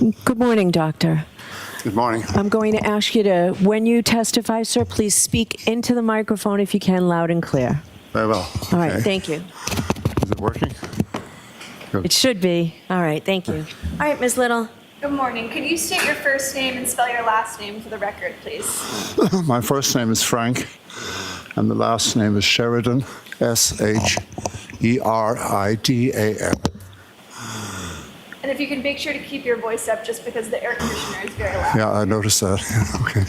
Good morning, Doctor. Good morning. I'm going to ask you to, when you testify, sir, please speak into the microphone if you can, loud and clear. Very well. All right, Okay. thank you. Is it working? Good. It should be. All right, thank you. All right, Ms. Little. Good morning. Could you state your first name and spell your last name for the record, please? My first name is Frank, and the last name is Sheridan, Sheridan. And if you can make sure to keep your voice up just because the air conditioner is very loud. Yeah, I noticed that. Okay.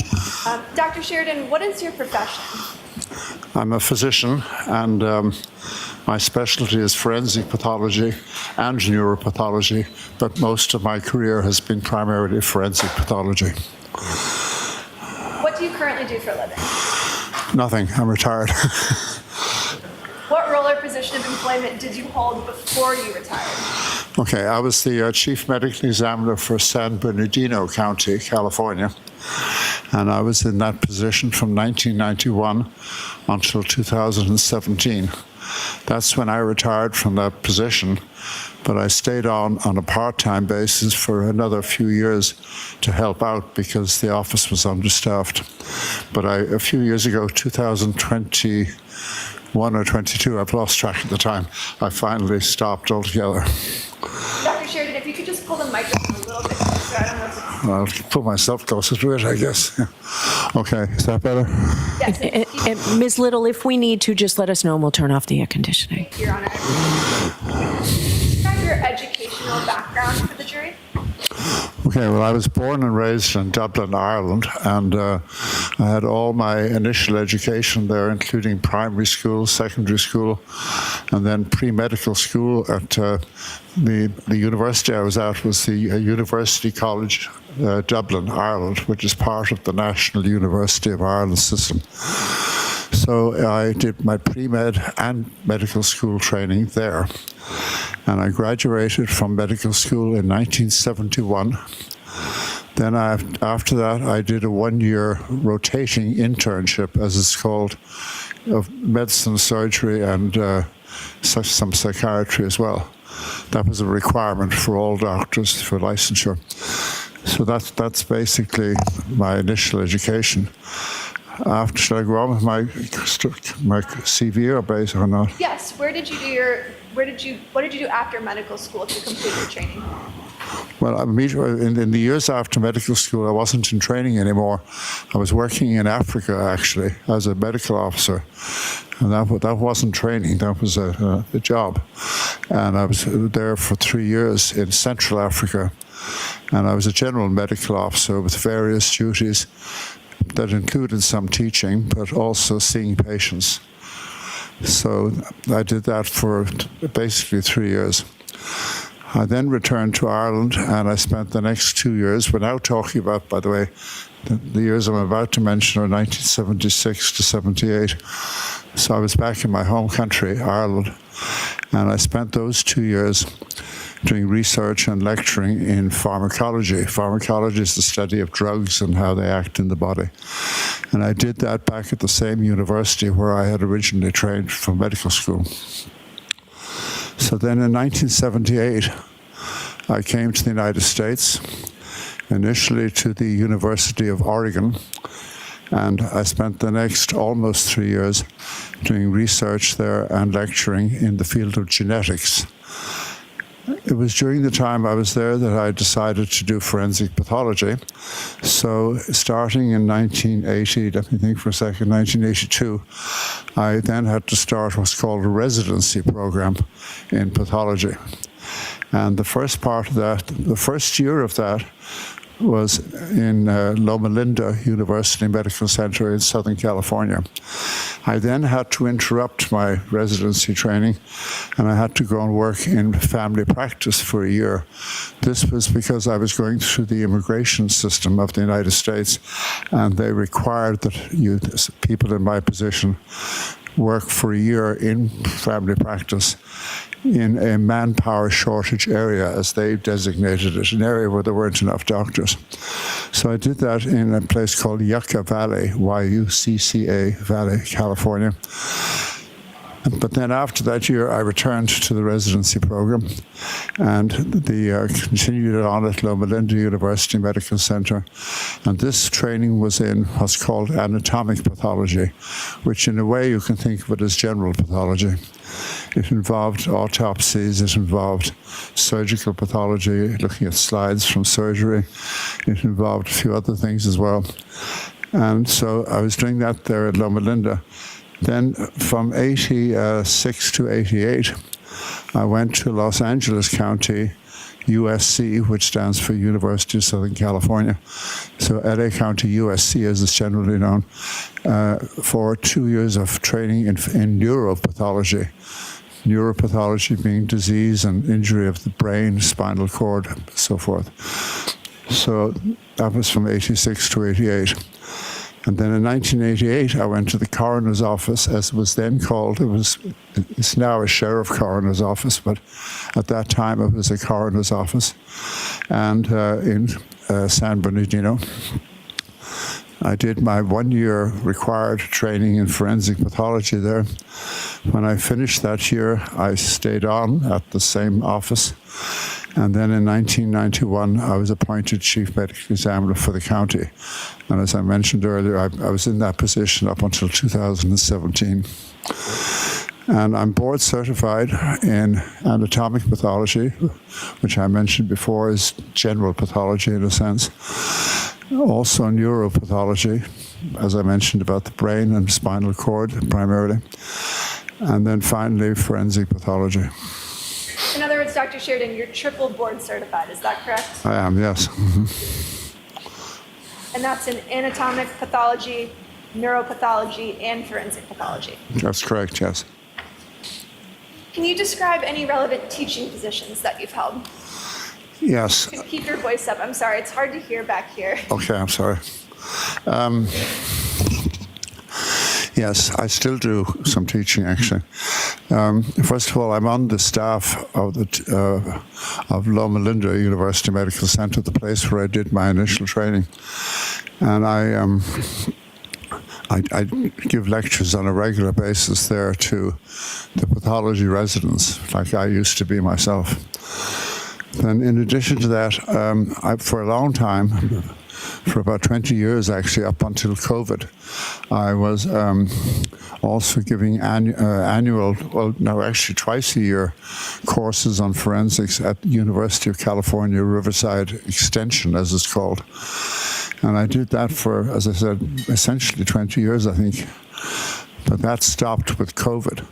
Dr. Sheridan, what is your profession? I'm a physician, and my specialty is forensic pathology and neuropathology, but most of my career has been primarily forensic pathology. What do you currently do for a living? Nothing. I'm retired. What role or position of employment did you hold before you retired? Okay, I was the chief medical examiner for San Bernardino County, California, and I was in that position from 1991 until 2017. That's when I retired from that position, but I stayed on a part-time basis for another few years to help out because the office was understaffed. But a few years ago, 2021 or 22, I've lost track of the time, I finally stopped altogether. Dr. Sheridan, if you could just pull the microphone a little bit closer. I don't know if it's... I'll put myself closer to it, I guess. Yeah. Okay, is that better? Yes, And Ms. Little, if we need to, just let us know and we'll turn off the air conditioning. Your Honor. Describe your educational background for the jury. Okay, well, I was born and raised in Dublin, Ireland, and I had all my initial education there, including primary school, secondary school, and then pre-medical school at the university I was at was the University College Dublin, Ireland, which is part of the National University of Ireland system. So I did my pre-med and medical school training there. And I graduated from medical school in 1971. Then after that, I did a one-year rotating internship, as it's called, of medicine, surgery, and some psychiatry as well. That was a requirement for all doctors for licensure. So that's basically my initial education. After, should I go on with my CV or base or not? Yes. What did you do after medical school to complete your training? Well, in the years after medical school, I wasn't in training anymore. I was working in Africa, actually, as a medical officer. And that wasn't training, that was a job. And I was there for 3 years in Central Africa. And I was a general medical officer with various duties that included some teaching, but also seeing patients. So I did that for basically 3 years. I then returned to Ireland, and I spent the next 2 years. We're now talking about, by the way, the years I'm about to mention are 1976 to 78. So I was back in my home country, Ireland, and I spent those 2 years doing research and lecturing in pharmacology. Pharmacology is the study of drugs and how they act in the body. And I did that back at the same university where I had originally trained for medical school. So then in 1978, I came to the United States, initially to the University of Oregon, and I spent the next almost 3 years doing research there and lecturing in the field of genetics. It was during the time I was there that I decided to do forensic pathology. So starting in 1980, let me think for a second, 1982, I then had to start what's called a residency program in pathology. And the first part of that, the first year of that, was in Loma Linda University Medical Center in Southern California. I then had to interrupt my residency training, and I had to go and work in family practice for a year. This was because I was going through the immigration system of the United States, and they required that people in my position work for a year in family practice in a manpower shortage area, as they designated it, an area where there weren't enough doctors. So I did that in a place called Yucca Valley, Y-U-C-C-A Valley, California. But then after that year, I returned to the residency program and continued it on at Loma Linda University Medical Center. And this training was in what's called anatomic pathology, which in a way you can think of it as general pathology. It involved autopsies, it involved surgical pathology, looking at slides from surgery. It involved a few other things as well. And so I was doing that there at Loma Linda. Then from 86 to 88, I went to Los Angeles County, USC, which stands for University of Southern California. So LA County, USC, as it's generally known, for 2 years of training in neuropathology. Neuropathology being disease and injury of the brain, spinal cord, so forth. So that was from 86 to 88. And then in 1988, I went to the coroner's office, as it was then called. It's now a sheriff coroner's office, but at that time it was a coroner's office, and in San Bernardino. I did my 1 year required training in forensic pathology there. When I finished that year, I stayed on at the same office. And then in 1991, I was appointed chief medical examiner for the county. And as I mentioned earlier, I was in that position up until 2017. And I'm board certified in anatomic pathology, which I mentioned before is general pathology in a sense. Also neuropathology, as I mentioned, about the brain and spinal cord primarily. And then finally, forensic pathology. In other words, Dr. Sheridan, you're triple board certified, is that correct? I am, yes. Mm-hmm. And that's in anatomic pathology, neuropathology, and forensic pathology. That's correct, yes. Can you describe any relevant teaching positions that you've held? Yes. Could keep your voice up. I'm sorry, it's hard to hear back here. Okay, I'm sorry. Yes, I still do some teaching, actually. First of all, I'm on the staff of Loma Linda University Medical Center, the place where I did my initial training. And I give lectures on a regular basis there to the pathology residents, like I used to be myself. Then in addition to that, for a long time, for about 20 years actually, up until COVID, I was also giving annual, well, no, actually twice a year, courses on forensics at the University of California, Riverside Extension, as it's called. And I did that for, as I said, essentially 20 years, I think. But that stopped with COVID.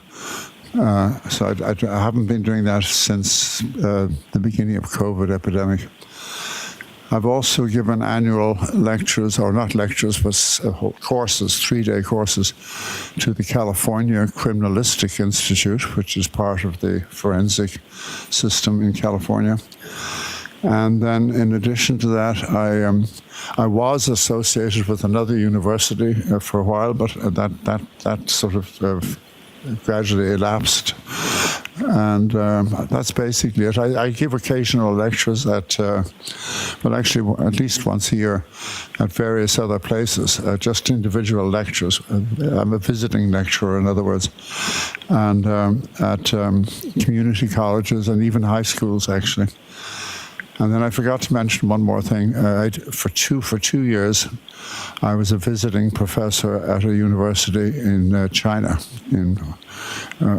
So I haven't been doing that since the beginning of COVID epidemic. I've also given annual lectures, or not lectures, but courses, 3-day courses, to the California Criminalistic Institute, which is part of the forensic system in California. And then in addition to that, I was associated with another university for a while, but that sort of gradually elapsed. And that's basically it. I give occasional lectures at, well, actually at least once a year at various other places, just individual lectures. I'm a visiting lecturer, in other words, and at community colleges and even high schools, actually. And then I forgot to mention one more thing. For 2 years, I was a visiting professor at a university in China, in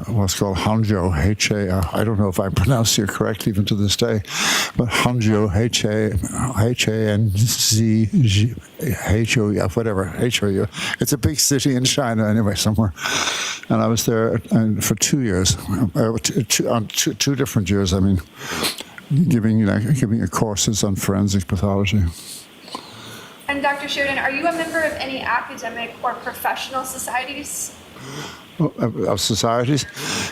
what's called Hangzhou, I don't know if I pronounced it correctly even to this day, but Hangzhou, H-A-N-Z-H-O-U, whatever, H-O-U. It's a big city in China anyway, somewhere. And I was there for 2 years, on two different years, I mean, giving courses on forensic pathology. And Dr. Sheridan, are you a member of any academic or professional societies? Of societies?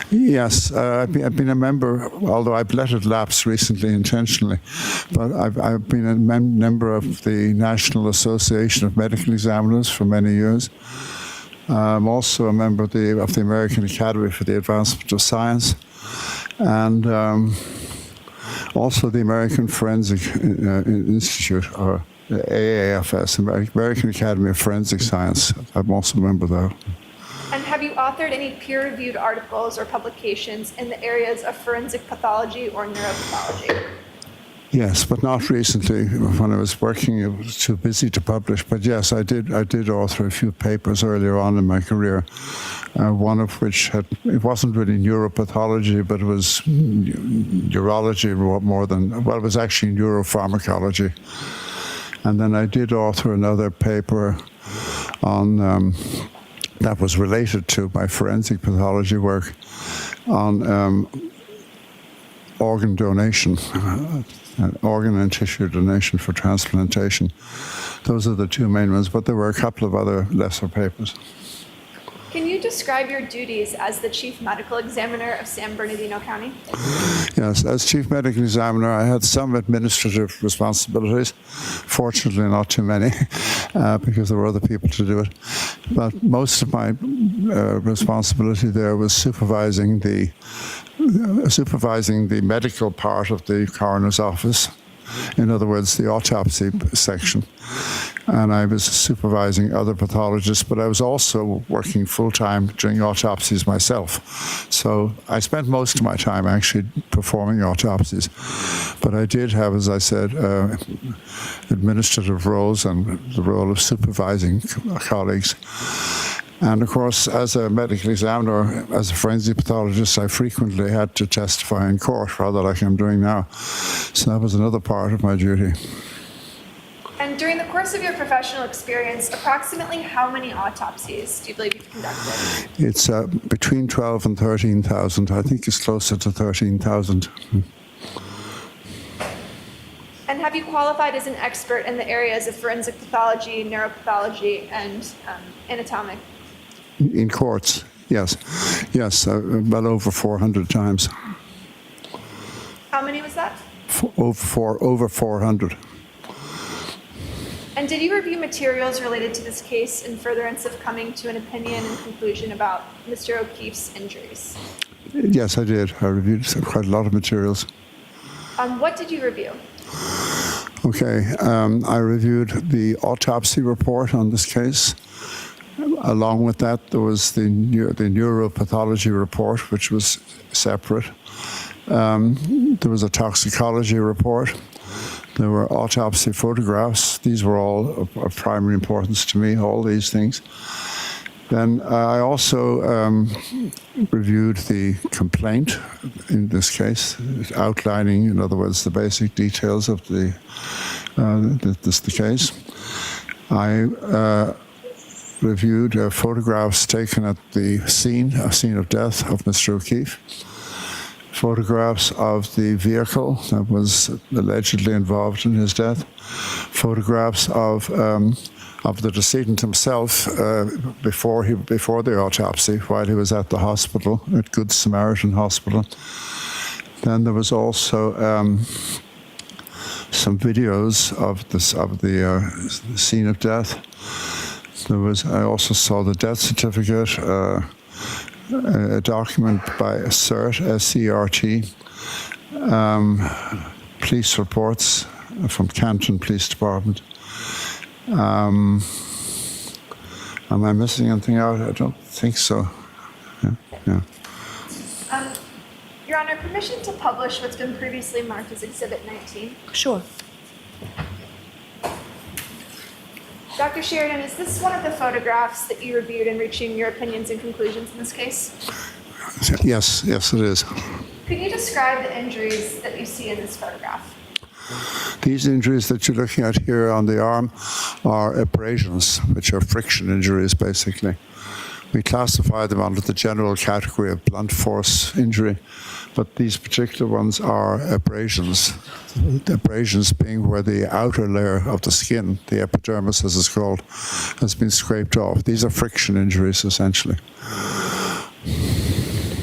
Yes, I've been a member, although I've let it lapse recently intentionally, but I've been a member of the National Association of Medical Examiners for many years. I'm also a member of the American Academy for the Advancement of Science, and also the American Forensic Institute, or AAFS, American Academy of Forensic Science. I'm also a member there. And have have you authored any peer-reviewed articles or publications in the areas of forensic pathology or neuropathology? Yes, but not recently. When I was working, I was too busy to publish. But yes, I did author a few papers earlier on in my career. One of which it wasn't really neuropathology, but it was neurology more than, well, it was actually neuropharmacology. And then I did author another paper on that was related to my forensic pathology work on organ donation, organ and tissue donation for transplantation. Those are the two main ones, but there were a couple of other lesser papers. Can you describe your duties as the Chief Medical Examiner of San Bernardino County? Yes, as Chief Medical Examiner, I had some administrative responsibilities. Fortunately, not too many, because there were other people to do it. But most of my responsibility there was supervising the medical part of the coroner's office. In other words, the autopsy section. And I was supervising other pathologists, but I was also working full-time doing autopsies myself. So I spent most of my time actually performing autopsies. But I did have, as I said, administrative roles and the role of supervising colleagues. And of course, as a medical examiner, as a forensic pathologist, I frequently had to testify in court, rather like I'm doing now. So that was another part of my duty. And during the course of your professional experience, approximately how many autopsies do you believe you've conducted? It's between 12 and 13,000. I think it's closer to 13,000. And have you qualified as an expert in the areas of forensic pathology, neuropathology, and anatomic? In courts, yes. Yes, well over 400 times. How many was that? Over 400. And did you review materials related to this case in furtherance of coming to an opinion and conclusion about Mr. O'Keefe's injuries? Yes, I did. I reviewed quite a lot of materials. What did you review? Okay, I reviewed the autopsy report on this case. Along with that, there was the neuropathology report, which was separate. There was a toxicology report. There were autopsy photographs. These were all of primary importance to me, all these things. Then I also reviewed the complaint in this case, outlining, in other words, the basic details of the case. I reviewed photographs taken at the scene of death of Mr. O'Keefe. Photographs of the vehicle that was allegedly involved in his death. Photographs of the decedent himself before the autopsy, while he was at the hospital, at Good Samaritan Hospital. Then there was also some videos of the scene of death. I also saw the death certificate, a document by CERT, S-C-R-T, police reports from Canton Police Department. Am I missing anything out? I don't think so. Yeah. Your Honor, permission to publish what's been previously marked as Exhibit 19. Sure. Dr. Sheridan, is this one of the photographs that you reviewed in reaching your opinions and conclusions in this case? Yes, it is. Could you describe the injuries that you see in this photograph? These injuries that you're looking at here on the arm are abrasions, which are friction injuries, basically. We classify them under the general category of blunt force injury, but these particular ones are abrasions. Abrasions being where the outer layer of the skin, the epidermis as it's called, has been scraped off. These are friction injuries, essentially.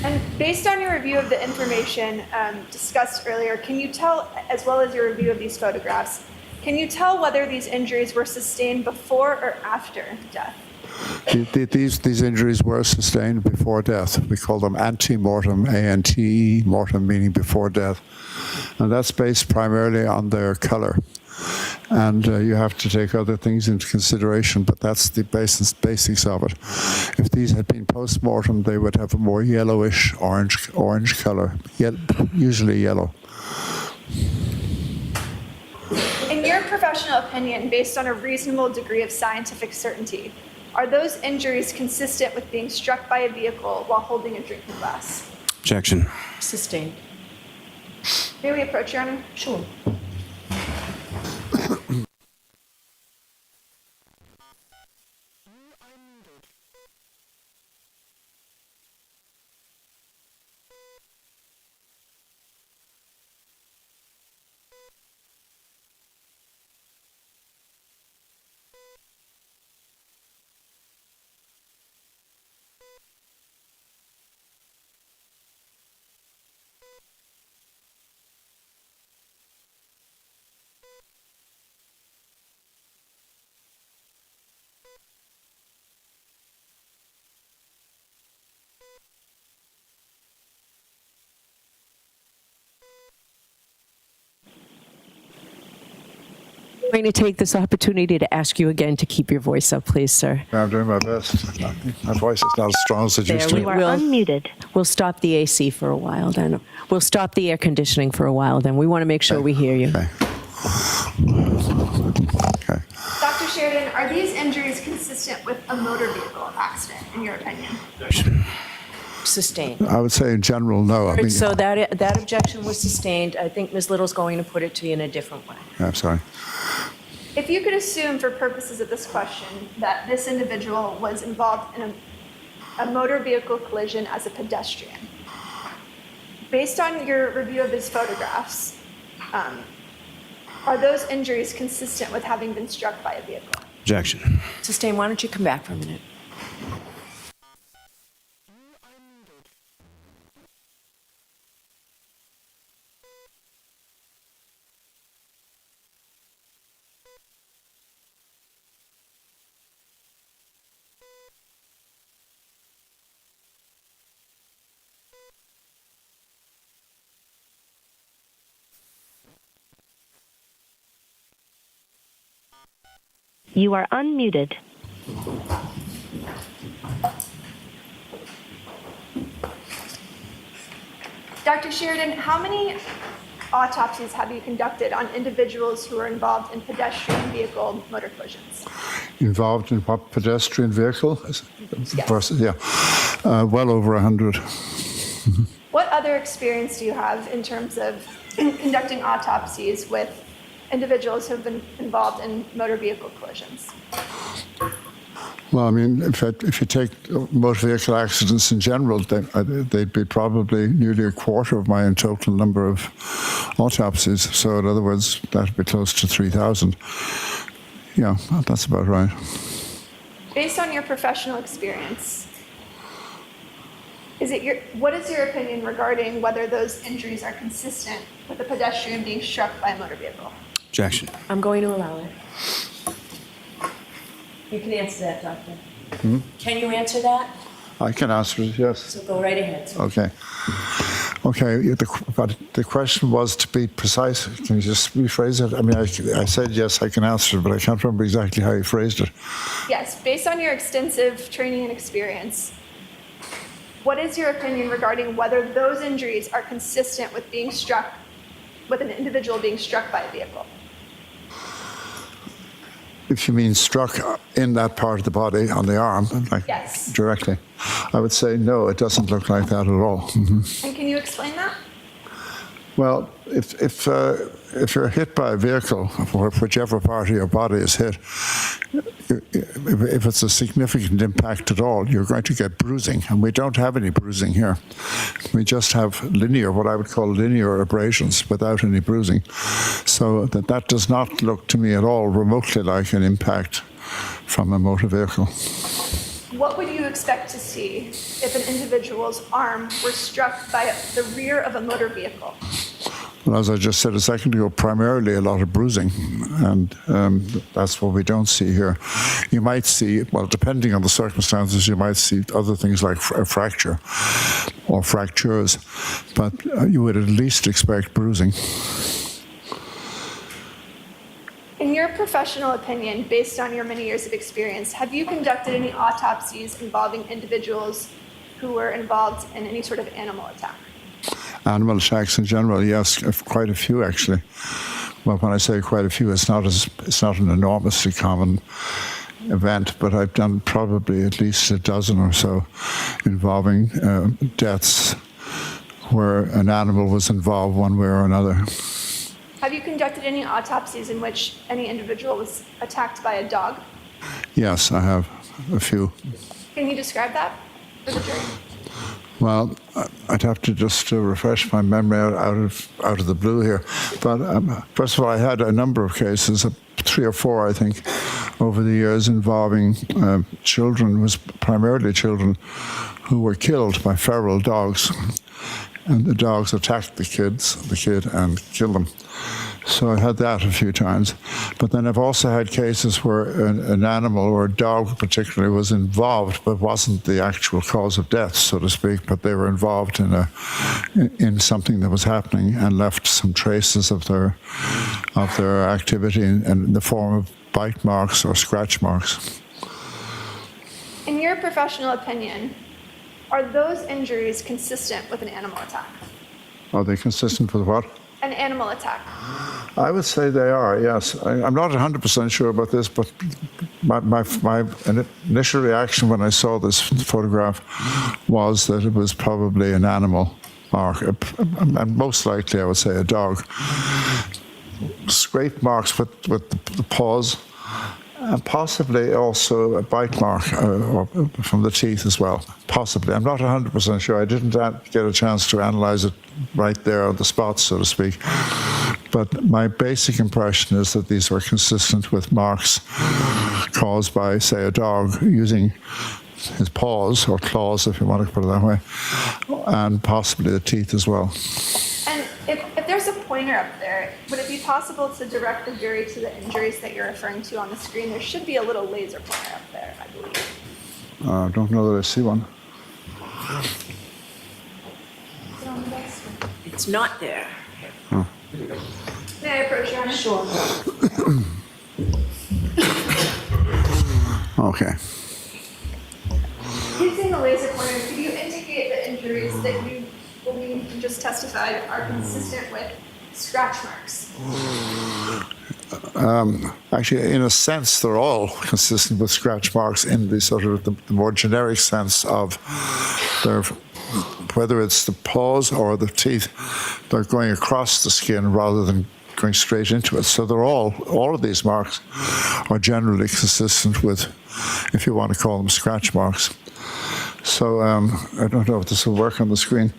And based on your review of the information discussed earlier, can you tell, as well as your review of these photographs, can you tell whether these injuries were sustained before or after death? These injuries were sustained before death. We call them ante-mortem, A-N-T-E, mortem meaning before death. And that's based primarily on their color. and you have to take other things into consideration, but that's the basics of it. If these had been post-mortem, they would have a more yellowish, orange color, usually yellow. In your professional opinion, based on a reasonable degree of scientific certainty, are those injuries consistent with being struck by a vehicle while holding a drinking glass? Objection. Sustained. May we approach, Your Honor? Sure. I'm going to take this opportunity to ask you again to keep your voice up, please, sir. I'm doing my best. My voice is not as strong as it used to There be. we You are unmuted. We'll stop the AC for a while then. We'll stop the air conditioning for a while then. We want to make sure we hear you. Okay. Okay. Dr. Sheridan, are these injuries consistent with a motor vehicle accident, in your opinion? Sustained. I would say in general, no. I mean, So that objection was sustained. I think Ms. Little's going to put it to you in a different way. I'm sorry. If you could assume for purposes of this question that this individual was involved in a motor vehicle collision as a pedestrian, based on your review of his photographs, are those injuries consistent with having been struck by a vehicle? Objection. Sustained. Why don't you come back for a minute? You are unmuted. Dr. Sheridan, how many autopsies have you conducted on individuals who are involved in pedestrian vehicle motor collisions? Involved in what pedestrian vehicle? Yes. Yeah. Well over 100. What other experience do you have in terms of conducting autopsies with individuals who have been involved in motor vehicle collisions? Well, I mean, if you take motor vehicle accidents in general, they'd be probably nearly a quarter of my total number of autopsies. So in other words, that'd be close to 3,000. Yeah, that's about right. Based on your professional experience, what is your opinion regarding whether those injuries are consistent with a pedestrian being struck by a motor vehicle? Objection. I'm going to allow it. You can answer that, Doctor. Can you answer that? I can answer it, yes. So go right ahead. Sir. Okay. Okay, but the question was, to be precise, can you just rephrase it? I mean, I said yes, I can answer it, but I can't remember exactly how you phrased it. Yes, based on your extensive training and experience, what is your opinion regarding whether those injuries are consistent with being struck, with an individual being struck by a vehicle? If you mean struck in that part of the body, on the arm, like Yes. directly, I would say no, it doesn't look like that at all. And can you explain that? Well, if you're hit by a vehicle, or whichever part of your body is hit, if it's a significant impact at all, you're going to get bruising, and we don't have any bruising here. We just have what I would call linear abrasions without any bruising. So that does not look to me at all remotely like an impact from a motor vehicle. What would you expect to see if an individual's arm were struck by the rear of a motor vehicle? Well, as I just said a second ago, primarily a lot of bruising, and that's what we don't see here. You might see, well, depending on the circumstances, you might see other things like a fracture or fractures, but you would at least expect bruising. In your professional opinion, based on your many years of experience, have you conducted any autopsies involving individuals who were involved in any sort of animal attack? Animal attacks in general, yes, quite a few actually. Well, when I say quite a few, it's not an enormously common event, but I've done probably at least a dozen or so involving deaths where an animal was involved one way or another. Have you conducted any autopsies in which any individual was attacked by a dog? Yes, I have a few. Can you describe that for the jury? Well, I'd have to just refresh my memory out of the blue here. But first of all, I had a number of cases, 3 or 4, I think, over the years involving children, was primarily children who were killed by feral dogs. And the dogs attacked the kid, and killed them. So I had that a few times. But then I've also had cases where an animal or a dog particularly was involved, but wasn't the actual cause of death, so to speak, but they were involved in something that was happening and left some traces of their activity in the form of bite marks or scratch marks. In your professional opinion, are those injuries consistent with an animal attack? Are they consistent with what? An animal attack. I would say they are, yes. I'm not 100% sure about this, but my initial reaction when I saw this photograph was that it was probably an animal mark, and most likely I would say a dog. Scrape marks with the paws, and possibly also a bite mark or from the teeth as well. Possibly. I'm not 100% sure. I didn't get a chance to analyze it right there on the spot, so to speak. But my basic impression is that these were consistent with marks caused by, say, a dog using his paws or claws, if you want to put it that way, and possibly the teeth as well. And if there's a pointer up there, would it be possible to direct the jury to the injuries that you're referring to on the screen? There should be a little laser pointer up there, I believe. I don't know that I see one. Is it on the desk? It's not there. May I approach, Your Honor? Sure. Okay. Using the laser pointer, could you indicate the injuries that you believe you just testified are consistent with scratch marks? Actually, in a sense, they're all consistent with scratch marks in the sort of the more generic sense of their, whether it's the paws or the teeth, they're going across the skin rather than going straight into it. So they're all of these marks are generally consistent with, if you want to call them scratch marks. So I don't know if this will work on the screen,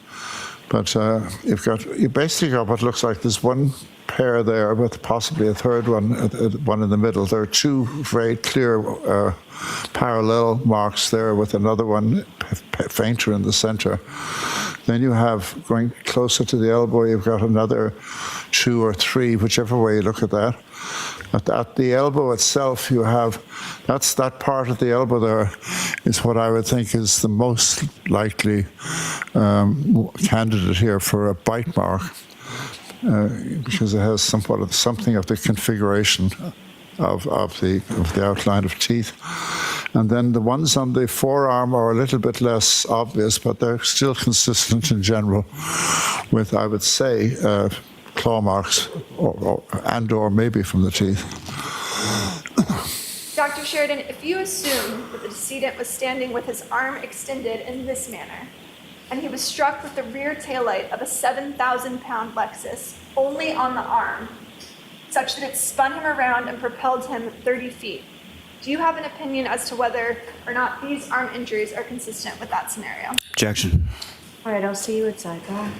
but you basically got what looks like there's one pair there with possibly a third one in the middle. There are two very clear parallel marks there with another one fainter in the center. Then you have, going closer to the elbow, you've got another 2 or 3, whichever way you look at that. At the elbow itself, you have, that part of the elbow there is what I would think is the most likely candidate here for a bite mark, because it has something of the configuration of the outline of teeth. And then the ones on the forearm are a little bit less obvious, but they're still consistent in general with, I would say, claw marks or maybe from the teeth. Dr. Sheridan, if you assume that the decedent was standing with his arm extended in this manner, and he was struck with the rear taillight of a 7,000-pound Lexus only on the arm, such that it spun him around and propelled him 30 feet, do you have an opinion as to whether or not these arm injuries are consistent with that scenario? Objection. All right, I'll see you inside. Go on.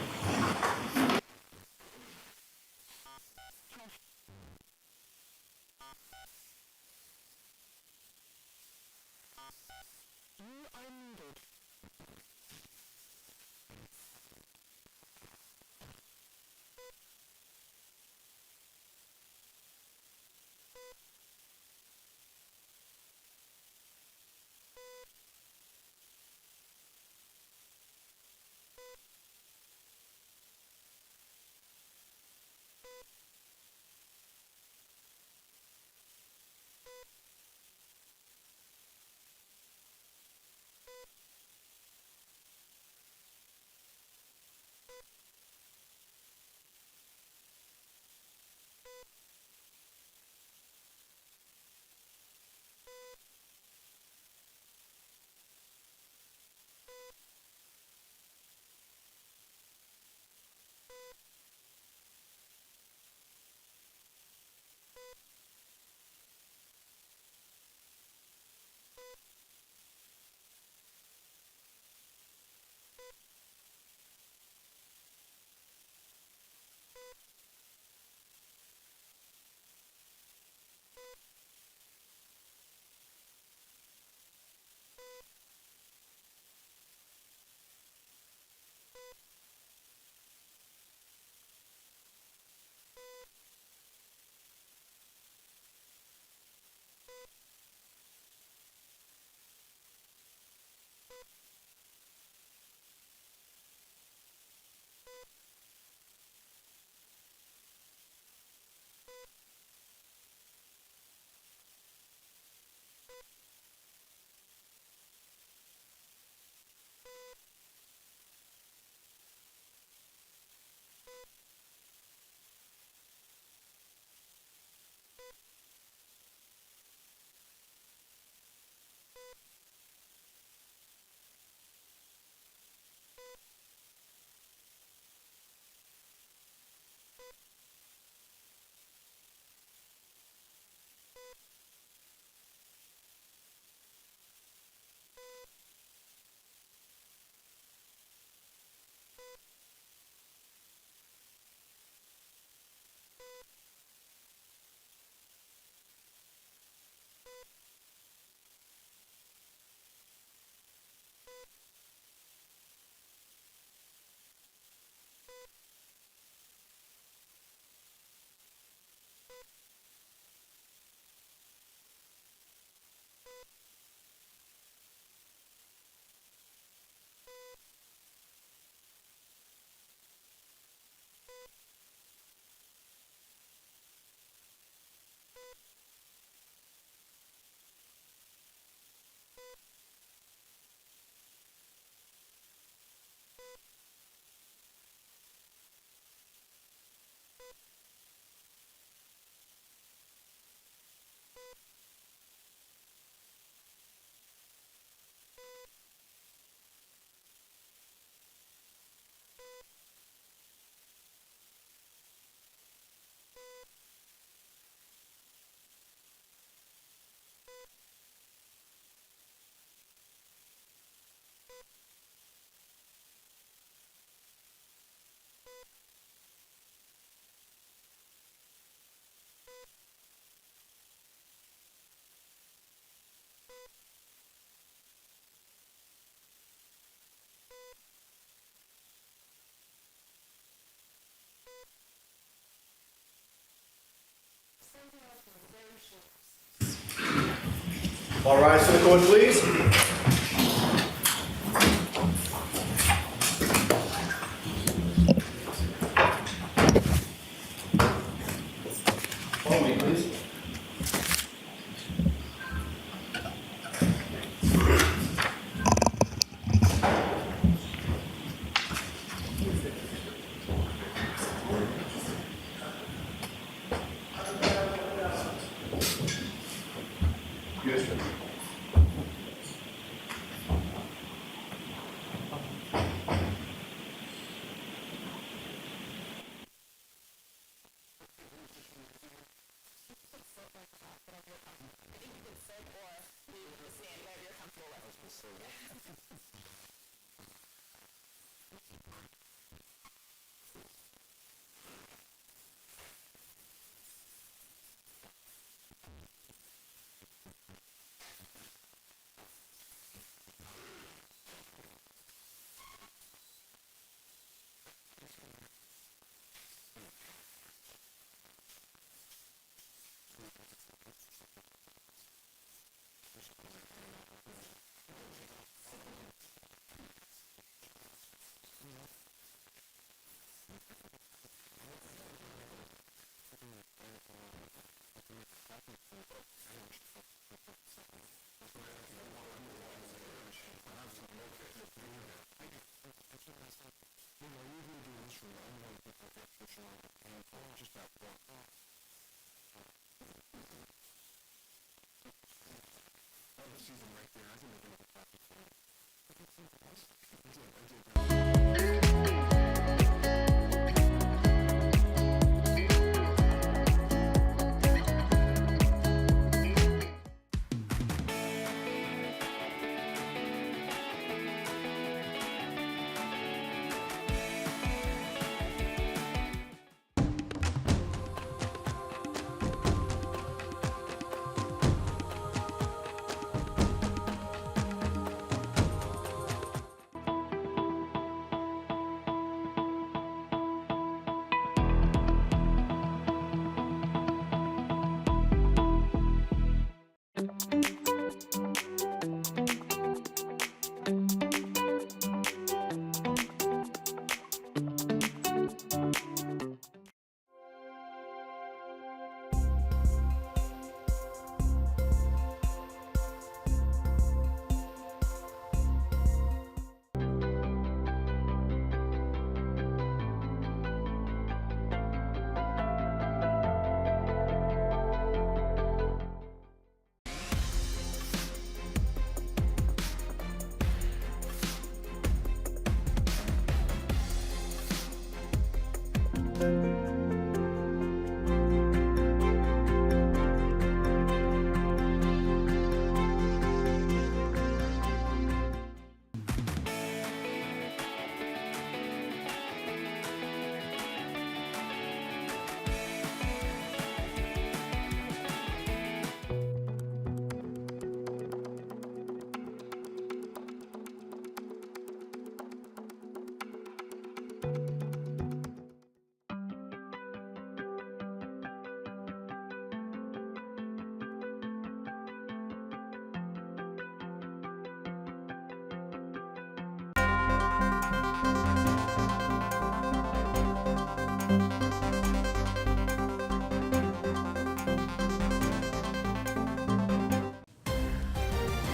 All rise for the court, please. Follow me, please. Yes, sir.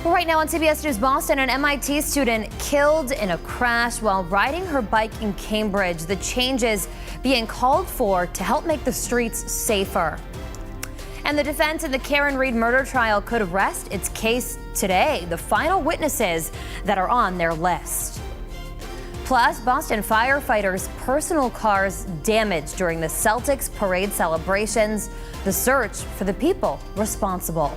Right now on CBS News Boston, an MIT student killed in a crash while riding her bike in Cambridge. The changes being called for to help make the streets safer. And the defense in the Karen Reed murder trial could rest its case today, the final witnesses that are on their list. Plus, Boston firefighters' personal cars damaged during the Celtics parade celebrations, the search for the people responsible.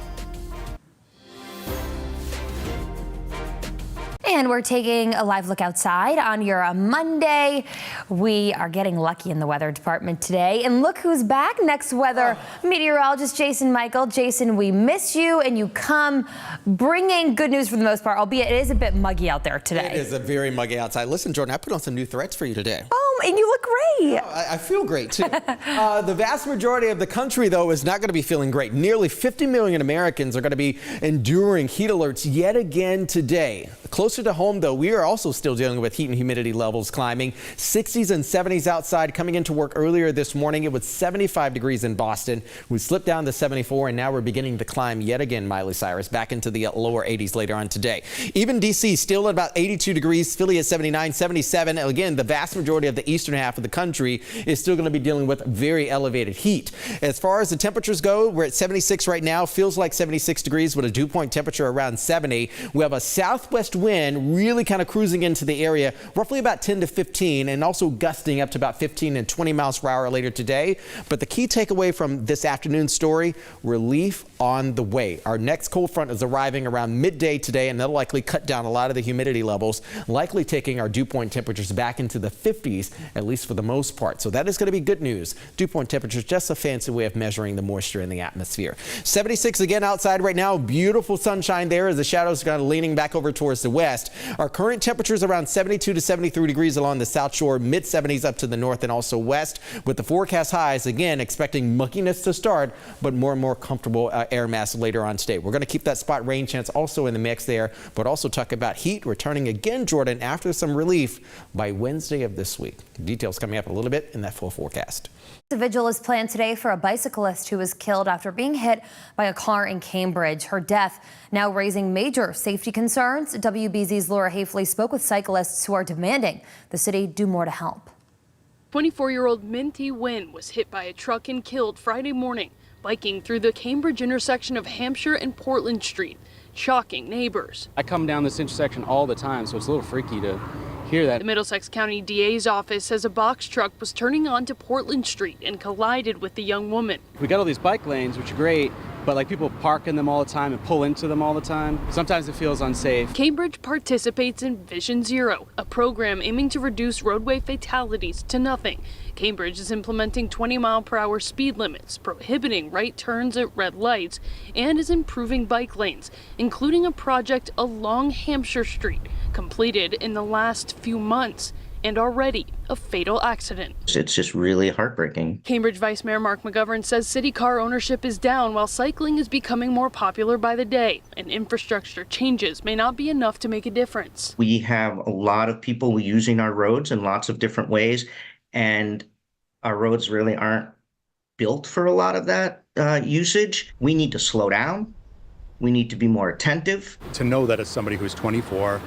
And we're taking a live look outside on your Monday. We are getting lucky in the weather department today. And look who's back, next weather meteorologist Jason Michael. Jason, we miss you, and you come bringing good news for the most part, albeit it is a bit muggy out there today. It is a very muggy outside. Listen, Jordan, I put on some new threads for you today. Oh and you look great. I feel great, too. The vast majority of the country, though, is not going to be feeling great. Nearly 50 million Americans are going to be enduring heat alerts yet again today. Closer to home, though, we are also still dealing with heat and humidity levels climbing. 60s and 70s outside. Coming into work earlier this morning, it was 75 degrees in Boston. We slipped down to 74, and now we're beginning to climb yet again, Miley Cyrus, back into the lower 80s later on today. Even D.C. still at about 82 degrees, Philly at 79, 77. Again, the vast majority of the eastern half of the country is still going to be dealing with very elevated heat. As far as the temperatures go, we're at 76 right now. Feels like 76 degrees with a dew point temperature around 70. We have a southwest wind really kind of cruising into the area, roughly about 10 to 15, and also gusting up to about 15 and 20 miles per hour later today. But the key takeaway from this afternoon's story, relief on the way. Our next cold front is arriving around midday today, and that'll likely cut down a lot of the humidity levels, likely taking our dew point temperatures back into the 50s, at least for the most part. So that is going to be good news. Dew point temperatures, just a fancy way of measuring the moisture in the atmosphere. 76 again outside right now. Beautiful sunshine there as the shadows are kind of leaning back over towards the west. Our current temperatures around 72 to 73 degrees along the south shore, mid 70s up to the north and also west, with the forecast highs again expecting muckiness to start, but more and more comfortable air mass later on today. We're going to keep that spot rain chance also in the mix there, but also talk about heat returning again, Jordan, after some relief by Wednesday of this week. Details coming up a little bit in that full forecast. The vigil is planned today for a bicyclist who was killed after being hit by a car in Cambridge. Her death now raising major safety concerns. WBZ's Laura Hafley spoke with cyclists who are demanding the city do more to help. 24-year-old Minty Nguyen was hit by a truck and killed Friday morning, biking through the Cambridge intersection of Hampshire and Portland Street, shocking neighbors. I come down this intersection all the time, so it's a little freaky to hear that. The Middlesex County DA's office says a box truck was turning onto Portland Street and collided with the young woman. We got all these bike lanes, which are great, but like people park in them all the time and pull into them all the time. Sometimes it feels unsafe. Cambridge participates in Vision Zero, a program aiming to reduce roadway fatalities to nothing. Cambridge is implementing 20-mile-per-hour speed limits, prohibiting right turns at red lights, and is improving bike lanes, including a project along Hampshire Street, completed in the last few months, and already a fatal accident. It's just really heartbreaking. Cambridge Vice Mayor Mark McGovern says city car ownership is down while cycling is becoming more popular by the day, and infrastructure changes may not be enough to make a difference. We have a lot of people using our roads in lots of different ways, and our roads really aren't built for a lot of that usage. We need to slow down. We need to be more attentive. To know that as somebody who's 24,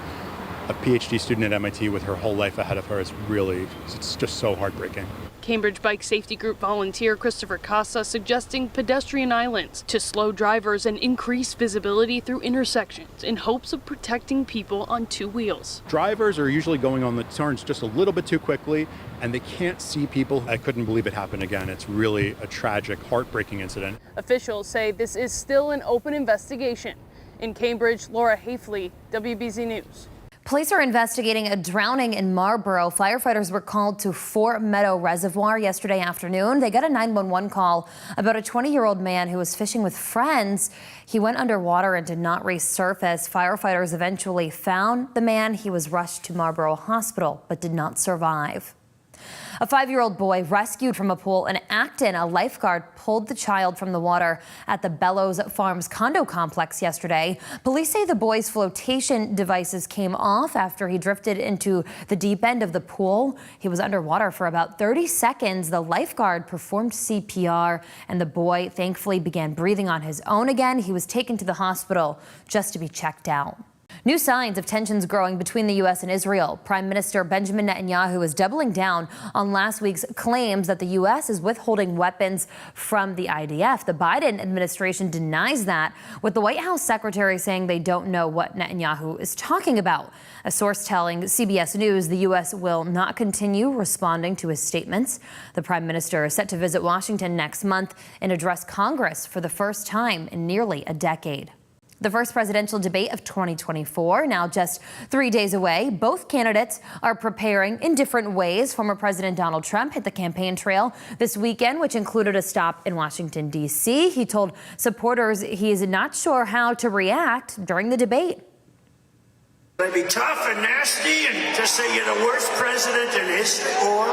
a PhD student at MIT with her whole life ahead of her is really, it's just so heartbreaking. Cambridge Bike Safety Group volunteer Christopher Casa suggesting pedestrian islands to slow drivers and increase visibility through intersections in hopes of protecting people on two wheels. Drivers are usually going on the turns just a little bit too quickly, and they can't see people. I couldn't believe it happened again. It's really a tragic, heartbreaking incident. Officials say this is still an open investigation. In Cambridge, Laura Hafley, WBZ News. Police are investigating a drowning in Marlborough. Firefighters were called to Fort Meadow Reservoir yesterday afternoon. They got a 911 call about a 20-year-old man who was fishing with friends. He went underwater and did not resurface. Firefighters eventually found the man. He was rushed to Marlborough Hospital but did not survive. A 5-year-old boy rescued from a pool in Acton. A lifeguard pulled the child from the water at the Bellows Farms condo complex yesterday. Police say the boy's flotation devices came off after he drifted into the deep end of the pool. He was underwater for about 30 seconds. The lifeguard performed CPR, and the boy thankfully began breathing on his own again. He was taken to the hospital just to be checked out. New signs of tensions growing between the U.S. and Israel. Prime Minister Benjamin Netanyahu is doubling down on last week's claims that the U.S. is withholding weapons from the IDF. The Biden administration denies that, with the White House secretary saying they don't know what Netanyahu is talking about. A source telling CBS News the U.S. will not continue responding to his statements. The prime minister is set to visit Washington next month and address Congress for the first time in nearly a decade. The first presidential debate of 2024, now just 3 days away. Both candidates are preparing in different ways. Former President Donald Trump hit the campaign trail this weekend, which included a stop in Washington, D.C. He told supporters he is not sure how to react during the debate. Should I be tough and nasty and just say you're the worst president in history? Or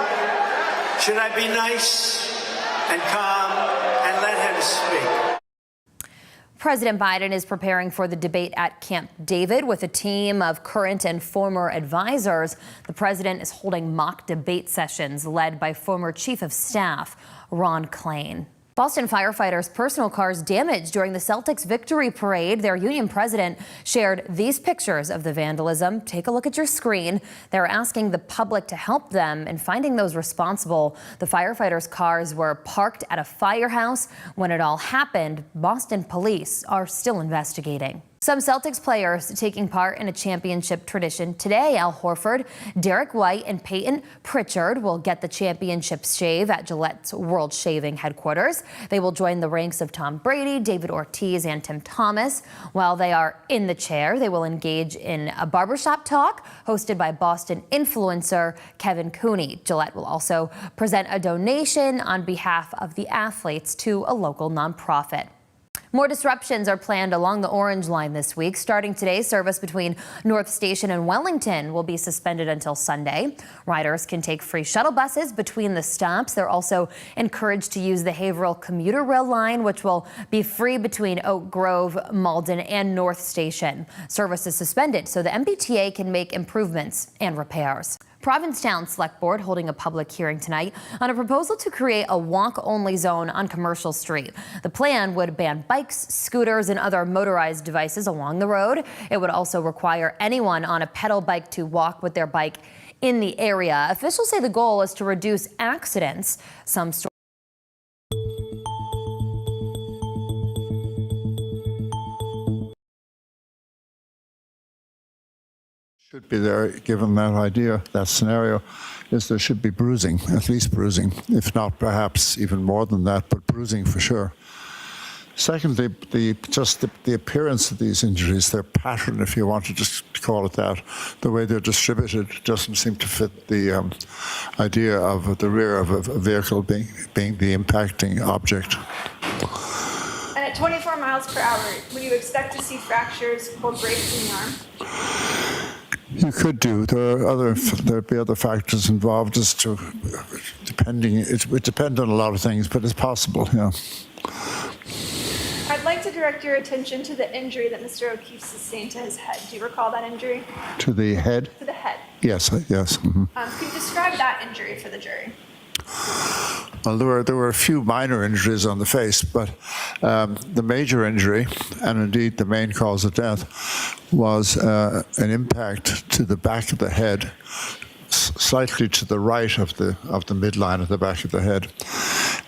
should I be nice and calm and let him speak? President Biden is preparing for the debate at Camp David with a team of current and former advisors. The president is holding mock debate sessions led by former Chief of Staff Ron Klain. Boston firefighters' personal cars damaged during the Celtics victory parade. Their union president shared these pictures of the vandalism. Take a look at your screen. They're asking the public to help them in finding those responsible. The firefighters' cars were parked at a firehouse when it all happened. Boston police are still investigating. Some Celtics players taking part in a championship tradition today. Al Horford, Derek White, and Peyton Pritchard will get the championship shave at Gillette's World Shaving headquarters. They will join the ranks of Tom Brady, David Ortiz, and Tim Thomas. While they are in the chair, they will engage in a barbershop talk hosted by Boston influencer Kevin Cooney. Gillette will also present a donation on behalf of the athletes to a local nonprofit. More disruptions are planned along the Orange Line this week. Starting today, service between North Station and Wellington will be suspended until Sunday. Riders can take free shuttle buses between the stops. They're also encouraged to use the Haverhill commuter rail line, which will be free between Oak Grove, Malden, and North Station. Service is suspended so the MBTA can make improvements and repairs. Provincetown Select Board holding a public hearing tonight on a proposal to create a walk-only zone on Commercial Street. The plan would ban bikes, scooters, and other motorized devices along the road. It would also require anyone on a pedal bike to walk with their bike in the area. Officials say the goal is to reduce accidents. Some should be there, given that idea, that scenario, is there should be bruising, at least bruising, if not perhaps even more than that, but bruising for sure. Secondly, the appearance of these injuries, their pattern, if you want to just call it that, the way they're distributed doesn't seem to fit the idea of the rear of a vehicle being the impacting object. And at 24 miles per hour, would you expect to see fractures or breaks in the arm? You could do. There'd be other factors involved as to it would depend on a lot of things, but it's possible, yeah. I'd like to direct your attention to the injury that Mr. O'Keefe sustained to his head. Do you recall that injury? To the head? To the head. Yes, yes. Mm-hmm. Could you describe that injury for the jury? Well, there were a few minor injuries on the face, but the major injury, and indeed the main cause of death, was an impact to the back of the head, slightly to the right of the midline of the back of the head,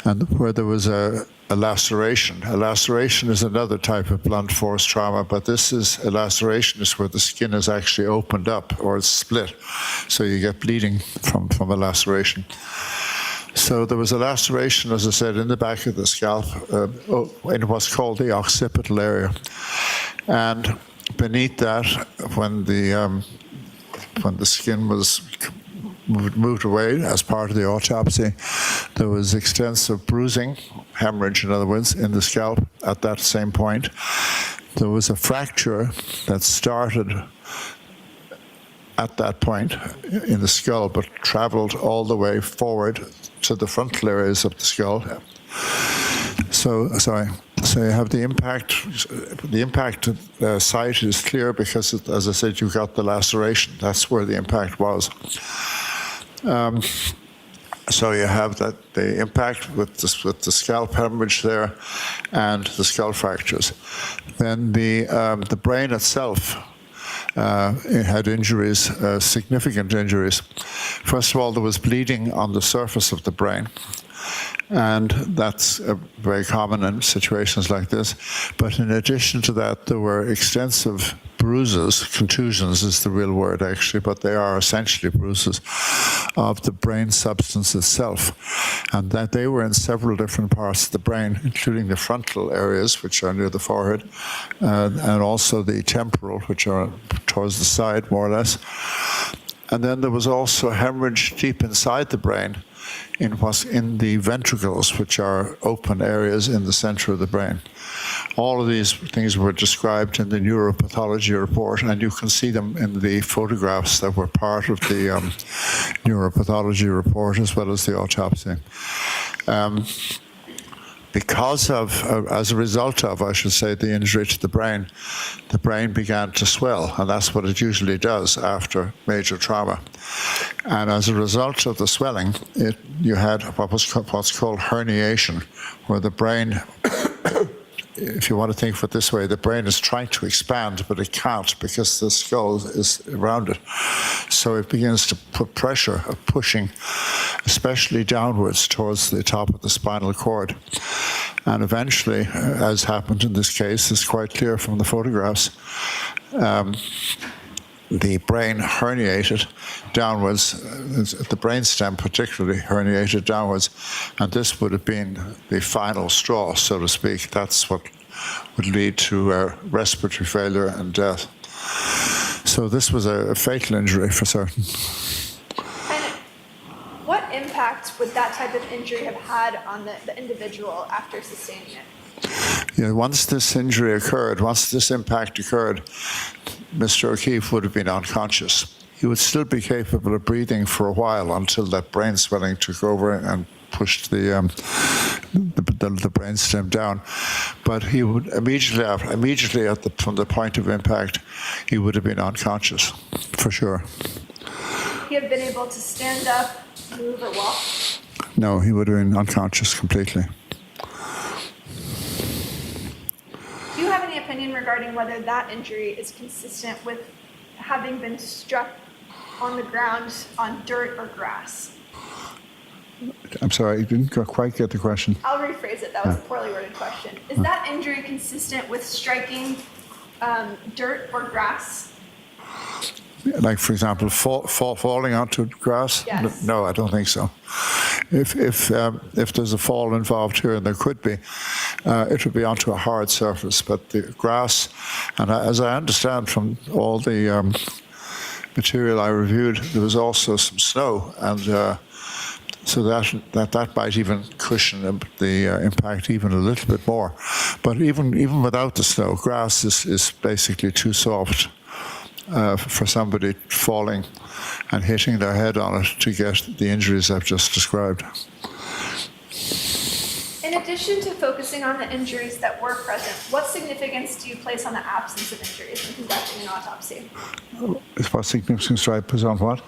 and where there was a laceration. A laceration is another type of blunt force trauma, but this is a laceration is where the skin is actually opened up or it's split, so you get bleeding from a laceration. So there was a laceration, as I said, in the back of the scalp, in what's called the occipital area, and beneath that, when the skin was moved away as part of the autopsy, there was extensive bruising, hemorrhage in other words, in the scalp at that same point. There was a fracture that started at that point in the skull, but traveled all the way forward to the frontal areas of the skull. So you have the impact. The impact site is clear because, as I said, you got the laceration. That's where the impact was. So you have the impact with the scalp hemorrhage there, and the skull fractures. Then the brain itself. It had injuries, significant injuries. First of all, there was bleeding on the surface of the brain, and that's very common in situations like this. But in addition to that, there were extensive bruises, contusions is the real word actually, but they are essentially bruises of the brain substance itself, and that they were in several different parts of the brain, including the frontal areas, which are near the forehead, and also the temporal, which are towards the side, more or less. And then there was also hemorrhage deep inside the brain, in the ventricles, which are open areas in the center of the brain. All of these things were described in the neuropathology report, and you can see them in the photographs that were part of the neuropathology report as well as the autopsy. Because of, as a result of, I should say, the injury to the brain began to swell, and that's what it usually does after major trauma. And as a result of the swelling, you had what's called herniation, where the brain, if you want to think of it this way, the brain is trying to expand, but it can't because the skull is around it. So it begins to put pressure of pushing, especially downwards towards the top of the spinal cord. And eventually, as happened in this case, it's quite clear from the photographs, the brain herniated downwards, the brainstem particularly herniated downwards, and this would have been the final straw, so to speak. That's what would lead to respiratory failure and death. So this was a fatal injury for certain. And what impact would that type of injury have had on the individual after sustaining it? Yeah, once this injury occurred, once this impact occurred, Mr. O'Keefe would have been unconscious. He would still be capable of breathing for a while until that brain swelling took over and pushed the brainstem down. But he would immediately from the point of impact, he would have been unconscious, for sure. Would he have been able to stand up, move, or walk? No, he would have been unconscious completely. Do you have any opinion regarding whether that injury is consistent with having been struck on the ground on dirt or grass? I'm sorry, I didn't quite get the question. I'll rephrase it. That was a poorly worded question. Is that injury consistent with striking dirt or grass? Like, for example, falling onto grass? Yes. No, I don't think so. If there's a fall involved here, and there could be, it would be onto a hard surface. But the grass, and as I understand from all the material I reviewed, there was also some snow, and so that might even cushion the impact even a little bit more. But even without the snow, grass is basically too soft for somebody falling and hitting their head on it to get the injuries I've just described. In addition to focusing on the injuries that were present, what significance do you place on the absence of injuries when conducting an autopsy? What significance do I put on what?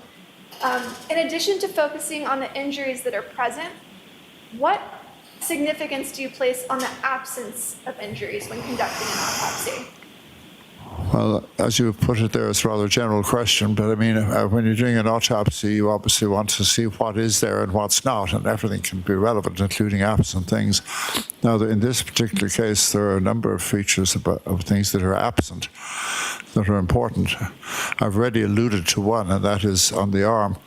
In addition to focusing on the injuries that are present, what significance do you place on the absence of injuries when conducting an autopsy? Well, as you put it there, it's a rather general question, but I mean, when you're doing an autopsy, you obviously want to see what is there and what's not, and everything can be relevant, including absent things. Now, in this particular case, there are a number of features of things that are absent that are important. I've already alluded to one, and that is on the arm.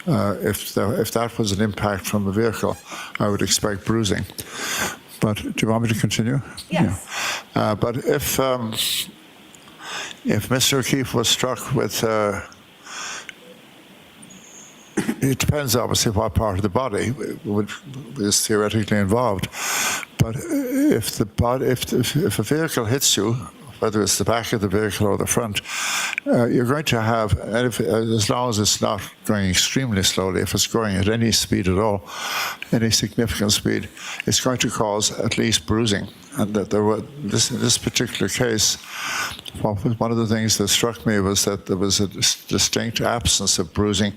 If that was an impact from a vehicle, I would expect bruising. But do you want me to continue? Yes. Yeah. But if Mr. O'Keefe was struck with, it depends obviously what part of the body is theoretically involved. But if a vehicle hits you, whether it's the back of the vehicle or the front, you're going to have, and as long as it's not going extremely slowly, if it's going at any speed at all, any significant speed, it's going to cause at least bruising. And that in this particular case, one of the things that struck me was that there was a distinct absence of bruising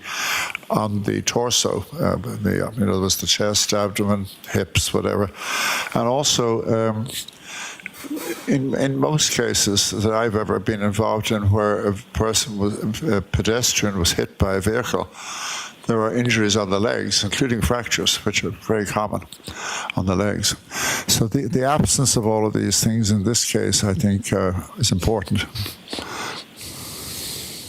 on the torso. There was the chest, abdomen, hips, whatever, and also. In most cases that I've ever been involved in where a pedestrian was hit by a vehicle, there are injuries on the legs, including fractures, which are very common on the legs. So the absence of all of these things in this case, I think, is important.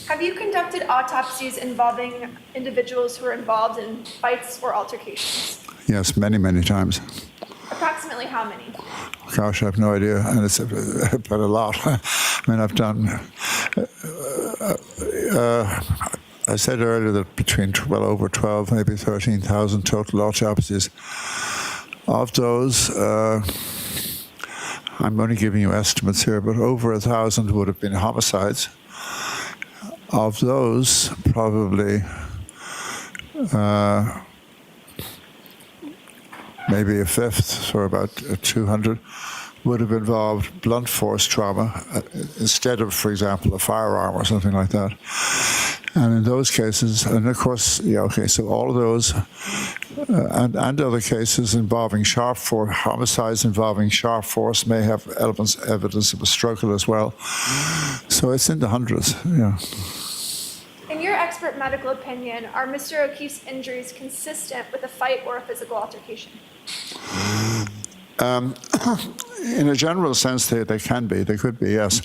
Have you conducted autopsies involving individuals who are involved in fights or altercations? Yes, many, many times. Approximately how many? Gosh, I have no idea, and it's but a lot. I mean, I've done. I said earlier that between over 12, maybe 13,000 total autopsies. Of those, I'm only giving you estimates here, but over 1,000 would have been homicides. Of those, probably maybe a fifth, or about 200, would have involved blunt force trauma instead of, for example, a firearm or something like that. And in those cases, and of course, so all of those and other cases involving sharp force, homicides involving sharp force may have evidence of a struggle as well. So it's in the hundreds, yeah. In your expert medical opinion, are Mr. O'Keefe's injuries consistent with a fight or a physical altercation? In a general sense, they can be. They could be, yes.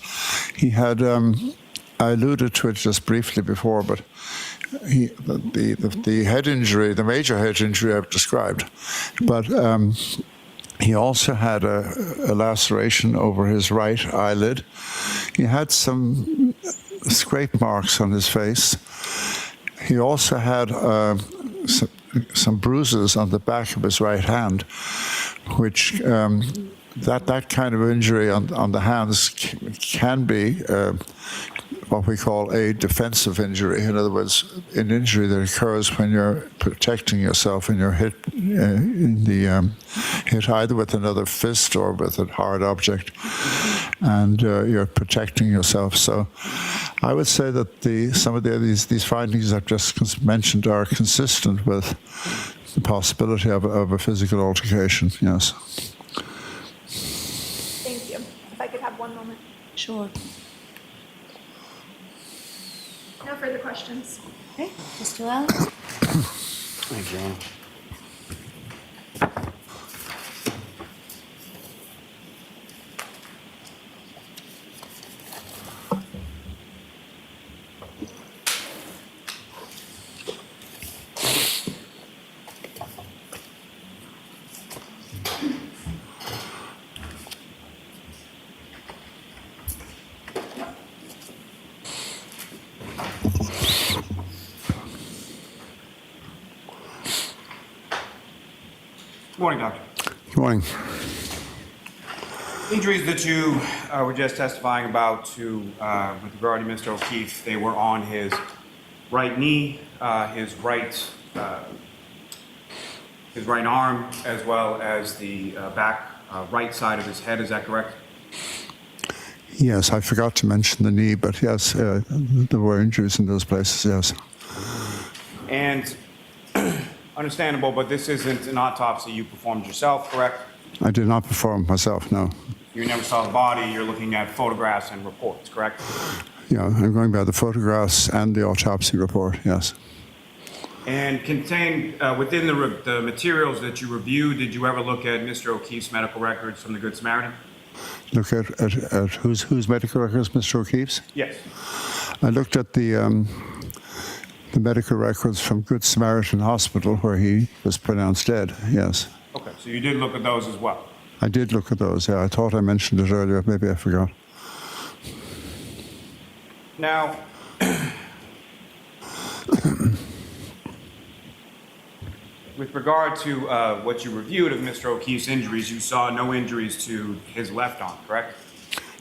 He had, I alluded to it just briefly before, but the head injury, the major head injury I've described, but he also had a laceration over his right eyelid. He had some scrape marks on his face. He also had some bruises on the back of his right hand, which that kind of injury on the hands can be what we call a defensive injury. In other words, an injury that occurs when you're protecting yourself and you're hit hit either with another fist or with a hard object, and you're protecting yourself. So I would say that some of these findings I've just mentioned are consistent with the possibility of a physical altercation, yes. Thank you. If I could have one moment. Sure. No further questions. Okay, Mr. Lau? Thank you. Good morning, Doctor. Good morning. Injuries that you were just testifying about with regard to Mr. O'Keefe, they were on his right knee, his right arm, as well as the back right side of his head. Is that correct? Yes, I forgot to mention the knee, but yes, there were injuries in those places, yes. And understandable, but this isn't an autopsy you performed yourself, correct? I did not perform myself, no. You never saw the body. You're looking at photographs and reports, correct? Yeah, I'm going by the photographs and the autopsy report, yes. And contained within the materials that you reviewed, did you ever look at Mr. O'Keefe's medical records from the Good Samaritan? Look at whose medical records, Mr. O'Keefe's? Yes. I looked at the medical records from Good Samaritan Hospital where he was pronounced dead, yes. Okay, so you did look at those as well? I did look at those, yeah. I thought I mentioned it earlier, maybe I forgot. Now, with regard to what you reviewed of Mr. O'Keefe's injuries, you saw no injuries to his left arm, correct?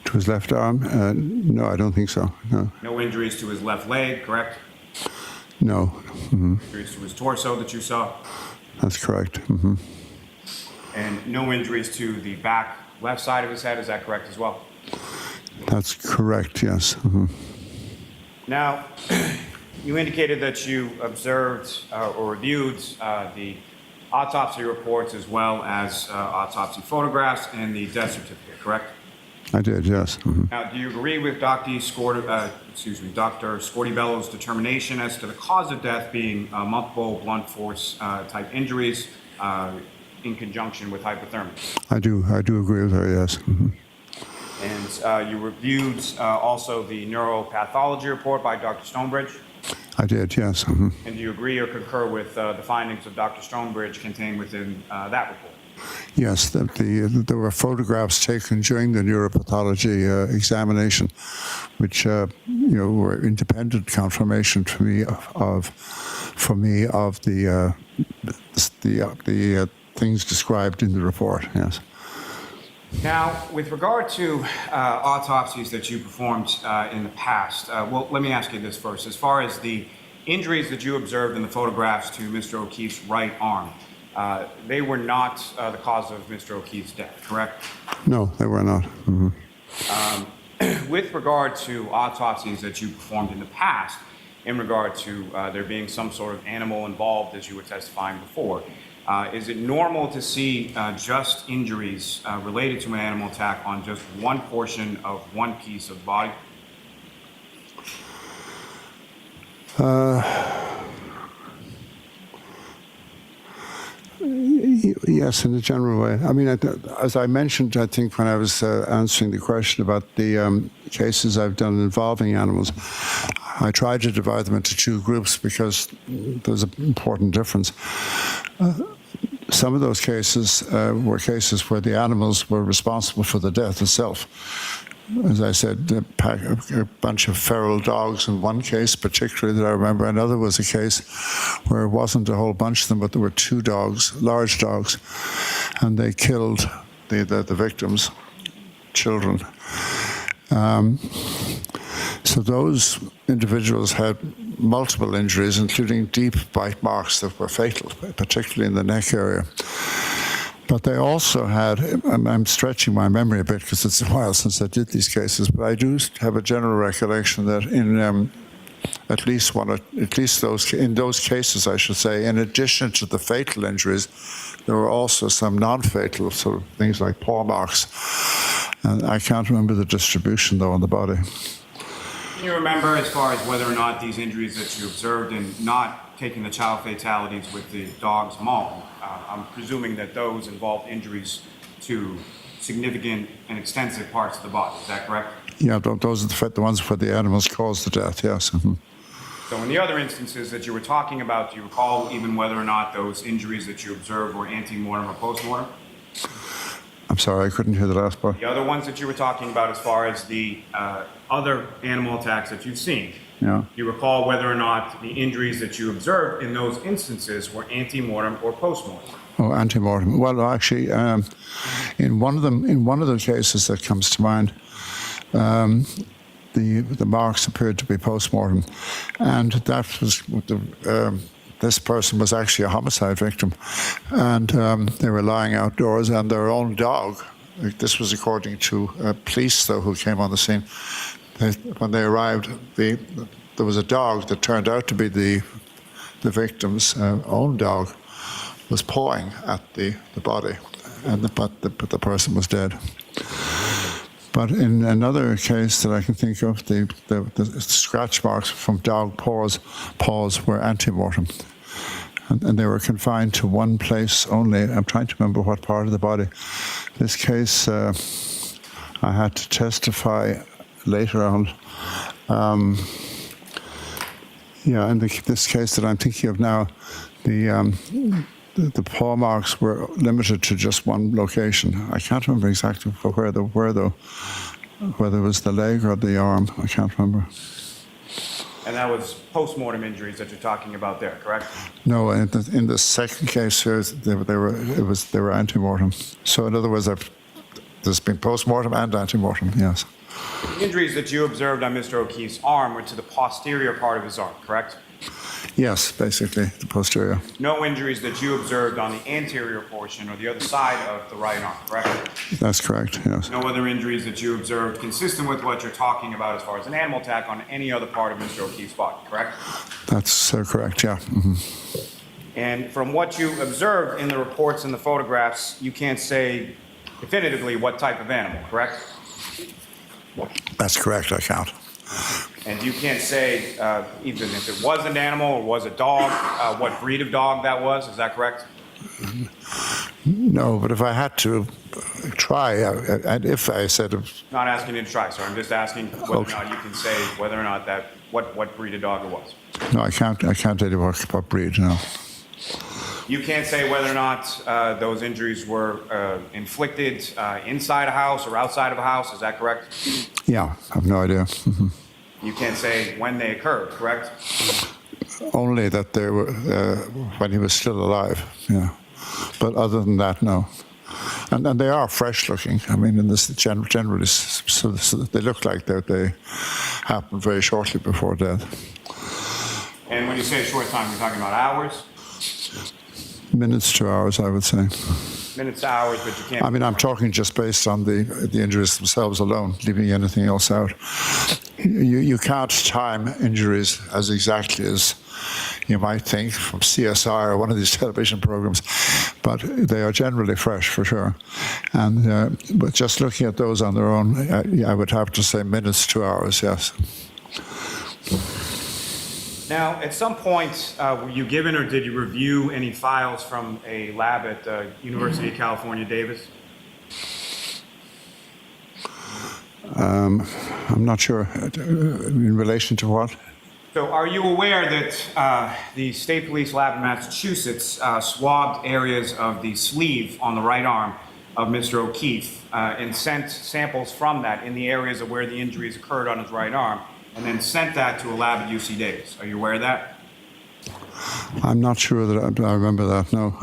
To his left arm? No, I don't think so, no. No injuries to his left leg, correct? No. Mm-hmm. Injuries to his torso that you saw? That's correct. Mm-hmm. And no injuries to the back left side of his head, is that correct as well? That's correct, yes. Mm-hmm. Now, you indicated that you observed or reviewed the autopsy reports as well as autopsy photographs and the death certificate, correct? I did, yes. Mm-hmm. Now, do you agree with Dr. Scortibello's determination as to the cause of death being multiple blunt force type injuries in conjunction with hypothermia? I do agree with her, yes. Mm-hmm. And you reviewed also the neuropathology report by Dr. Stonebridge? I did, yes. Mm-hmm. And do you agree or concur with the findings of Dr. Stonebridge contained within that report? Yes, there were photographs taken during the neuropathology examination, which were independent confirmation to me of the things described in the report. Yes. Now, with regard to autopsies that you performed in the past, well, let me ask you this first. As far as the injuries that you observed in the photographs to Mr. O'Keefe's right arm, they were not the cause of Mr. O'Keefe's death, correct? No, they were not. Mm-hmm. With regard to autopsies that you performed in the past, in regard to there being some sort of animal involved, as you were testifying before, is it normal to see just injuries related to an animal attack on just one portion of one piece of the body? Yes, in a general way. I mean, as I mentioned, I think when I was answering the question about the cases I've done involving animals, I tried to divide them into two groups because there's an important difference. Some of those cases were cases where the animals were responsible for the death itself. As I said, a bunch of feral dogs in one case, particularly that I remember. Another was a case where it wasn't a whole bunch of them, but there were two dogs, large dogs, and they killed the victims, children. So those individuals had multiple injuries, including deep bite marks that were fatal, particularly in the neck area. But they also had, I'm stretching my memory a bit because it's a while since I did these cases, but I do have a general recollection that in in those cases, I should say, in addition to the fatal injuries, there were also some non-fatal sort of things like paw marks. And I can't remember the distribution, though, on the body. Can you remember, as far as whether or not these injuries that you observed in not taking the child fatalities with the dog's maul, I'm presuming that those involved injuries to significant and extensive parts of the body, is that correct? Yeah, those are the ones where the animals caused the death, yes. Mm-hmm. So in the other instances that you were talking about, do you recall even whether or not those injuries that you observed were ante-mortem or post-mortem? I'm sorry, I couldn't hear the last part. The other ones that you were talking about as far as the other animal attacks that you've seen, yeah. Do you recall whether or not the injuries that you observed in those instances were ante-mortem or post-mortem? Oh, ante-mortem. Well, actually, in one of the cases that comes to mind, the marks appeared to be post-mortem, and that was this person was actually a homicide victim, and they were lying outdoors, and their own dog. This was according to police, though, who came on the scene. When they arrived, there was a dog that turned out to be the victim's own dog, was pawing at the body, and the person was dead. But in another case that I can think of, the scratch marks from dog paws were ante-mortem. And they were confined to one place only. I'm trying to remember what part of the body. This case, I had to testify later on. In this case that I'm thinking of now, the paw marks were limited to just one location. I can't remember exactly where they were, though. Whether it was the leg or the arm, I can't remember. And that was post-mortem injuries that you're talking about there, correct? No, in the second case, they were ante-mortem. So in other words, there's been post-mortem and ante-mortem, yes. The injuries that you observed on Mr. O'Keefe's arm were to the posterior part of his arm, correct? Yes, basically, the posterior. No injuries that you observed on the anterior portion or the other side of the right arm, correct? That's correct, yes. No other injuries that you observed consistent with what you're talking about as far as an animal attack on any other part of Mr. O'Keefe's body, correct? That's correct, yeah. Mm-hmm. And from what you observed in the reports and the photographs, you can't say definitively what type of animal, correct? That's correct, I can't. And you can't say even if it was an animal or was a dog, what breed of dog that was, is that correct? No, but if I had to try, and if I said... Not asking you to try, sir. I'm just asking whether or not you can say whether or not what breed of dog it was. No, I can't tell you what breed, no. You can't say whether or not those injuries were inflicted inside a house or outside of a house, is that correct? Yeah, I have no idea. You can't say when they occurred, correct? Only that they were when he was still alive. Yeah, but other than that, no. And they are fresh looking. I mean, in this generally, so they look like they happened very shortly before death. And when you say a short time, you're talking about hours? Minutes to hours, I would say. Minutes to hours, but you can't. I mean, I'm talking just based on the injuries themselves alone, leaving anything else out. You can't time injuries as exactly as you might think from CSI or one of these television programs, but they are generally fresh for sure. And but just looking at those on their own, I would have to say minutes to hours, yes. Now, at some point, were you given or did you review any files from a lab at the University of California, Davis? I'm not sure. In relation to what? So are you aware that the State Police Lab in Massachusetts swabbed areas of the sleeve on the right arm of Mr. O'Keefe and sent samples from that in the areas of where the injuries occurred on his right arm, and then sent that to a lab at UC Davis? Are you aware of that? I'm not sure that I remember that, no.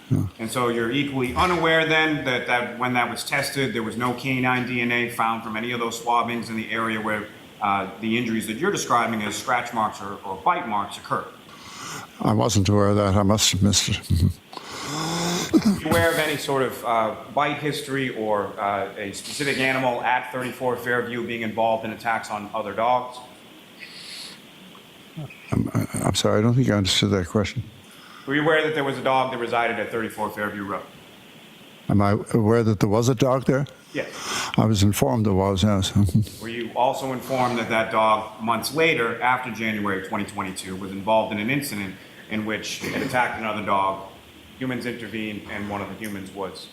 No. And so you're equally unaware then that when that was tested, there was no canine DNA found from any of those swabbings in the area where the injuries that you're describing as scratch marks or bite marks occurred? I wasn't aware of that. I must have missed it. Are you aware of any sort of bite history or a specific animal at 34 Fairview being involved in attacks on other dogs? I'm sorry, I don't think I understood that question. Were you aware that there was a dog that resided at 34 Fairview Road? Am I aware that there was a dog there? Yes. I was informed there was, yes. Were you also informed that that dog, months later, after January of 2022, was involved in an incident in which it attacked another dog, humans intervened, and one of the humans was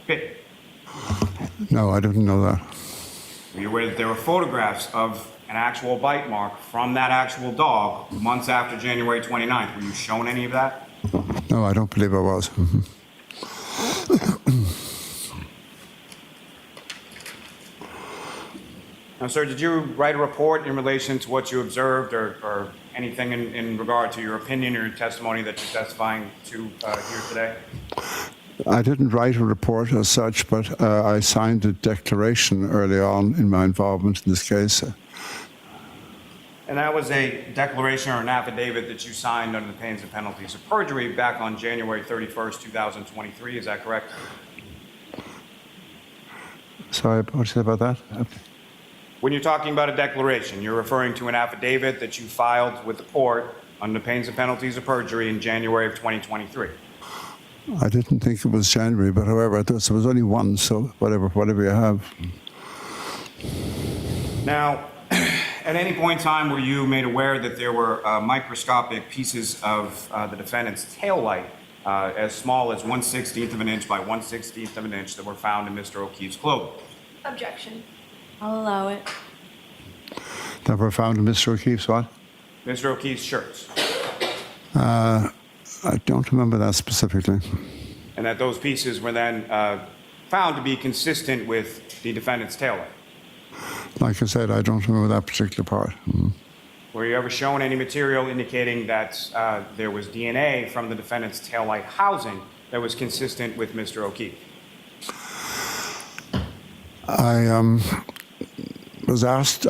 bitten? No, I didn't know that. Were you aware that there were photographs of an actual bite mark from that actual dog months after January 29th? Were you shown any of that? No, I don't believe I was. Now, sir, did you write a report in relation to what you observed or anything in regard to your opinion or your testimony that you're testifying to here today? I didn't write a report as such, but I signed a declaration early on in my involvement in this case. And that was a declaration or an affidavit that you signed under the pains and penalties of perjury back on January 31st, 2023. Is that correct? Sorry, what did you say about that? When you're talking about a declaration, you're referring to an affidavit that you filed with the court under the pains and penalties of perjury in January of 2023. I didn't think it was January, but however, there was only one, so whatever you have. Now, at any point in time were you made aware that there were microscopic pieces of the defendant's tail light as small as 1/16 of an inch by 1/16 of an inch that were found in Mr. O'Keefe's clothing? Objection. I'll allow it. That were found in Mr. O'Keefe's what? Mr. O'Keefe's shirts. I don't remember that specifically. And that those pieces were then found to be consistent with the defendant's tail light. Like I said, I don't remember that particular part. Were you ever shown any material indicating that there was DNA from the defendant's taillight housing that was consistent with Mr. O'Keefe? I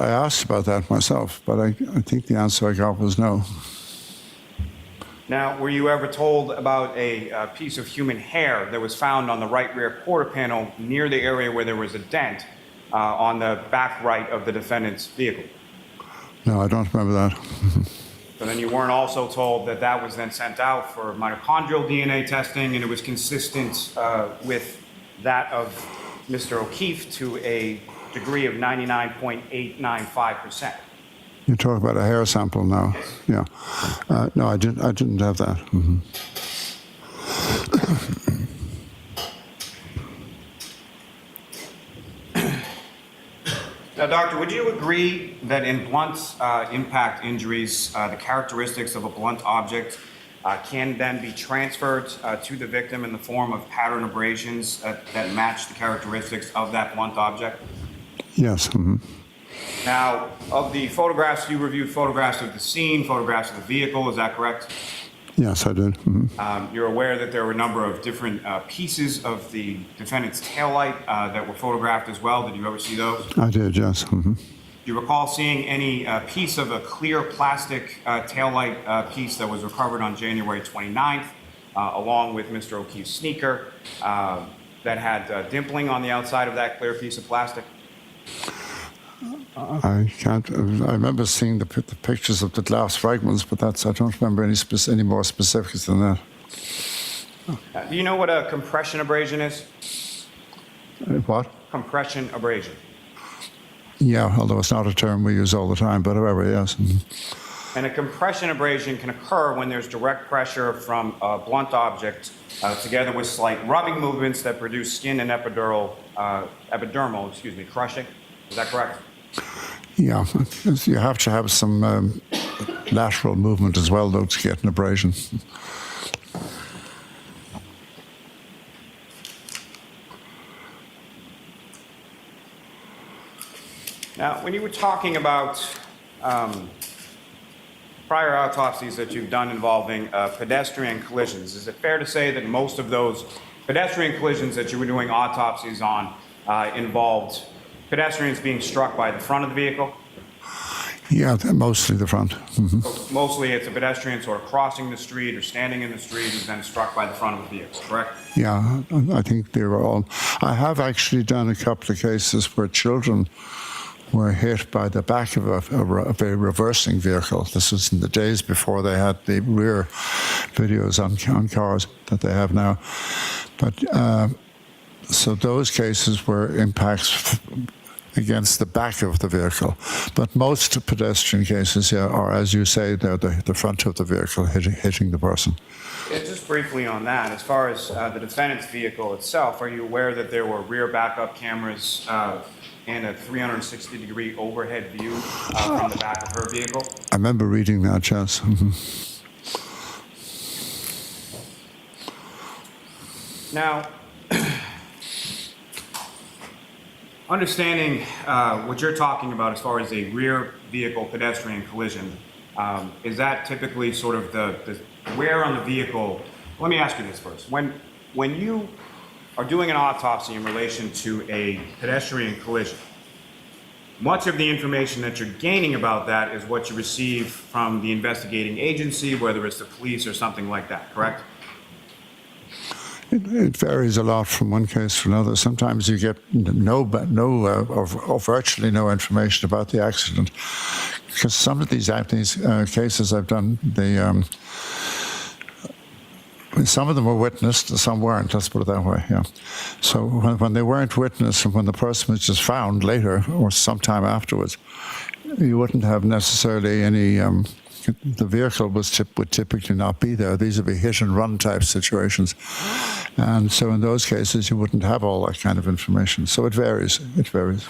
asked about that myself, but I think the answer I got was no. Now, were you ever told about a piece of human hair that was found on the right rear quarter panel near the area where there was a dent on the back right of the defendant's vehicle? No, I don't remember that. So then you weren't also told that that was then sent out for mitochondrial DNA testing and it was consistent with that of Mr. O'Keefe to a degree of 99.895%. You talk about a hair sample now. Yeah. No, I didn't have that. Now, doctor, would you agree that in blunt impact injuries, the characteristics of a blunt object can then be transferred to the victim in the form of pattern abrasions that match the characteristics of that blunt object? Yes. Mm-hmm. Now, of the photographs, you reviewed photographs of the scene, photographs of the vehicle, is that correct? Yes, I did. Mm-hmm. You're aware that there were a number of different pieces of the defendant's taillight that were photographed as well. Did you ever see those? I did, yes. Mm-hmm. Do you recall seeing any piece of a clear plastic taillight piece that was recovered on January 29th, along with Mr. O'Keefe's sneaker that had dimpling on the outside of that clear piece of plastic? I can't. I remember seeing the pictures of the glass fragments, but I don't remember any more specifics than that. Do you know what a compression abrasion is? What? Compression abrasion. Yeah, although it's not a term we use all the time, but however, yes. Mm-hmm. And a compression abrasion can occur when there's direct pressure from a blunt object together with slight rubbing movements that produce skin and epidermal crushing. Is that correct? Yeah, you have to have some lateral movement as well, though, to get an abrasion. Now, when you were talking about prior autopsies that you've done involving pedestrian collisions, is it fair to say that most of those pedestrian collisions that you were doing autopsies on involved pedestrians being struck by the front of the vehicle? Yeah, mostly the front. Mm-hmm. So mostly it's a pedestrian sort of crossing the street or standing in the street who's then struck by the front of the vehicle, correct? Yeah, I think they were all. I have actually done a couple of cases where children were hit by the back of a reversing vehicle. This was in the days before they had the rear videos on cars that they have now. But so those cases were impacts against the back of the vehicle. But most pedestrian cases, yeah, are, as you say, they're the front of the vehicle hitting the person. Yeah, just briefly on that, as far as the defendant's vehicle itself, are you aware that there were rear backup cameras and a 360-degree overhead view from the back of her vehicle? I remember reading that, yes. Mm-hmm. Now, understanding what you're talking about as far as a rear vehicle pedestrian collision, is that typically sort of the wear on the vehicle? Let me ask you this first. When you are doing an autopsy in relation to a pedestrian collision, much of the information that you're gaining about that is what you receive from the investigating agency, whether it's the police or something like that, correct? It varies a lot from one case to another. Sometimes you get no or virtually no information about the accident, because some of these cases I've done, some of them were witnessed, some weren't. Let's put it that way. Yeah. So when they weren't witnessed, and when the person was just found later or sometime afterwards, you wouldn't have necessarily any. The vehicle would typically not be there. These would be hit and run type situations. And so in those cases, you wouldn't have all that kind of information. So it varies. It varies.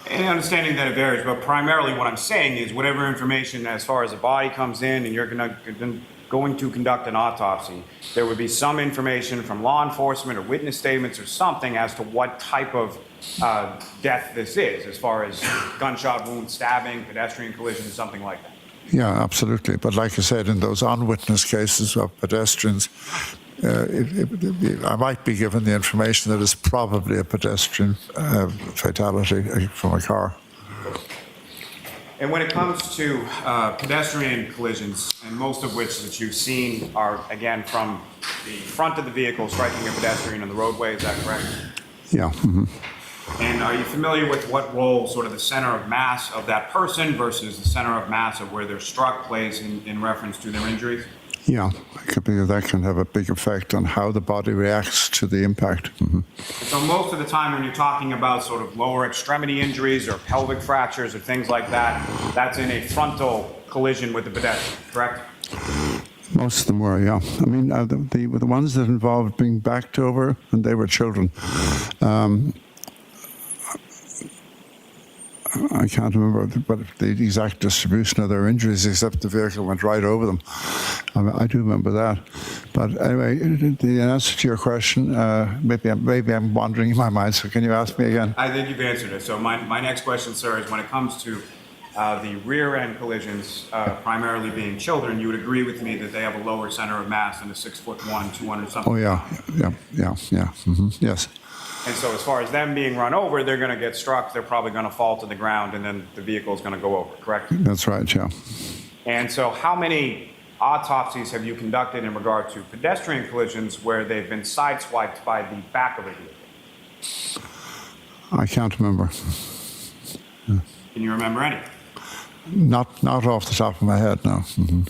And understanding that it varies, but primarily what I'm saying is whatever information as far as a body comes in and you're going to conduct an autopsy, there would be some information from law enforcement or witness statements or something as to what type of death this is, as far as gunshot wound, stabbing, pedestrian collision, something like that. Yeah, absolutely. But like I said, in those unwitnessed cases of pedestrians, I might be given the information that it's probably a pedestrian fatality from a car. And when it comes to pedestrian collisions, and most of which that you've seen are, again, from the front of the vehicle striking a pedestrian on the roadway, is that correct? Yeah. Mm-hmm. And are you familiar with what role sort of the center of mass of that person versus the center of mass of where they're struck plays in reference to their injuries? Yeah, that can have a big effect on how the body reacts to the impact. Mm-hmm. So most of the time when you're talking about sort of lower extremity injuries or pelvic fractures or things like that, that's in a frontal collision with the pedestrian, correct? Most of them were, yeah. I mean, the ones that involved being backed over, and they were children. I can't remember the exact distribution of their injuries, except the vehicle went right over them. I do remember that. But anyway, the answer to your question, maybe I'm wandering in my mind, so can you ask me again? I think you've answered it. So my next question, sir, is when it comes to the rear end collisions, primarily being children, you would agree with me that they have a lower center of mass than a 6'1", 200 something. Oh yeah. Mm-hmm. Yes. And so as far as them being run over, they're going to get struck, they're probably going to fall to the ground, and then the vehicle is going to go over, correct? That's right, yeah. And so how many autopsies have you conducted in regard to pedestrian collisions where they've been sideswiped by the back of a vehicle? I can't remember. Can you remember any? Not off the top of my head, no. Mm-hmm.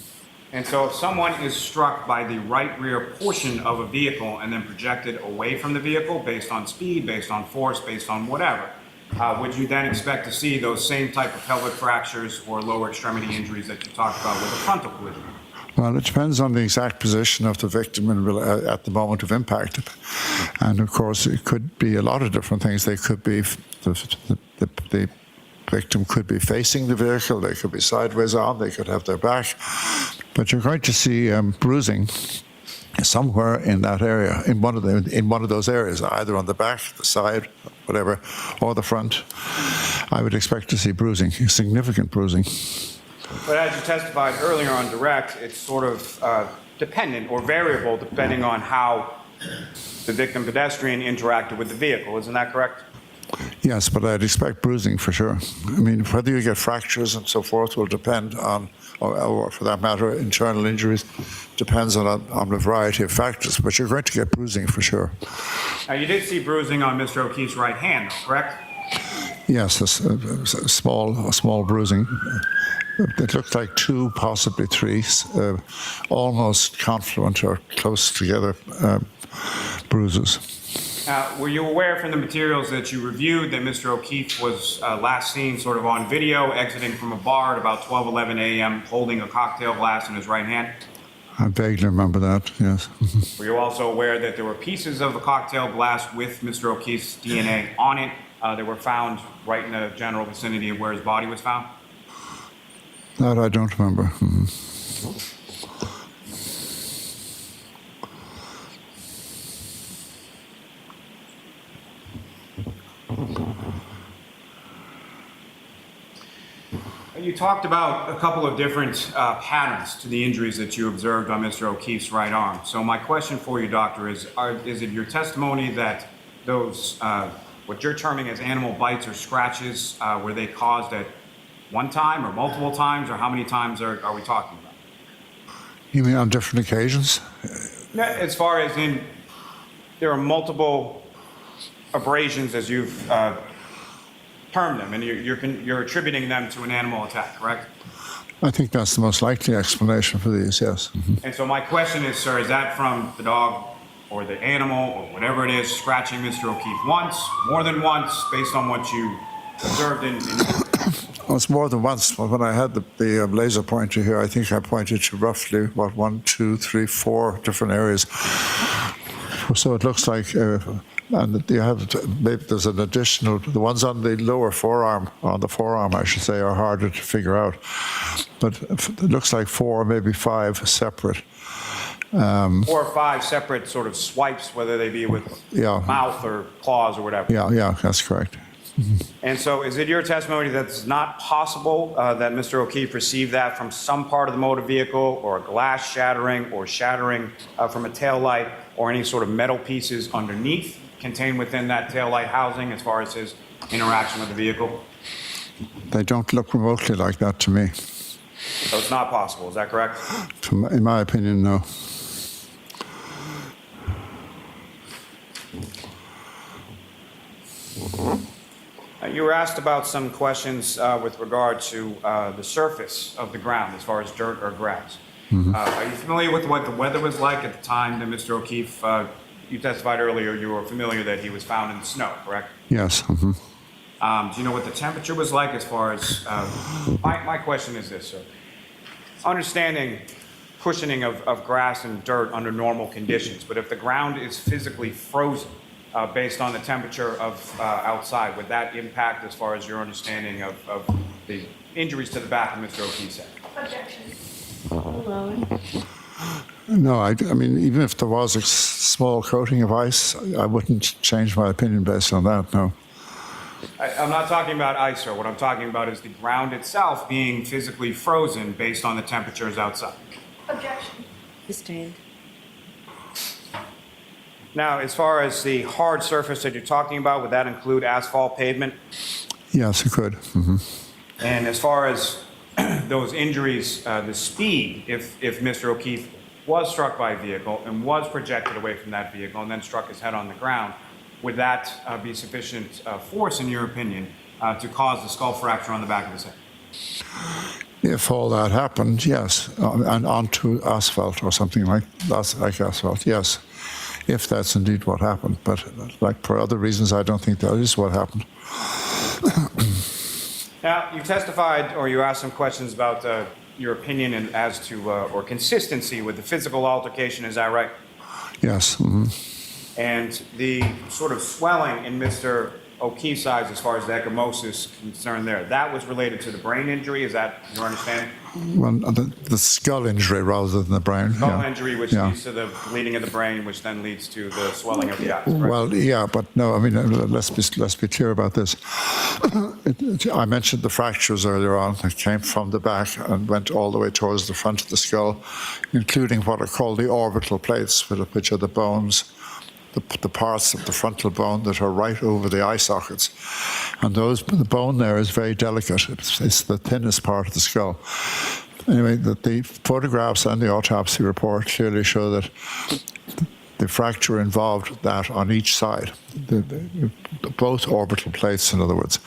And so if someone is struck by the right rear portion of a vehicle and then projected away from the vehicle based on speed, based on force, based on whatever, would you then expect to see those same type of pelvic fractures or lower extremity injuries that you talked about with a frontal collision? Well, it depends on the exact position of the victim at the moment of impact. And of course, it could be a lot of different things. They could be, the victim could be facing the vehicle, they could be sideways on, they could have their back. But you're going to see bruising somewhere in that area, in one of those areas, either on the back, the side, whatever, or the front. I would expect to see bruising, significant bruising. But as you testified earlier on direct, it's sort of dependent or variable depending on how the victim pedestrian interacted with the vehicle. Isn't that correct? Yes, but I'd expect bruising for sure. I mean, whether you get fractures and so forth will depend on, or for that matter, internal injuries, depends on a variety of factors, but you're going to get bruising for sure. Now, you did see bruising on Mr. O'Keefe's right hand, though, correct? Yes, a small bruising. It looked like 2, possibly 3, almost confluent or close together bruises. Were you aware from the materials that you reviewed that Mr. O'Keefe was last seen sort of on video exiting from a bar at about 12:11 a.m. holding a cocktail glass in his right hand? I vaguely remember that, yes. Were you also aware that there were pieces of the cocktail glass with Mr. O'Keefe's DNA on it that were found right in the general vicinity of where his body was found? That I don't remember. Mm-hmm. You talked about a couple of different patterns to the injuries that you observed on Mr. O'Keefe's right arm. So my question for you, doctor, is it your testimony that those, what you're terming as animal bites or scratches, were they caused at one time or multiple times, or how many times are we talking about? You mean on different occasions? As far as in, there are multiple abrasions as you've termed them, and you're attributing them to an animal attack, correct? I think that's the most likely explanation for these, yes. Mm-hmm. And so my question is, sir, is that from the dog or the animal or whatever it is scratching Mr. O'Keefe once, more than once, based on what you observed in Well, it's more than once. When I had the laser pointer here, I think I pointed to roughly, 1, 2, 3, 4 different areas. So it looks like, and you have, maybe there's an additional, the ones on the lower forearm, I should say, are harder to figure out. But it looks like 4, maybe 5 separate. 4 or 5 separate sort of swipes, whether they be with mouth or claws or whatever. Yeah, that's correct. And so is it your testimony that it's not possible that Mr. O'Keefe received that from some part of the motor vehicle, or a glass shattering, or shattering from a taillight, or any sort of metal pieces underneath contained within that taillight housing as far as his interaction with the vehicle? They don't look remotely like that to me. So it's not possible, is that correct? In my opinion, no. You were asked about some questions with regard to the surface of the ground as far as dirt or grass. Mm-hmm. Are you familiar with what the weather was like at the time that Mr. O'Keefe, you testified earlier, you were familiar that he was found in the snow, correct? Yes. Mm-hmm. Do you know what the temperature was like as far as, my question is this, sir. Understanding cushioning of grass and dirt under normal conditions, but if the ground is physically frozen, based on the temperature of outside. Would that impact as far as your understanding of the injuries to the back of Mr. O'Keefe's head? Objection. No, I mean, even if there was a small coating of ice, I wouldn't change my opinion based on that, no. I'm not talking about ice, sir. What I'm talking about is the ground itself being physically frozen based on the temperatures outside. Objection. Sustained. Now, as far as the hard surface that you're talking about, would that include asphalt pavement? Yes, it could. Mm-hmm. And as far as those injuries, the speed, if Mr. O'Keefe was struck by a vehicle and was projected away from that vehicle and then struck his head on the ground, would that be sufficient force, in your opinion, to cause the skull fracture on the back of his head? If all that happened, yes, and onto asphalt or something like asphalt, yes, if that's indeed what happened. But like for other reasons, I don't think that is what happened. Now, you testified or you asked some questions about your opinion and as to or consistency with the physical altercation. Is that right? Yes. Mm-hmm. And the sort of swelling in Mr. O'Keefe's eyes as far as the ecchymosis concerned there, that was related to the brain injury. Is that your understanding? Well, the skull injury rather than the brain. Skull injury, which leads to the bleeding of the brain, which then leads to the swelling of the eyes. Correct? Well, yeah, but no, I mean, let's be clear about this. I mentioned the fractures earlier on that came from the back and went all the way towards the front of the skull, including what are called the orbital plates, which are the bones, the parts of the frontal bone that are right over the eye sockets. And the bone there is very delicate. It's the thinnest part of the skull. Anyway, the photographs and the autopsy report clearly show that the fracture involved that on each side, both orbital plates, in other words.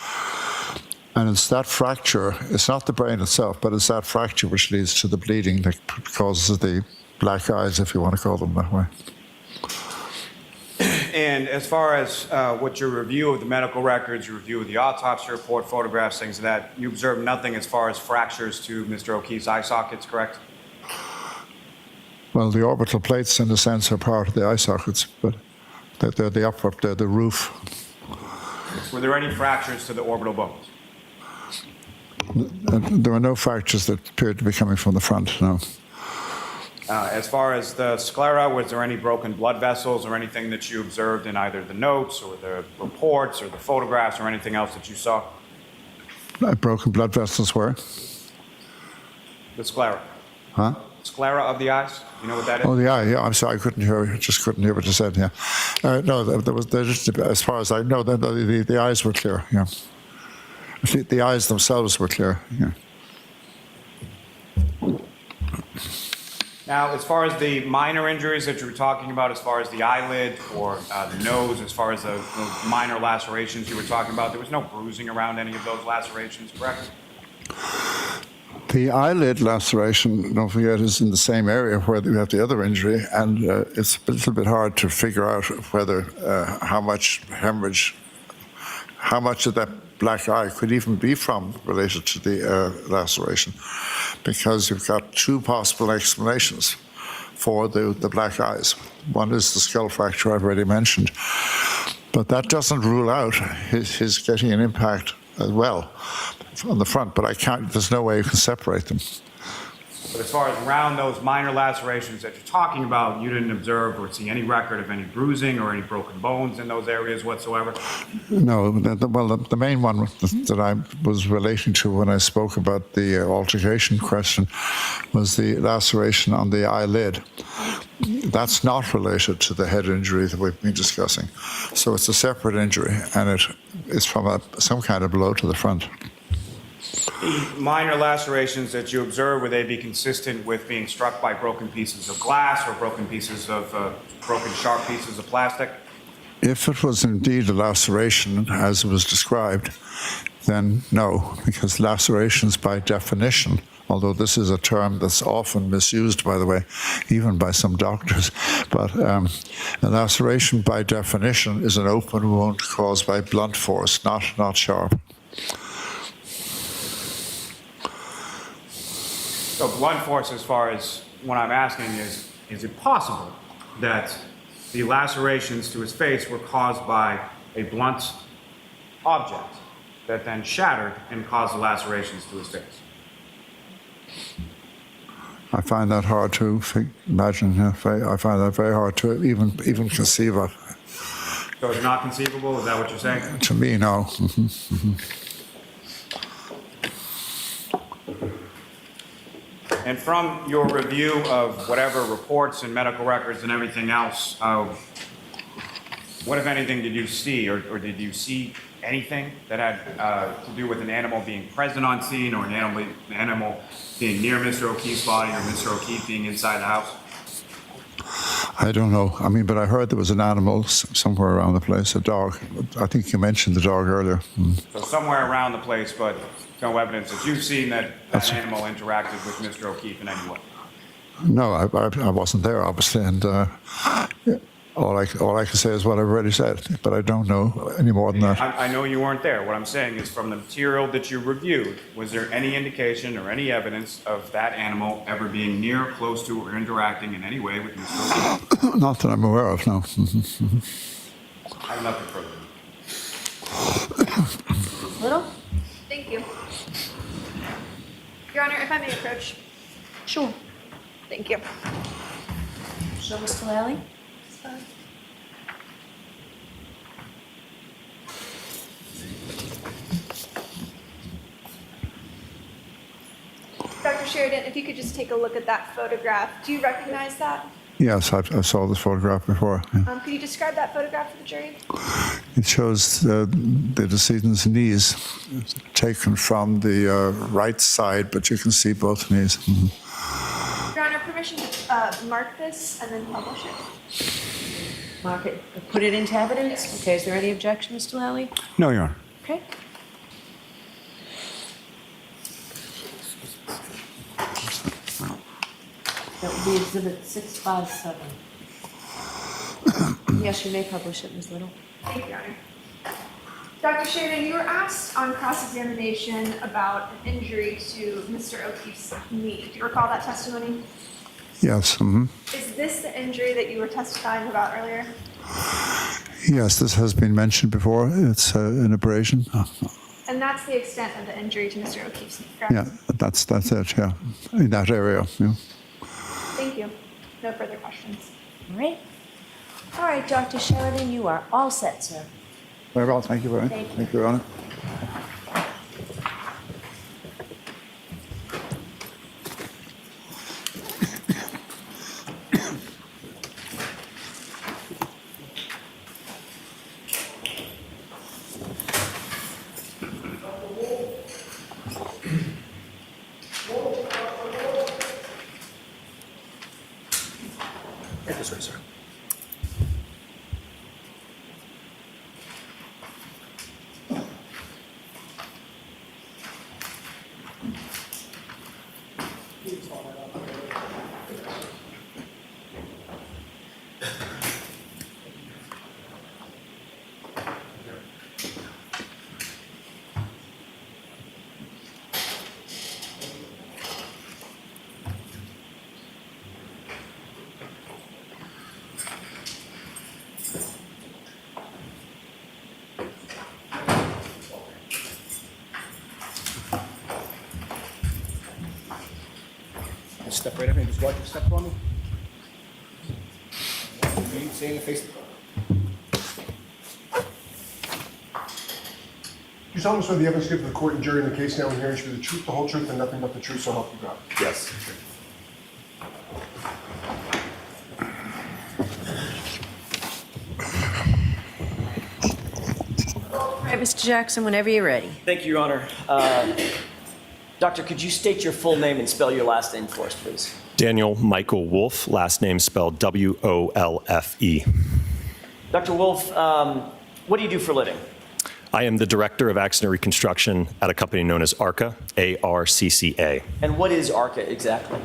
And it's that fracture, it's not the brain itself, but it's that fracture which leads to the bleeding that causes the black eyes, if you want to call them that way. And as far as what your review of the medical records, your review of the autopsy report, photographs, things of that, you observed nothing as far as fractures to Mr. O'Keefe's eye sockets, correct? Well, the orbital plates, in a sense, are part of the eye sockets, but they're the roof. Were there any fractures to the orbital bones? There were no fractures that appeared to be coming from the front, no. As far as the sclera, was there any broken blood vessels or anything that you observed in either the notes or the reports or the photographs or anything else that you saw? Broken blood vessels were? The sclera. Huh? Sclera of the eyes? You know what that is? Oh, the eye, yeah. I'm sorry, I couldn't hear. Just couldn't hear what you said, yeah. No, as far as I know, the eyes were clear, yeah. The eyes themselves were clear, yeah. Now, as far as the minor injuries that you were talking about, as far as the eyelid or the nose, as far as those minor lacerations you were talking about, there was no bruising around any of those lacerations, correct? The eyelid laceration, don't forget, is in the same area where we have the other injury, and it's a little bit hard to figure out whether how much hemorrhage, how much of that black eye could even be related to the laceration, because you've got two possible explanations for the black eyes. One is the skull fracture I've already mentioned, but that doesn't rule out his getting an impact as well on the front, but there's no way you can separate them. But as far as around those minor lacerations that you're talking about, you didn't observe or see any record of any bruising or any broken bones in those areas whatsoever? No, the main one that I was relating to when I spoke about the altercation question was the laceration on the eyelid. That's not related to the head injury that we've been discussing. So it's a separate injury, and it is from some kind of blow to the front. The minor lacerations that you observe, would they be consistent with being struck by broken pieces of glass or broken sharp pieces of plastic? If it was indeed a laceration, as it was described, then no, because lacerations by definition, although this is a term that's often misused, by the way, even by some doctors, but a laceration by definition is an open wound caused by blunt force, not sharp. So blunt force, as far as what I'm asking is it possible that the lacerations to his face were caused by a blunt object that then shattered and caused the lacerations to his face. I find that hard to imagine. Yeah, I find that very hard to even conceive of. So it's not conceivable? Is that what you're saying? To me, no. And from your review of whatever reports and medical records and everything else, what, if anything, did you see? Or did you see anything that had to do with an animal being present on scene or an animal being near Mr. O'Keefe's body or Mr. O'Keefe being inside the house? I don't know. I mean, but I heard there was an animal somewhere around the place, a dog. I think you mentioned the dog earlier. So somewhere around the place, but no evidence that you've seen that that animal interacted with Mr. O'Keefe in any way? No, I wasn't there, obviously, and all I can say is what I've already said, but I don't know any more than that. I know you weren't there. What I'm saying is from the material that you reviewed, was there any indication or any evidence of that animal ever being near, close to, or interacting in any way with Mr. O'Keefe? Not that I'm aware of, no. I have nothing further. Little? Thank you. Your Honor, if I may approach. Sure. Thank you. Show Mr. Lally. Dr. Sheridan, if you could just take a look at that photograph. Do you recognize that? Yes, I saw this photograph before. Yeah. Could you describe that photograph for the jury? It shows the decedent's knees taken from the right side, but you can see both knees. Mm-hmm. Your Honor, permission to mark this and then publish it? Mark it, put it into evidence. Okay, is there any objection, Mr. Lally? No, Your Honor. Okay. That would be exhibit 657. Yes, you may publish it, Ms. Little. Thank you, Your Honor. Dr. Sheridan, you were asked on cross-examination about an injury to Mr. O'Keefe's knee. Do you recall that testimony? Yes. Mm-hmm. Is this the injury that you were testifying about earlier? Yes, this has been mentioned before. It's an abrasion. And that's the extent of the injury to Mr. O'Keefe's knee, correct? Yeah, that's it. Yeah, in that area. Yeah. Thank you. No further questions. All right. All right, Dr. Sheridan, you are all set, sir. Very well. Thank you very much. Thank you, Your Honor. This way, sir. Step right up and just watch your step for me. Stay in the face. You solemnly swear the evidence given to the court and jury in the case now and hearing should be the truth, the whole truth, and nothing but the truth, so help you God? Yes. All right, Mr. Jackson, whenever you're ready. Thank you, Your Honor. Doctor, could you state your full name and spell your last name for us, please? Daniel Michael Wolfe, last name spelled W-O-L-F-E. Dr. Wolfe, what do you do for a living? I am the Director of Accident Reconstruction at a company known as ARCA, A-R-C-C-A. And what is ARCA exactly?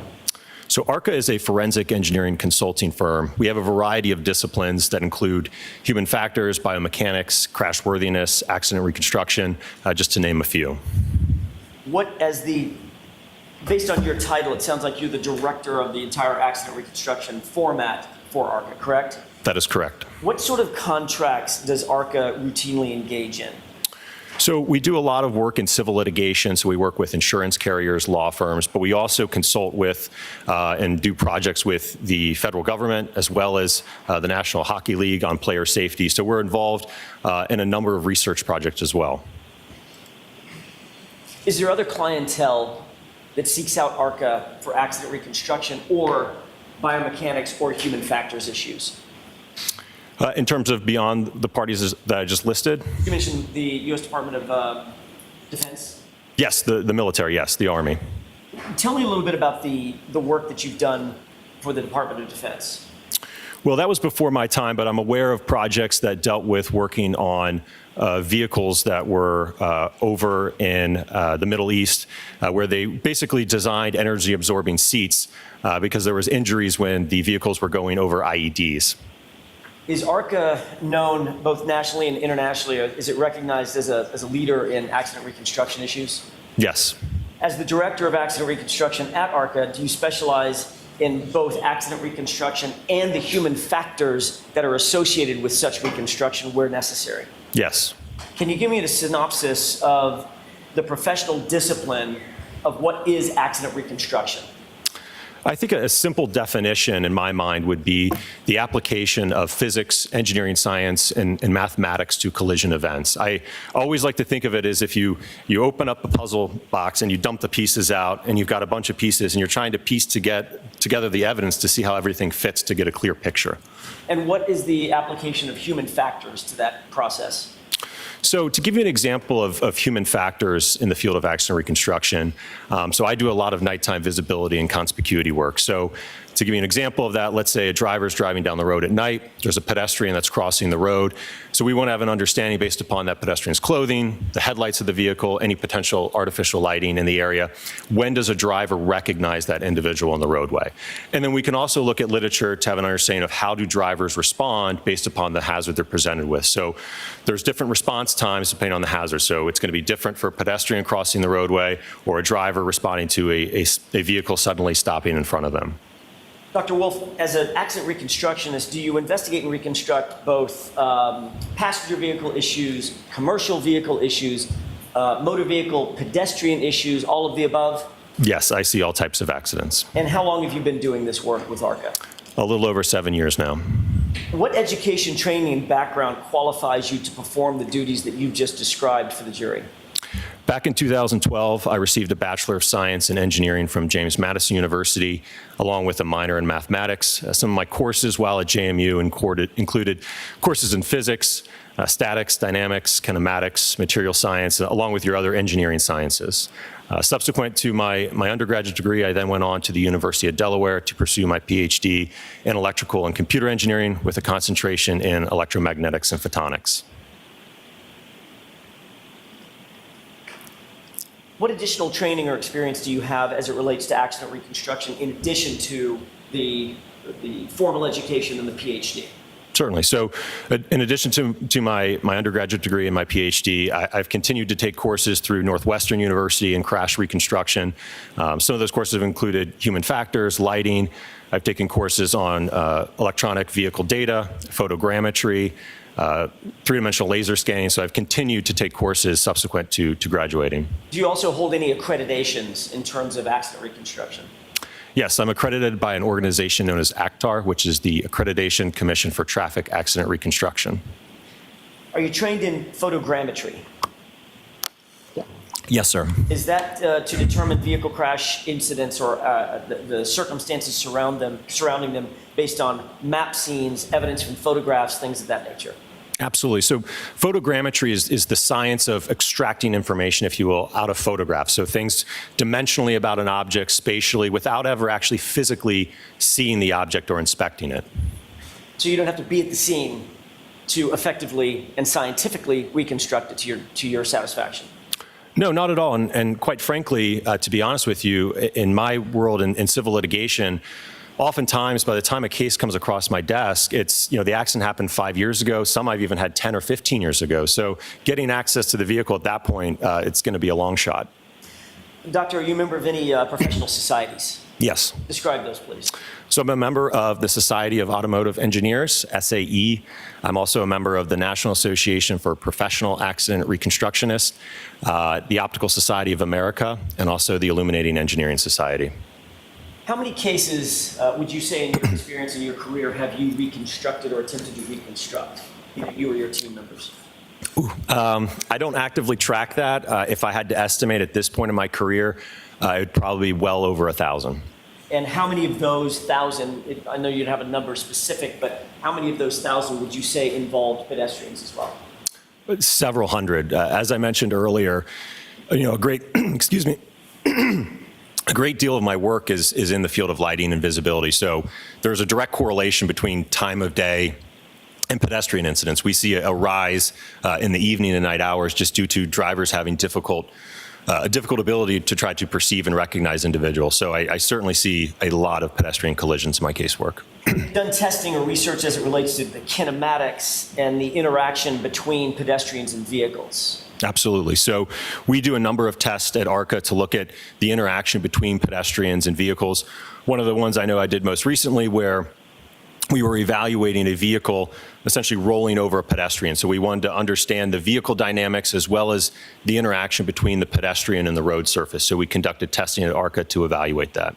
So ARCA is a forensic engineering consulting firm. We have a variety of disciplines that include human factors, biomechanics, crashworthiness, accident reconstruction, just to name a few. Based on your title, it sounds like you're the director of the entire accident reconstruction format for ARCA, correct? That is correct. What sort of contracts does ARCA routinely engage in? So we do a lot of work in civil litigation. So we work with insurance carriers, law firms, but we also consult with and do projects with the federal government as well as the National Hockey League on player safety. So we're involved in a number of research projects as well. Is there other clientele that seeks out ARCA for accident reconstruction or biomechanics or human factors issues? In terms of beyond the parties that I just listed? You mentioned the U.S. Department of Defense. Yes, the military, yes, the Army. Tell me a little bit about the work that you've done for the Department of Defense. Well, that was before my time, but I'm aware of projects that dealt with working on vehicles that were over in the Middle East, where they basically designed energy-absorbing seats because there was injuries when the vehicles were going over IEDs. Is ARCA known both nationally and internationally, or is it recognized as a leader in accident reconstruction issues? Yes. As the director of accident reconstruction at ARCA, do you specialize in both accident reconstruction and the human factors that are associated with such reconstruction where necessary? Yes. Can you give me a synopsis of the professional discipline of what is accident reconstruction? I think a simple definition in my mind would be the application of physics, engineering science, and mathematics to collision events. I always like to think of it as if you open up a puzzle box and you dump the pieces out and you've got a bunch of pieces and you're trying to piece together the evidence to see how everything fits to get a clear picture. And what is the application of human factors to that process? So to give you an example of human factors in the field of accident reconstruction, so I do a lot of nighttime visibility and conspicuity work. So to give you an example of that, let's say a driver's driving down the road at night, there's a pedestrian that's crossing the road. So we want to have an understanding based upon that pedestrian's clothing, the headlights of the vehicle, any potential artificial lighting in the area. When does a driver recognize that individual in the roadway? And then we can also look at literature to have an understanding of how do drivers respond based upon the hazard they're presented with. So there's different response times depending on the hazard. So it's going to be different for a pedestrian crossing the roadway or a driver responding to a vehicle suddenly stopping in front of them. Dr. Wolf, as an accident reconstructionist, do you investigate and reconstruct both passenger vehicle issues, commercial vehicle issues, motor vehicle pedestrian issues, all of the above? Yes, I see all types of accidents. And how long have you been doing this work with ARCA? A little over 7 years now. What education, training, and background qualifies you to perform the duties that you've just described for the jury? Back in 2012, I received a Bachelor of Science in Engineering from James Madison University, along with a minor in mathematics. Some of my courses while at JMU included courses in physics, statics, dynamics, kinematics, material science, along with your other engineering sciences. Subsequent to my undergraduate degree, I then went on to the University of Delaware to pursue my PhD in electrical and computer engineering with a concentration in electromagnetics and photonics. What additional training or experience do you have as it relates to accident reconstruction in addition to the formal education and the PhD? Certainly. So in addition to my undergraduate degree and my PhD, I've continued to take courses through Northwestern University in crash reconstruction. Some of those courses have included human factors, lighting. I've taken courses on electronic vehicle data, photogrammetry, three-dimensional laser scanning. So I've continued to take courses subsequent to graduating. Do you also hold any accreditations in terms of accident reconstruction? Yes, I'm accredited by an organization known as ACTAR, which is the Accreditation Commission for Traffic Accident Reconstruction. Are you trained in photogrammetry? Yes, sir. Is that to determine vehicle crash incidents or the circumstances surrounding them based on map scenes, evidence from photographs, things of that nature? Absolutely. So photogrammetry is the science of extracting information, if you will, out of photographs. So things dimensionally about an object, spatially, without ever actually physically seeing the object or inspecting it. So you don't have to be at the scene to effectively and scientifically reconstruct it to your satisfaction? No, not at all. And quite frankly, to be honest with you, in my world in civil litigation, oftentimes, by the time a case comes across my desk, it's, the accident happened 5 years ago. Some I've even had 10 or 15 years ago. So getting access to the vehicle at that point, it's going to be a long shot. Doctor, are you a member of any professional societies? Yes. Describe those, please. So I'm a member of the Society of Automotive Engineers, SAE. I'm also a member of the National Association for Professional Accident Reconstructionists, the Optical Society of America, and also the Illuminating Engineering Society. How many cases would you say in your experience in your career have you reconstructed or attempted to reconstruct, either you or your team members? I don't actively track that. If I had to estimate at this point in my career, it would probably be well over 1,000. And how many of those 1,000, I know you'd have a number specific, but how many of those 1,000 would you say involved pedestrians as well? Several hundred. As I mentioned earlier, a great, excuse me, a great deal of my work is in the field of lighting and visibility. So there's a direct correlation between time of day and pedestrian incidents. We see a rise in the evening and night hours just due to drivers having a difficult ability to try to perceive and recognize individuals. So I certainly see a lot of pedestrian collisions in my casework. You've done testing or research as it relates to the kinematics and the interaction between pedestrians and vehicles. Absolutely. So we do a number of tests at ARCA to look at the interaction between pedestrians and vehicles. One of the ones I know I did most recently where we were evaluating a vehicle essentially rolling over a pedestrian. So we wanted to understand the vehicle dynamics as well as the interaction between the pedestrian and the road surface. So we conducted testing at ARCA to evaluate that.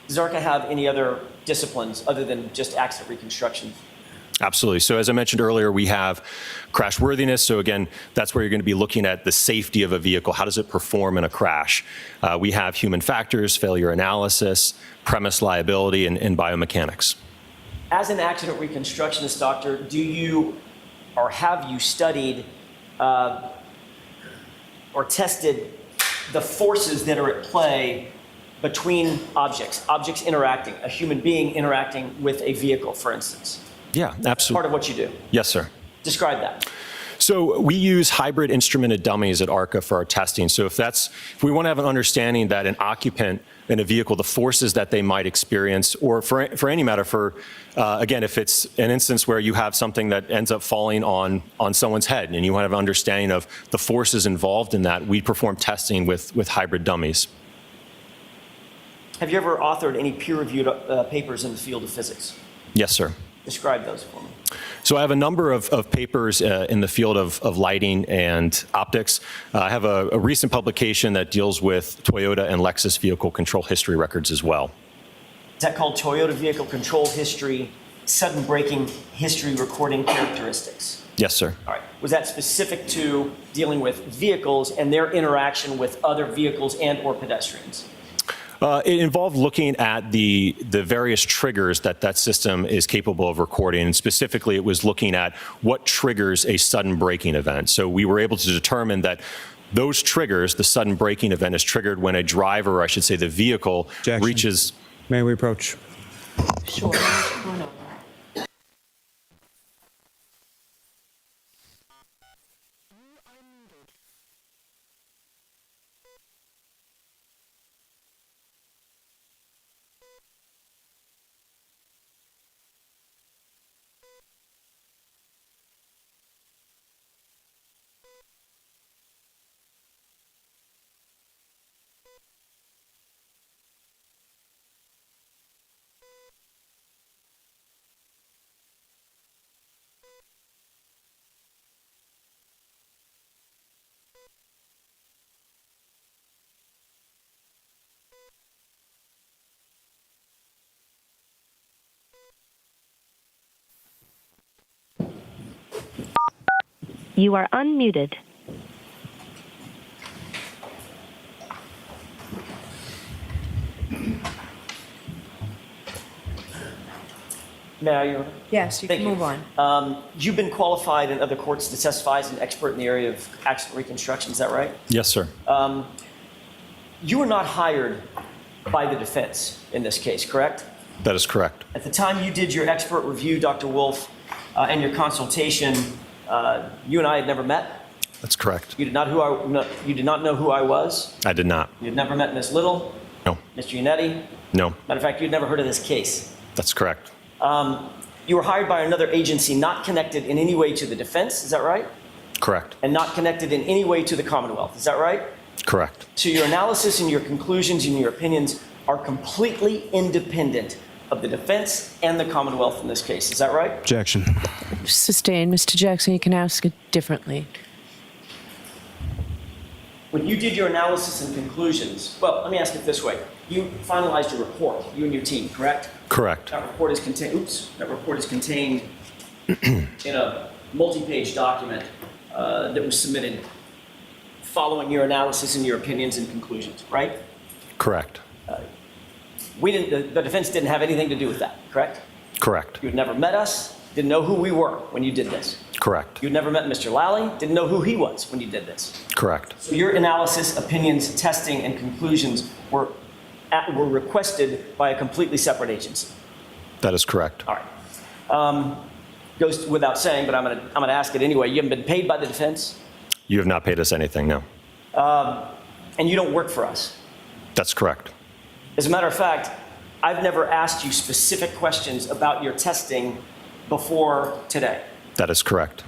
Does ARCA have any other disciplines other than just accident reconstruction? Absolutely. So as I mentioned earlier, we have crashworthiness. So again, that's where you're going to be looking at the safety of a vehicle. How does it perform in a crash? We have human factors, failure analysis, premise liability, and biomechanics. As an accident reconstructionist, doctor, do you or have you studied or tested the forces that are at play between objects interacting, a human being interacting with a vehicle, for instance? Yeah, absolutely. Part of what you do. Yes, sir. Describe that. So we use hybrid instrumented dummies at ARCA for our testing. So if we want to have an understanding that an occupant in a vehicle, the forces that they might experience, or for any matter, again, if it's an instance where you have something that ends up falling on someone's head and you want to have an understanding of the forces involved in that, we perform testing with hybrid dummies. Have you ever authored any peer-reviewed papers in the field of physics? Yes, sir. Describe those for me. So I have a number of papers in the field of lighting and optics. I have a recent publication that deals with Toyota and Lexus vehicle control history records as well. Is that called Toyota Vehicle Control History, Sudden Braking History Recording Characteristics? Yes, sir. All right. Was that specific to dealing with vehicles and their interaction with other vehicles and or pedestrians? It involved looking at the various triggers that system is capable of recording, and specifically it was looking at what triggers a sudden braking event. So we were able to determine that those triggers, the sudden braking event is triggered when a driver, or I should say the vehicle, reaches... May we approach? Sure. You are unmuted. May I, Your Honor? Yes, you can move on. You've been qualified in other courts to testify as an expert in the area of accident reconstruction, is that right? Yes, sir. You were not hired by the defense in this case, correct? That is correct. At the time you did your expert review, Dr. Wolf, and your consultation, you and I had never met? That's correct. You did not know who I was? I did not. You had never met Ms. Little? No. Mr. Yannetti? No. Matter of fact, you'd never heard of this case. That's correct. You were hired by another agency not connected in any way to the defense, is that right? Correct. And not connected in any way to the Commonwealth, is that right? Correct. So your analysis and your conclusions and your opinions are completely independent of the defense and the Commonwealth in this case. Is that right? Objection. Sustained. Mr. Jackson, you can ask it differently. When you did your analysis and conclusions, well, let me ask it this way. You finalized a report, you and your team, correct? Correct. That report is contained in a multi-page document that was submitted following your analysis and your opinions and conclusions, right? Correct. The defense didn't have anything to do with that, correct? Correct. You had never met us, didn't know who we were when you did this. Correct. You'd never met Mr. Lally, didn't know who he was when you did this. Correct. So your analysis, opinions, testing, and conclusions were requested by a completely separate agency. That is correct. All right. Goes without saying, but I'm gonna ask it anyway. You haven't been paid by the defense? You have not paid us anything, no. And you don't work for us. That's correct. As a matter of fact, I've never asked you specific questions about your testing before today. That is correct.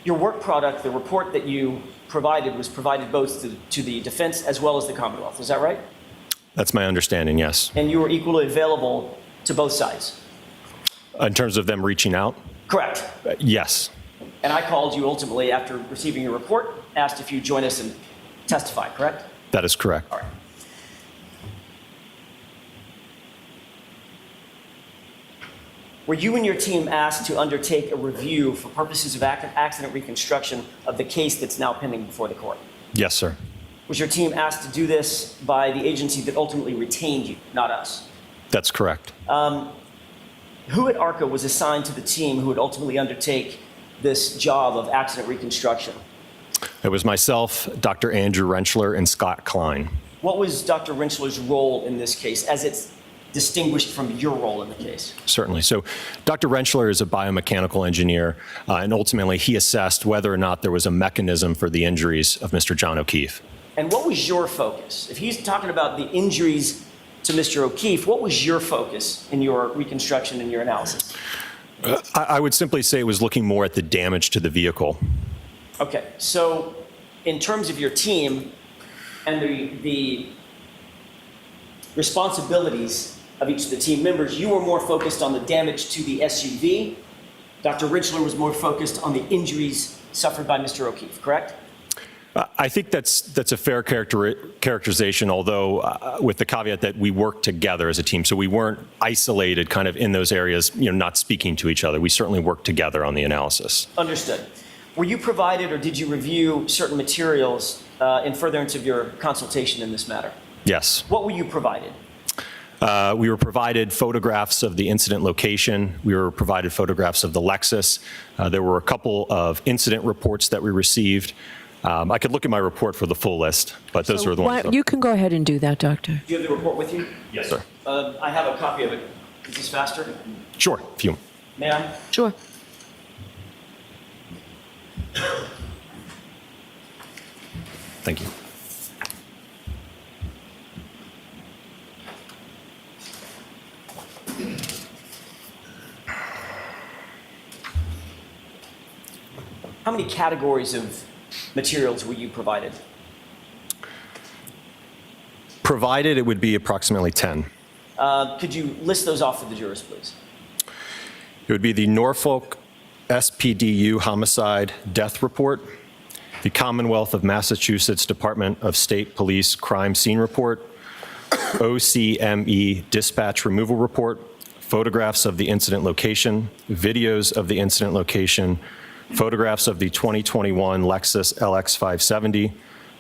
Your work product, the report that you provided, was provided both to the defense as well as the Commonwealth. Is that right? That's my understanding, yes. And you were equally available to both sides? In terms of them reaching out? Correct. Yes. And I called you ultimately after receiving your report, asked if you'd join us and testify, correct? That is correct. All right. Were you and your team asked to undertake a review for purposes of accident reconstruction of the case that's now pending before the court? Yes, sir. Was your team asked to do this by the agency that ultimately retained you, not us? That's correct. Who at ARCA was assigned to the team who would ultimately undertake this job of accident reconstruction? It was myself, Dr. Andrew Rentschler, and Scott Klein. What was Dr. Rentschler's role in this case as it's distinguished from your role in the case? Certainly. So Dr. Rentschler is a biomechanical engineer, and ultimately he assessed whether or not there was a mechanism for the injuries of Mr. John O'Keefe. And what was your focus? If he's talking about the injuries to Mr. O'Keefe, what was your focus in your reconstruction and your analysis? I would simply say it was looking more at the damage to the vehicle. Okay, so in terms of your team and the responsibilities of each of the team members, you were more focused on the damage to the SUV. Dr. Rentschler was more focused on the injuries suffered by Mr. O'Keefe, correct? I think that's a fair characterization, although with the caveat that we worked together as a team. So we weren't isolated kind of in those areas, not speaking to each other. We certainly worked together on the analysis. Understood. Were you provided or did you review certain materials in furtherance of your consultation in this matter? Yes. What were you provided? We were provided photographs of the incident location. We were provided photographs of the Lexus. There were a couple of incident reports that we received. I could look at my report for the full list, but those are the ones. You can go ahead and do that, Doctor. Do you have the report with you? Yes, sir. I have a copy of it. Is this faster? Sure. If you. May I? Sure. Thank you. How many categories of materials were you provided? Provided, it would be approximately 10. Could you list those off for the jurors, please? It would be the Norfolk SPDU homicide death report, the Commonwealth of Massachusetts Department of State Police crime scene report, OCME dispatch removal report, photographs of the incident location, videos of the incident location, photographs of the 2021 Lexus LX 570,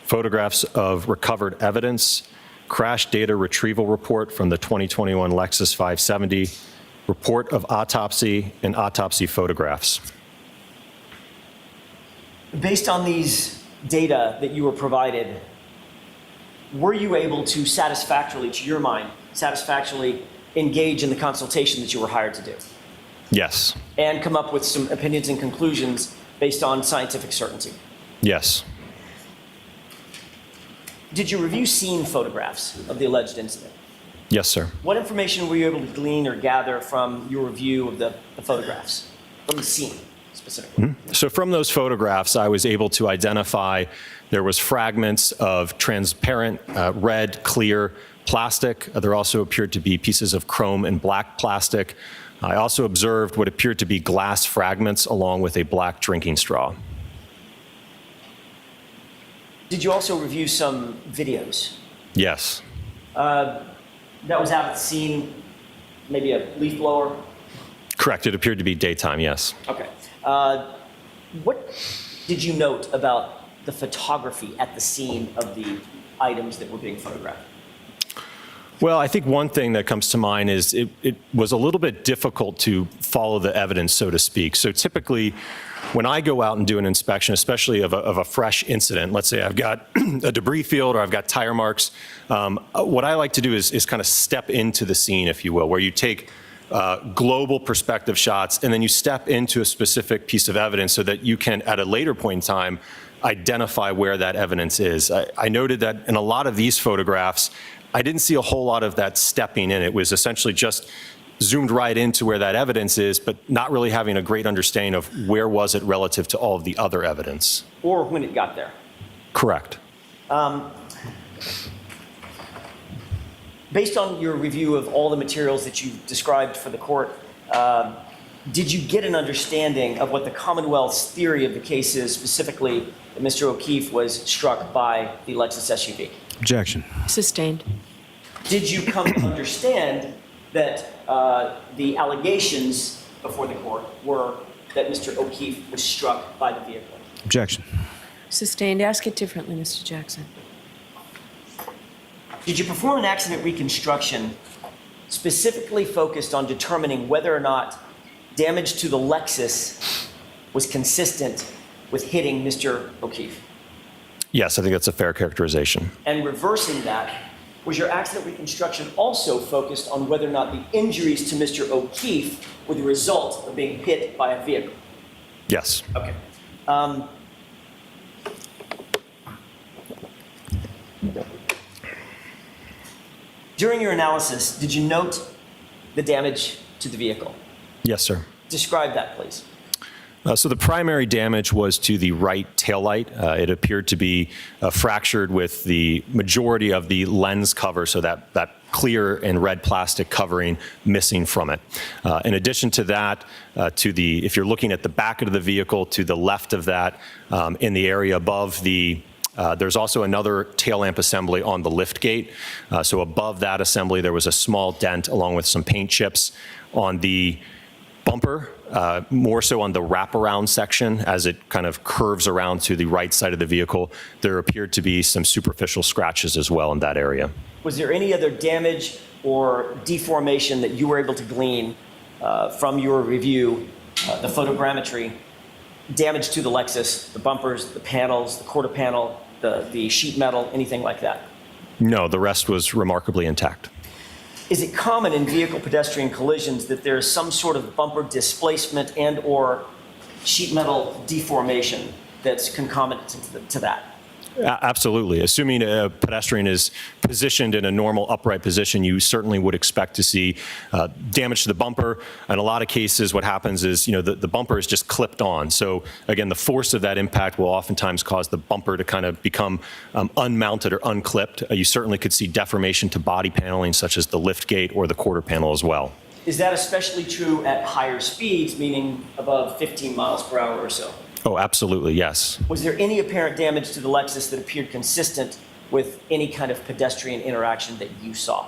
photographs of recovered evidence, crash data retrieval report from the 2021 Lexus 570, report of autopsy, and autopsy photographs. Based on these data that you were provided, were you able to satisfactorily, to your mind, satisfactorily engage in the consultation that you were hired to do? Yes. And come up with some opinions and conclusions based on scientific certainty? Yes. Did you review scene photographs of the alleged incident? Yes, sir. What information were you able to glean or gather from your review of the photographs from the scene? specifically? So from those photographs, I was able to identify there was fragments of transparent red, clear plastic. There also appeared to be pieces of chrome and black plastic. I also observed what appeared to be glass fragments along with a black drinking straw. Did you also review some videos? Yes. That was out at the scene, maybe a leaf blower? Correct. It appeared to be daytime, yes. Okay. What did you note about the photography at the scene of the items that were being photographed? Well, I think one thing that comes to mind is it was a little bit difficult to follow the evidence, so to speak. So typically, when I go out and do an inspection, especially of a fresh incident, let's say I've got a debris field or I've got tire marks, what I like to do is kind of step into the scene, if you will, where you take global perspective shots and then you step into a specific piece of evidence so that you can, at a later point in time, identify where that evidence is. I noted that in a lot of these photographs, I didn't see a whole lot of that stepping in. It was essentially just zoomed right into where that evidence is, but not really having a great understanding of where was it relative to all of the other evidence. Or when it got there? Correct. Based on your review of all the materials that you described for the court, did you get an understanding of what the Commonwealth's theory of the case is, specifically that Mr. O'Keefe was struck by the Lexus SUV? Objection. Sustained. Did you come to understand that the allegations before the court were that Mr. O'Keefe was struck by the vehicle? Objection. Sustained. Ask it differently, Mr. Jackson. Did you perform an accident reconstruction specifically focused on determining whether or not damage to the Lexus was consistent with hitting Mr. O'Keefe? Yes, I think that's a fair characterization. And reversing that, was your accident reconstruction also focused on whether or not the injuries to Mr. O'Keefe were the result of being hit by a vehicle? Yes. Okay. During your analysis, did you note the damage to the vehicle? Yes, sir. Describe that, please. So the primary damage was to the right taillight. It appeared to be fractured with the majority of the lens cover, so that clear and red plastic covering missing from it. In addition to that, if you're looking at the back of the vehicle, to the left of that, in the area above there's also another tail lamp assembly on the lift gate. So above that assembly, there was a small dent along with some paint chips on the bumper, more so on the wraparound section as it kind of curves around to the right side of the vehicle. There appeared to be some superficial scratches as well in that area. Was there any other damage or deformation that you were able to glean from your review, the photogrammetry, damage to the Lexus, the bumpers, the panels, the quarter panel, the sheet metal, anything like that? No, the rest was remarkably intact. Is it common in vehicle pedestrian collisions that there is some sort of bumper displacement and or sheet metal deformation that's concomitant to that? Absolutely. Assuming a pedestrian is positioned in a normal upright position, you certainly would expect to see damage to the bumper. In a lot of cases, what happens is, the bumper is just clipped on. So again, the force of that impact will oftentimes cause the bumper to kind of become unmounted or unclipped. You certainly could see deformation to body paneling, such as the lift gate or the quarter panel as well. Is that especially true at higher speeds, meaning above 15 miles per hour or so? Oh, absolutely, yes. Was there any apparent damage to the Lexus that appeared consistent with any kind of pedestrian interaction that you saw?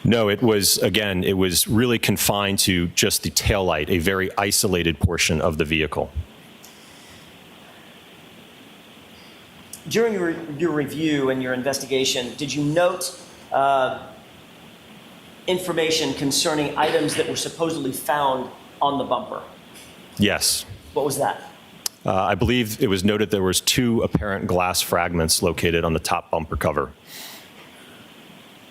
No, it was really confined to just the taillight, a very isolated portion of the vehicle. During your review and your investigation, did you note information concerning items that were supposedly found on the bumper? Yes. What was that? I believe it was noted there was 2 apparent glass fragments located on the top bumper cover.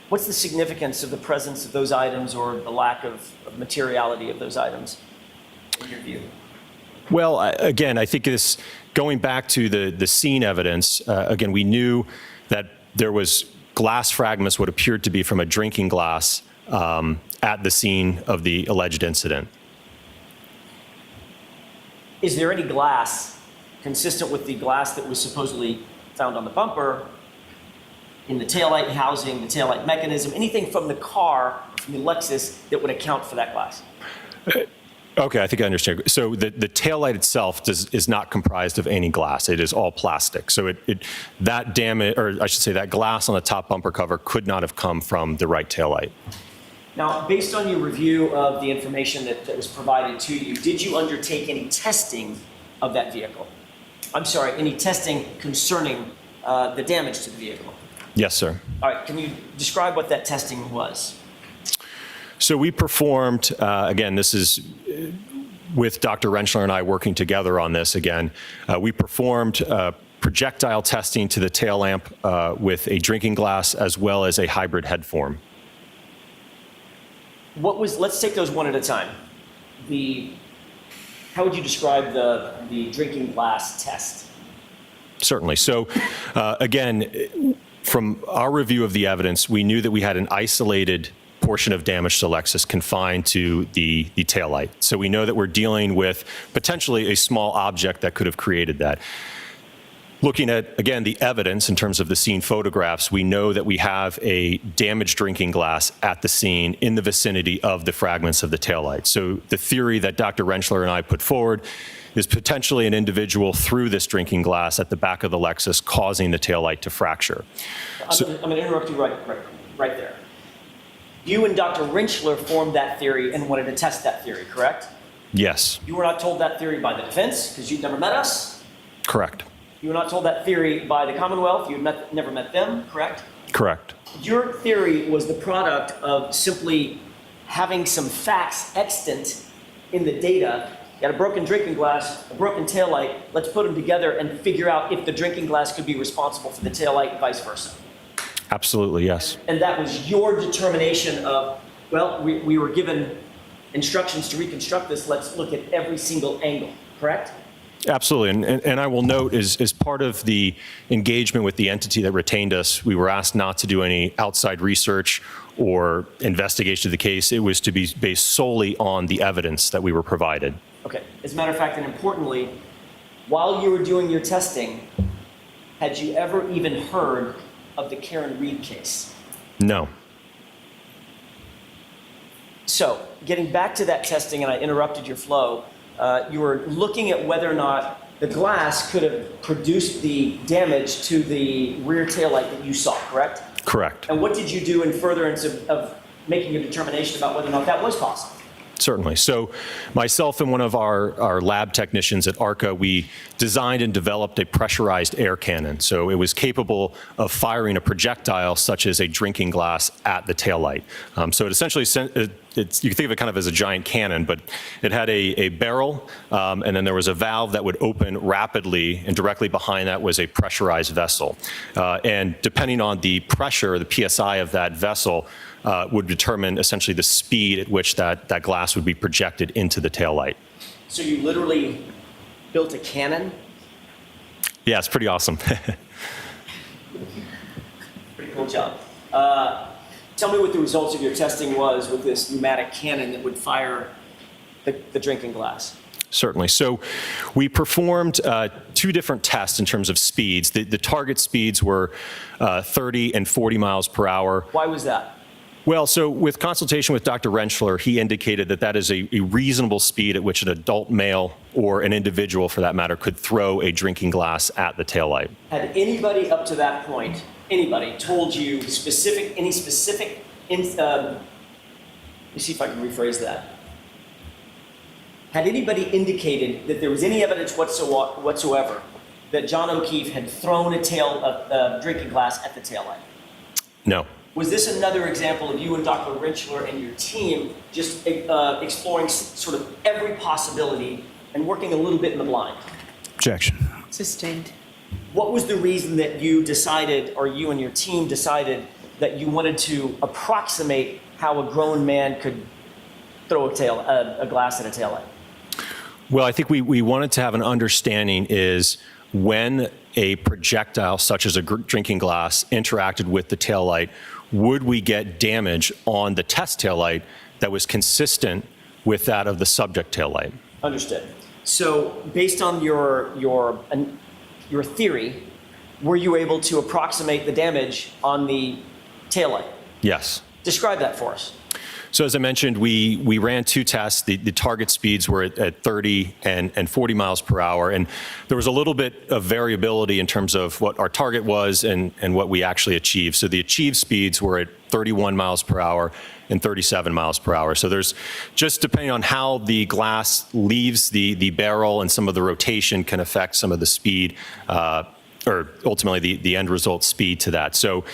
What's the significance of the presence of those items or the lack of materiality of those items in your view? Well, again, I think going back to the scene evidence, again, we knew that there was glass fragments, what appeared to be from a drinking glass, at the scene of the alleged incident. is there any glass consistent with the glass that was supposedly found on the bumper, in the taillight housing, the taillight mechanism, anything from the car, from the Lexus, that would account for that glass? Okay, I think I understand. So the taillight itself is not comprised of any glass. It is all plastic. So that damage, or I should say that glass on the top bumper cover could not have come from the right taillight. Now, based on your review of the information that was provided to you, did you undertake any testing of that vehicle? I'm sorry, any testing concerning the damage to the vehicle? Yes, sir. All right, can you describe what that testing was? So we performed, again, this is with Dr. Rentschler and I working together on this again. We performed projectile testing to the tail lamp with a drinking glass as well as a hybrid head form. Let's take those one at a time. How would you describe the drinking glass test? Certainly. So again, from our review of the evidence, we knew that we had an isolated portion of damage to Lexus confined to the taillight. So we know that we're dealing with potentially a small object that could have created that. Looking at, again, the evidence in terms of the scene photographs, we know that we have a damaged drinking glass at the scene in the vicinity of the fragments of the taillight. So the theory that Dr. Rentschler and I put forward is potentially an individual threw this drinking glass at the back of the Lexus, causing the taillight to fracture. I'm going to interrupt you right there. You and Dr. Rentschler formed that theory and wanted to test that theory, correct? Yes. You were not told that theory by the defense because you'd never met us. Correct. You were not told that theory by the Commonwealth. You had never met them, correct? Correct. Your theory was the product of simply having some facts extant in the data. You had a broken drinking glass, a broken taillight. Let's put them together and figure out if the drinking glass could be responsible for the taillight and vice versa. Absolutely, yes. And that was your determination of, well, we were given instructions to reconstruct this. Let's look at every single angle, correct? Absolutely. And I will note, as part of the engagement with the entity that retained us, we were asked not to do any outside research or investigation of the case. It was to be based solely on the evidence that we were provided. Okay. As a matter of fact, and importantly, while you were doing your testing, had you ever even heard of the Karen Reed case? No. So, getting back to that testing, and I interrupted your flow, you were looking at whether or not the glass could have produced the damage to the rear taillight that you saw, correct? Correct. And what did you do in furtherance of making a determination about whether or not that was possible? Certainly. So myself and one of our lab technicians at ARCA, we designed and developed a pressurized air cannon. So it was capable of firing a projectile such as a drinking glass at the taillight. So it essentially, you can think of it kind of as a giant cannon, but it had a barrel, and then there was a valve that would open rapidly, and directly behind that was a pressurized vessel. And depending on the pressure, the PSI of that vessel, would determine essentially the speed at which that glass would be projected into the taillight. So you literally built a cannon? Yeah, it's pretty awesome. Pretty cool job. Tell me what the results of your testing was with this pneumatic cannon that would fire the drinking glass. Certainly. So we performed 2 different tests in terms of speeds. The target speeds were 30 and 40 miles per hour. Why was that? Well, so with consultation with Dr. Rentschler, he indicated that that is a reasonable speed at which an adult male or an individual, for that matter, could throw a drinking glass at the taillight. Had anybody up to that point, anybody, told you any specific, let me see if I can rephrase that. Had anybody indicated that there was any evidence whatsoever that John O'Keefe had thrown a drinking glass at the taillight? No. Was this another example of you and Dr. Rentschler and your team just exploring sort of every possibility and working a little bit in the blind? Objection. Sustained. What was the reason that you decided, or you and your team decided, that you wanted to approximate how a grown man could throw a glass at a taillight? Well, I think we wanted to have an understanding is when a projectile such as a drinking glass interacted with the taillight, would we get damage on the test taillight that was consistent with that of the subject taillight? Understood. So based on your theory, were you able to approximate the damage on the taillight? Yes. Describe that for us. So as I mentioned, we ran 2 tests. The target speeds were at 30 and 40 miles per hour. And there was a little bit of variability in terms of what our target was and what we actually achieved. So the achieved speeds were at 31 miles per hour and 37 miles per hour. So there's just depending on how the glass leaves the barrel and some of the rotation can affect some of the speed or ultimately the end result speed to that. So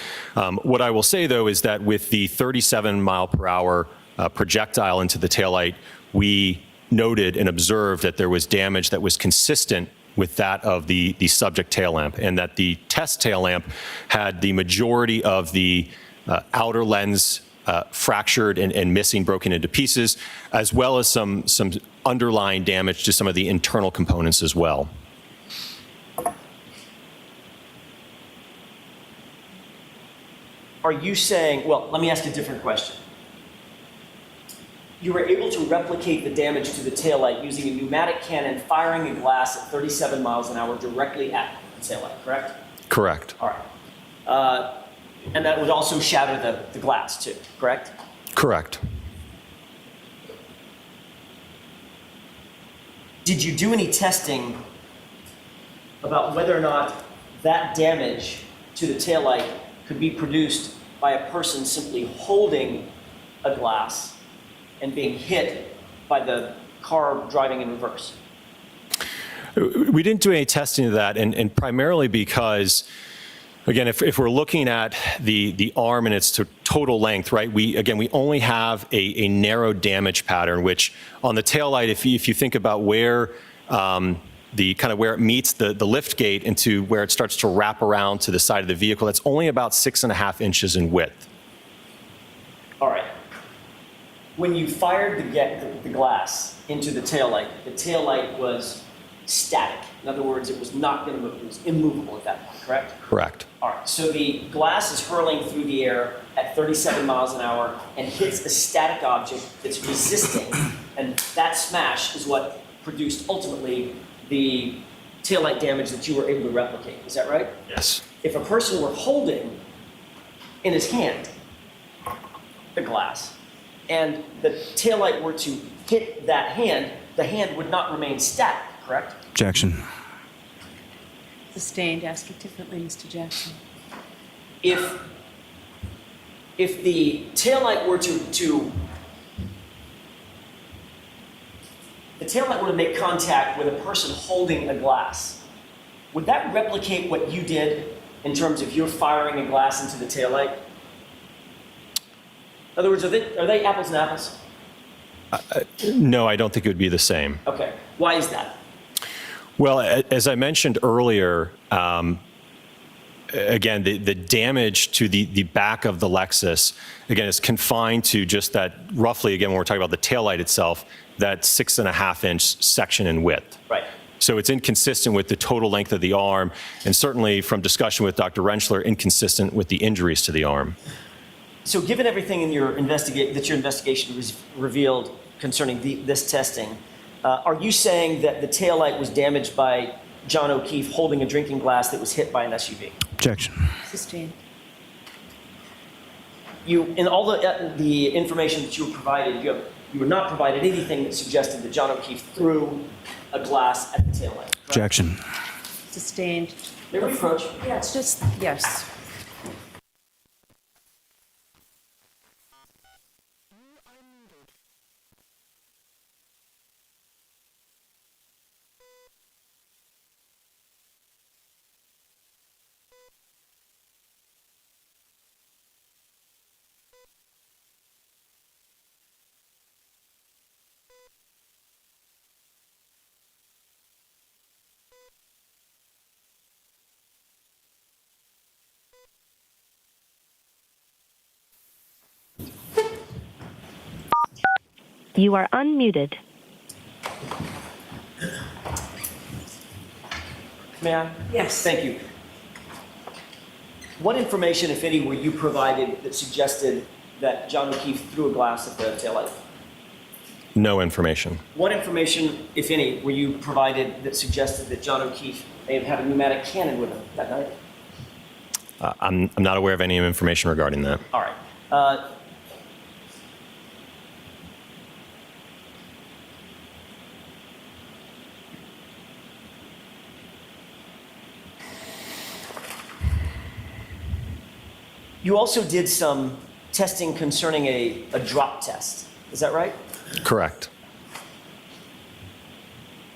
what I will say, though, is that with the 37 mile per hour projectile into the taillight, we noted and observed that there was damage that was consistent with that of the subject tail lamp, and that the test tail lamp had the majority of the outer lens fractured and missing, broken into pieces, as well as some underlying damage to some of the internal components as well. Are you saying, well, let me ask a different question. You were able to replicate the damage to the taillight using a pneumatic cannon firing a glass at 37 miles an hour directly at the taillight, correct? Correct. All right. And that would also shatter the glass too, correct? Correct. Did you do any testing about whether or not that damage to the taillight could be produced by a person simply holding a glass and being hit by the car driving in reverse? We didn't do any testing of that, and primarily because, again, if we're looking at the arm and its total length, right, we only have a narrow damage pattern, which on the taillight, if you think about where where it meets the lift gate into where it starts to wrap around to the side of the vehicle, that's only about 6.5 inches in width. All right. When you fired the glass into the taillight was static. In other words, it was not going to move. It was immovable at that point, correct? Correct. All right. So the glass is hurling through the air at 37 miles an hour and hits a static object that's resisting, and that smash is what produced ultimately the taillight damage that you were able to replicate. Is that right? Yes. If a person were holding in his hand the glass and the taillight were to hit that hand, the hand would not remain static, correct? Objection. Sustained. Ask it differently, Mr. Jackson. If the taillight were to make contact with a person holding a glass, would that replicate what you did in terms of you're firing a glass into the taillight? In other words, are they apples and apples? No, I don't think it would be the same. Okay. Why is that? Well, as I mentioned earlier, again, the damage to the back of the Lexus, again, is confined to just that roughly, again, when we're talking about the taillight itself, that 6.5-inch section in width. Right. So it's inconsistent with the total length of the arm, and certainly from discussion with Dr. Rentschler, inconsistent with the injuries to the arm. So given everything in your investigation was revealed concerning this testing, are you saying that the taillight was damaged by John O'Keefe holding a drinking glass that was hit by an SUV? Objection. Sustained. In all the information that you were provided, you were not provided anything that suggested that John O'Keefe threw a glass at the taillight. Right? Objection. Sustained. Their approach. Yeah, it's just, yes. You are unmuted. May I? Yes. Thank you. What information, if any, were you provided that suggested that John O'Keefe threw a glass at the taillight? No information. What information, if any, were you provided that suggested that John O'Keefe may have had a pneumatic cannon with him that night? I'm not aware of any information regarding that. All right. You also did some testing concerning a drop test. Is that right? Correct.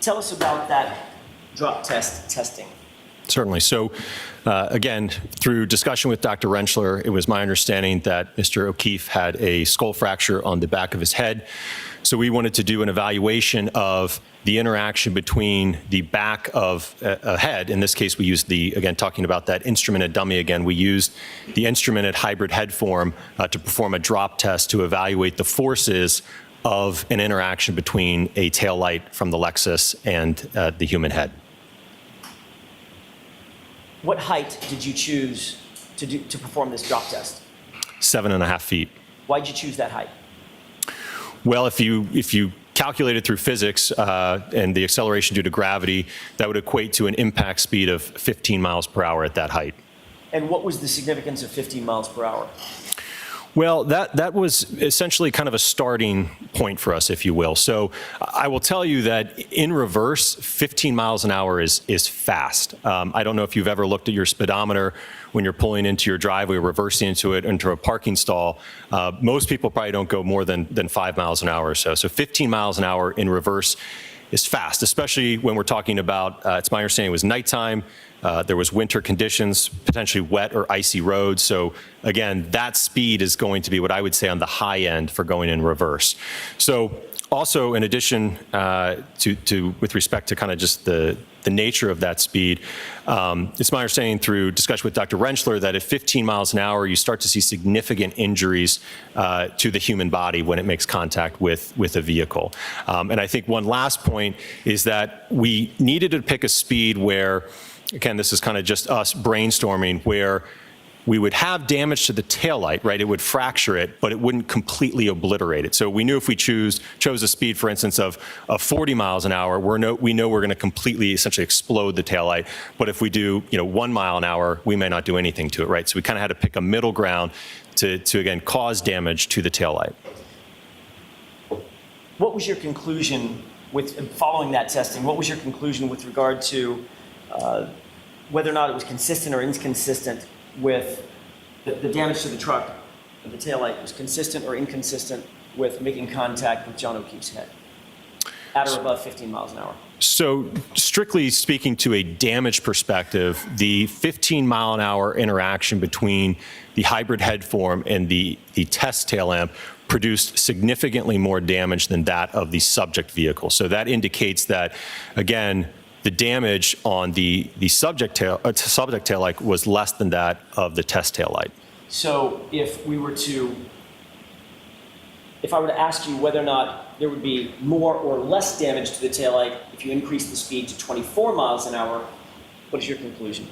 Tell us about that drop test testing. Certainly. So, again, through discussion with Dr. Rentschler, it was my understanding that Mr. O'Keefe had a skull fracture on the back of his head. So we wanted to do an evaluation of the interaction between the back of a head. In this case, we used again, talking about that instrumented dummy again, we used the instrumented hybrid head form to perform a drop test to evaluate the forces of an interaction between a tail light from the Lexus and the human head. What height did you choose to perform this drop test? 7.5 feet. Why did you choose that height? Well, if you calculate it through physics and the acceleration due to gravity, that would equate to an impact speed of 15 miles per hour at that height. And what was the significance of 15 miles per hour? Well, that was essentially kind of a starting point for us, if you will. So I will tell you that in reverse, 15 miles an hour is fast. I don't know if you've ever looked at your speedometer when you're pulling into your driveway, reversing into a parking stall. Most people probably don't go more than 5 miles an hour or so. So 15 miles an hour in reverse is fast, especially when we're talking about, it's my understanding it was nighttime. There was winter conditions, potentially wet or icy roads. So again, that speed is going to be what I would say on the high end for going in reverse. So also in addition to with respect to kind of just the nature of that speed, it's my understanding through discussion with Dr. Rentschler that at 15 miles an hour, you start to see significant injuries to the human body when it makes contact with a vehicle. And I think one last point is that we needed to pick a speed where, again, this is kind of just us brainstorming, where we would have damage to the taillight, right? It would fracture it, but it wouldn't completely obliterate it. So we knew if we chose a speed, for instance, of 40 miles an hour, we know we're going to completely essentially explode the taillight. But if we do, 1 mile an hour, we may not do anything to it, right? So we kind of had to pick a middle ground to again, cause damage to the taillight. What was your conclusion following that testing? What was your conclusion with regard to whether or not it was consistent or inconsistent with the damage to the truck, the taillight was consistent or inconsistent with making contact with John O'Keefe's head at or above 15 miles an hour? So strictly speaking to a damage perspective, the 15 mile an hour interaction between the hybrid head form and the test tail lamp produced significantly more damage than that of the subject vehicle. So that indicates that, again, the damage on the subject tail light was less than that of the test tail light. So if I were to ask you whether or not there would be more or less damage to the taillight if you increase the speed to 24 miles an hour, what is your conclusion?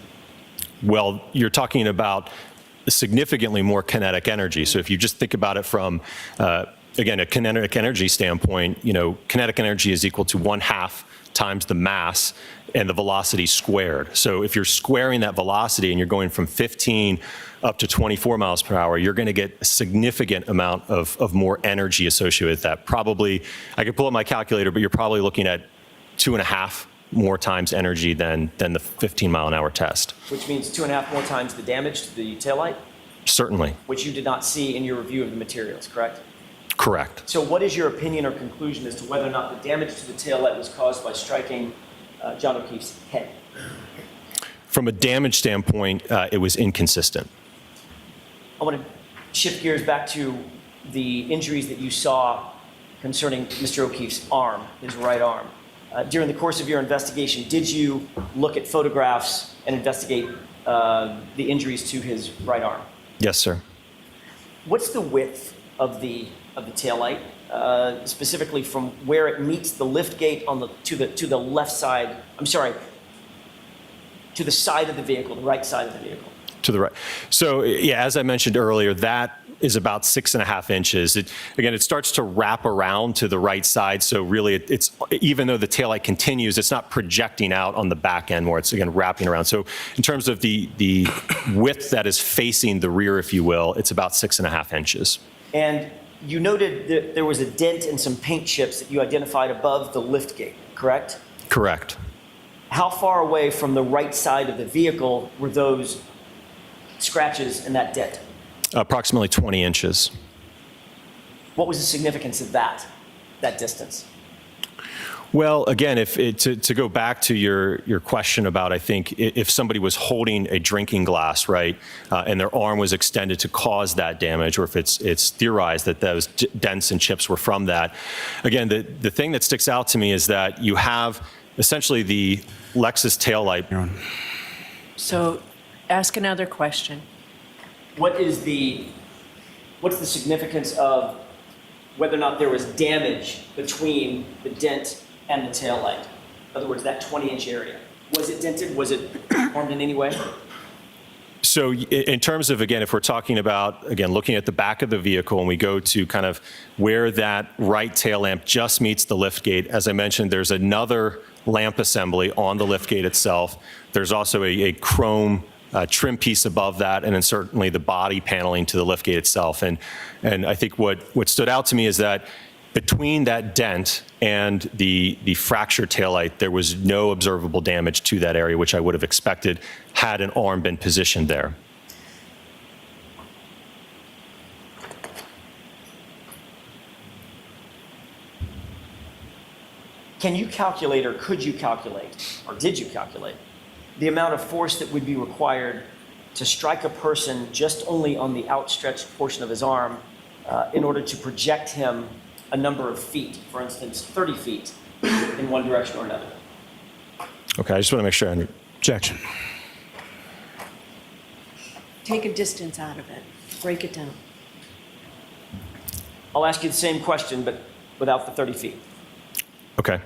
Well, you're talking about significantly more kinetic energy. So if you just think about it from, again, a kinetic energy standpoint, kinetic energy is equal to 1/2 times the mass and the velocity squared. So if you're squaring that velocity and you're going from 15 up to 24 miles per hour, you're going to get a significant amount of more energy associated with that. Probably, I could pull up my calculator, but you're probably looking at 2.5 more times energy than the 15 mile an hour test. Which means 2.5 more times the damage to the taillight? Certainly. Which you did not see in your review of the materials, correct? Correct. So what is your opinion or conclusion as to whether or not the damage to the taillight was caused by striking John O'Keefe's head? From a damage standpoint, it was inconsistent. I want to shift gears back to the injuries that you saw concerning Mr. O'Keefe's arm, his right arm. During the course of your investigation, did you look at photographs and investigate the injuries to his right arm? Yes, sir. What's the width of the taillight, specifically from where it meets the lift gate to the left side? I'm sorry, to the side of the vehicle, the right side of the vehicle. To the right. So yeah, as I mentioned earlier, that is about 6.5 inches. Again, it starts to wrap around to the right side. So really, it's even though the taillight continues, it's not projecting out on the back end more. It's, again, wrapping around. So in terms of the width that is facing the rear, if you will, it's about 6.5 inches. And you noted that there was a dent and some paint chips that you identified above the lift gate, correct? Correct. How far away from the right side of the vehicle were those scratches and that dent? Approximately 20 inches. What was the significance of that distance? Well, again, to go back to your question about, I think, if somebody was holding a drinking glass, right, and their arm was extended to cause that damage, or if it's theorized that those dents and chips were from that, again, the thing that sticks out to me is that you have essentially the Lexus taillight. So ask another question. What's the significance of whether or not there was damage between the dent and the taillight? In other words, that 20-inch area. Was it dented? Was it harmed in any way? So in terms of, again, if we're talking about, again, looking at the back of the vehicle and we go to kind of where that right tail lamp just meets the lift gate, as I mentioned, there's another lamp assembly on the lift gate itself. There's also a chrome trim piece above that, and then certainly the body paneling to the lift gate itself. And I think what stood out to me is that between that dent and the fractured taillight, there was no observable damage to that area, which I would have expected had an arm been positioned there. Can you calculate, or could you calculate, or did you calculate, the amount of force that would be required to strike a person just only on the outstretched portion of his arm in order to project him a number of feet, for instance, 30 feet in one direction or another? Okay, I just want to make sure I Objection. Take a distance out of it. Break it down. I'll ask you the same question, but without the 30 feet. Okay.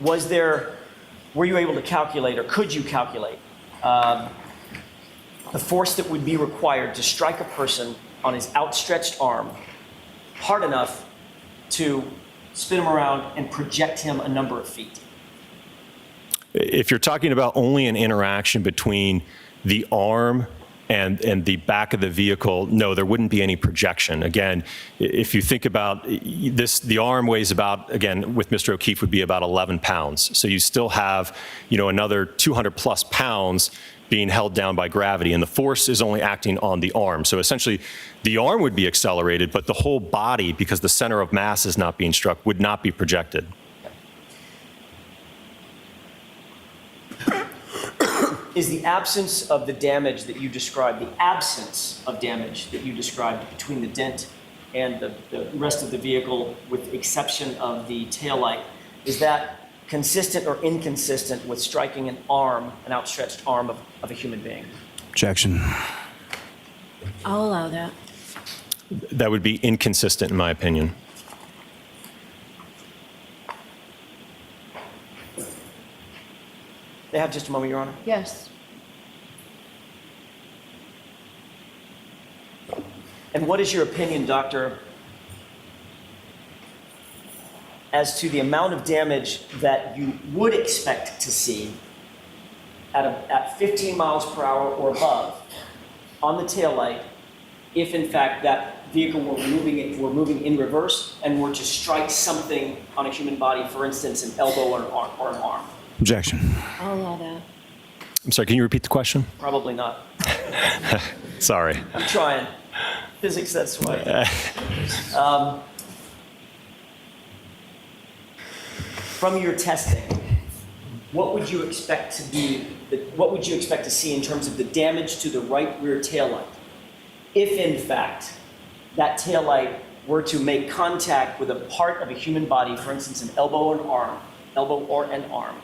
Were you able to calculate, or could you calculate, the force that would be required to strike a person on his outstretched arm hard enough to spin him around and project him a number of feet? If you're talking about only an interaction between the arm and the back of the vehicle, no, there wouldn't be any projection. Again, if you think about this, the arm weighs about, again, with Mr. O'Keefe would be about 11 pounds. So you still have, another 200 plus pounds being held down by gravity, and the force is only acting on the arm. So essentially, the arm would be accelerated, but the whole body, because the center of mass is not being struck, would not be projected. Is the absence of the damage that you described, the absence of damage that you described between the dent and the rest of the vehicle, with the exception of the taillight, is that consistent or inconsistent with striking an outstretched arm of a human being? Objection. I'll allow that. That would be inconsistent, in my opinion. They have just a moment, Your Honor. Yes. And what is your opinion, Doctor, as to the amount of damage that you would expect to see at 15 miles per hour or above on the taillight if, in fact, that vehicle were moving in reverse and were to strike something on a human body, for instance, an elbow or an arm? Objection. I'll allow that. I'm sorry, can you repeat the question? Probably not. Sorry. I'm trying. Physics, that's why. From your testing, what would you expect to see in terms of the damage to the right rear taillight if, in fact, that taillight were to make contact with a part of a human body, for instance, an elbow or an arm,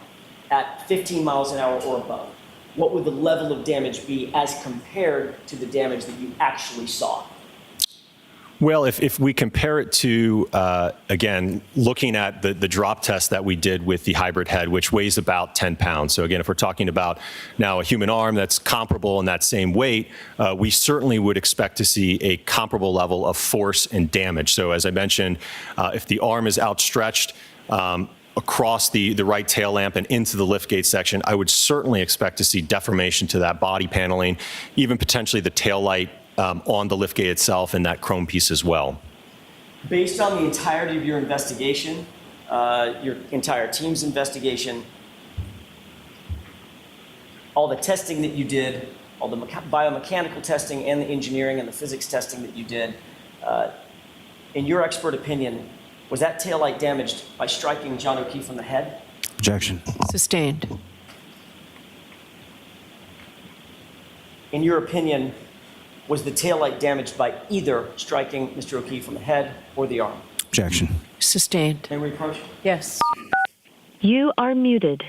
at 15 miles an hour or above? What would the level of damage be as compared to the damage that you actually saw? Well, if we compare it to, again, looking at the drop test that we did with the hybrid head, which weighs about 10 pounds. So again, if we're talking about now a human arm that's comparable in that same weight, we certainly would expect to see a comparable level of force and damage. So as I mentioned, if the arm is outstretched across the right tail lamp and into the liftgate section, I would certainly expect to see deformation to that body paneling, even potentially the tail light on the liftgate itself and that chrome piece as well. Based on the entirety of your investigation, your entire team's investigation, all the testing that you did, all the biomechanical testing and the engineering and the physics testing that you did, in your expert opinion, was that taillight damaged by striking John O'Keefe on the head? Objection. Sustained. In your opinion, was the taillight damaged by either striking Mr. O'Keefe on the head or the arm? Objection. Sustained. May we approach? Yes. You are muted.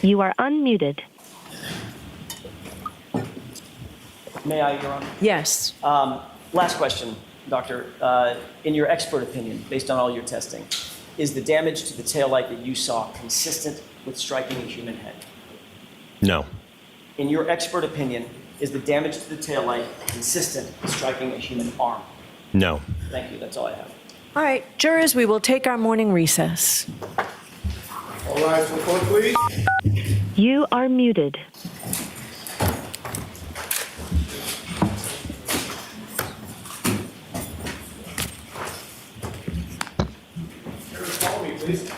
You are unmuted. May I, Your Honor? Yes. Last question, Doctor. In your expert opinion, based on all your testing, is the damage to the taillight that you saw consistent with striking a human head? No. In your expert opinion, is the damage to the taillight consistent with striking a human arm? No. Thank you. That's all I have. All right, jurors, we will take our morning recess. All rise for the court, please. You are muted. Follow me, please.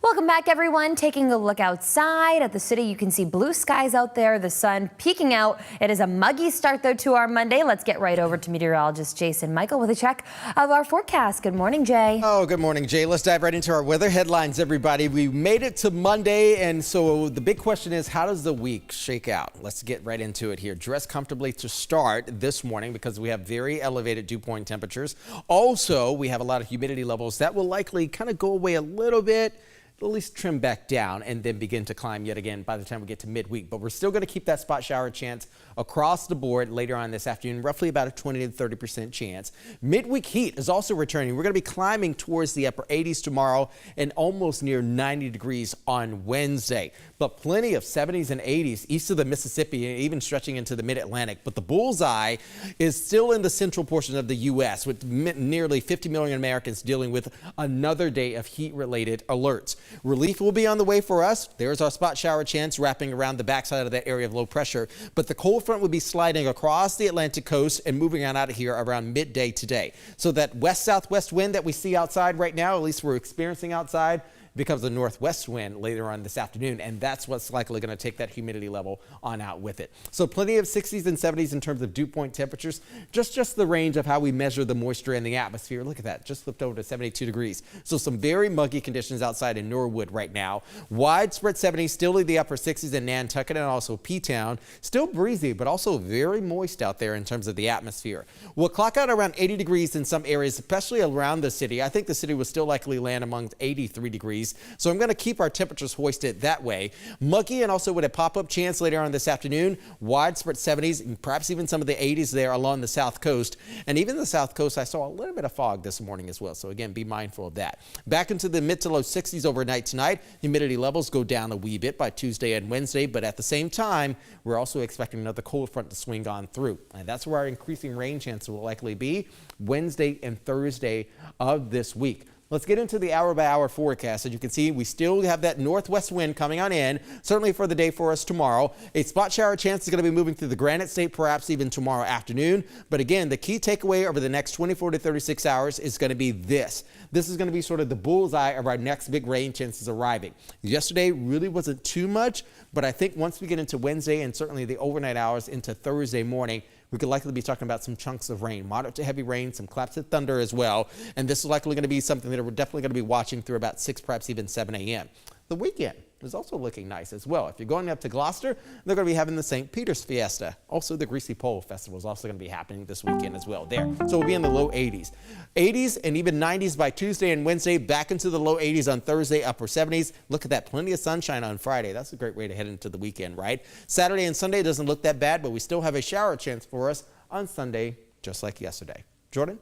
Welcome back, everyone. Taking a look outside at the city, you can see blue skies out there, the sun peeking out. It is a muggy start, though, to our Monday. Let's get right over to meteorologist Jason Michael with a check of our forecast. Good morning, Jay. Oh, good morning, Jay. Let's dive right into our weather headlines, everybody. We made it to Monday, and so the big question is, how does the week shake out? Let's get right into it here. Dress comfortably to start this morning because we have very elevated dew point temperatures. Also, we have a lot of humidity levels that will likely kind of go away a little bit, at least trim back down and then begin to climb yet again by the time we get to midweek. But we're still going to keep that spot shower chance across the board later on this afternoon, roughly about a 20 to 30% chance. Midweek heat is also returning. We're going to be climbing towards the upper 80s tomorrow and almost near 90 degrees on Wednesday. But plenty of 70s and 80s east of the Mississippi, and even stretching into the mid-Atlantic. But the bullseye is still in the central portion of the U.S., with nearly 50 million Americans dealing with another day of heat-related alerts. Relief will be on the way for us. There's our spot shower chance wrapping around the backside of that area of low pressure. But the cold front will be sliding across the Atlantic coast and moving on out of here around midday today. So that west-southwest wind that we see outside right now, at least we're experiencing outside, becomes a northwest wind later on this afternoon, and that's what's likely going to take that humidity level on out with it. So plenty of 60s and 70s in terms of dew point temperatures, just the range of how we measure the moisture in the atmosphere. Look at that, just flipped over to 72 degrees. So some very muggy conditions outside in Norwood right now. Widespread 70s, still in the upper 60s in Nantucket and also P-Town. Still breezy, but also very moist out there in terms of the atmosphere. We'll clock out around 80 degrees in some areas, especially around the city. I think the city will still likely land among 83 degrees. So I'm going to keep our temperatures hoisted that way. Muggy and also with a pop-up chance later on this afternoon. Widespread 70s and perhaps even some of the 80s there along the south coast. And even the south coast, I saw a little bit of fog this morning as well. So again, be mindful of that. Back into the mid to low 60s overnight tonight. Humidity levels go down a wee bit by Tuesday and Wednesday. But at the same time, we're also expecting another cold front to swing on through. And that's where our increasing rain chance will likely be Wednesday and Thursday of this week. Let's get into the hour-by-hour forecast. As you can see, we still have that northwest wind coming on in, certainly for the day for us tomorrow. A spot shower chance is going to be moving through the Granite State, perhaps even tomorrow afternoon. But again, the key takeaway over the next 24 to 36 hours is going to be this. This is going to be sort of the bullseye of our next big rain chances arriving. Yesterday really wasn't too much, but I think once we get into Wednesday and certainly the overnight hours into Thursday morning, we could likely be talking about some chunks of rain, moderate to heavy rain, some claps of thunder as well. And this is likely going to be something that we're definitely going to be watching through about 6, perhaps even 7 a.m. The weekend is also looking nice as well. If you're going up to Gloucester, they're going to be having the St. Peter's Fiesta. Also, the Greasy Pole Festival is also going to be happening this weekend as well there. So we'll be in the low 80s. 80s and even 90s by Tuesday and Wednesday, back into the low 80s on Thursday, upper 70s. Look at that, plenty of sunshine on Friday. That's a great way to head into the weekend, right? Saturday and Sunday doesn't look that bad, but we still have a shower chance for us on Sunday, just like yesterday. Jordan?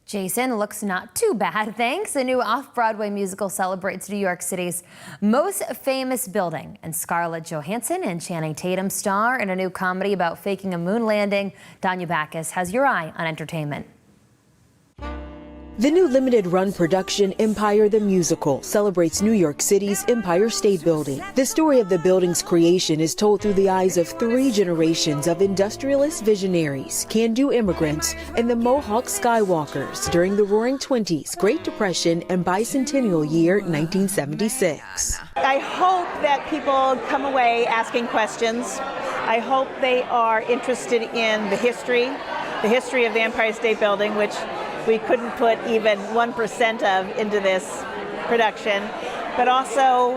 Jason, looks not too bad, thanks. A new off-Broadway musical celebrates New York City's most famous building, and Scarlett Johansson and Channing Tatum star in a new comedy about faking a moon landing. Danya Backus has your eye on entertainment. The new limited-run production, Empire the Musical, celebrates New York City's Empire State Building. The story of the building's creation is told through the eyes of 3 generations of industrialist visionaries, can-do immigrants, and the Mohawk Skywalkers during the Roaring '20s, Great Depression, and bicentennial year 1976. I hope that people come away asking questions. I hope they are interested in the history of the Empire State Building, which we couldn't put even 1% of into this production, but also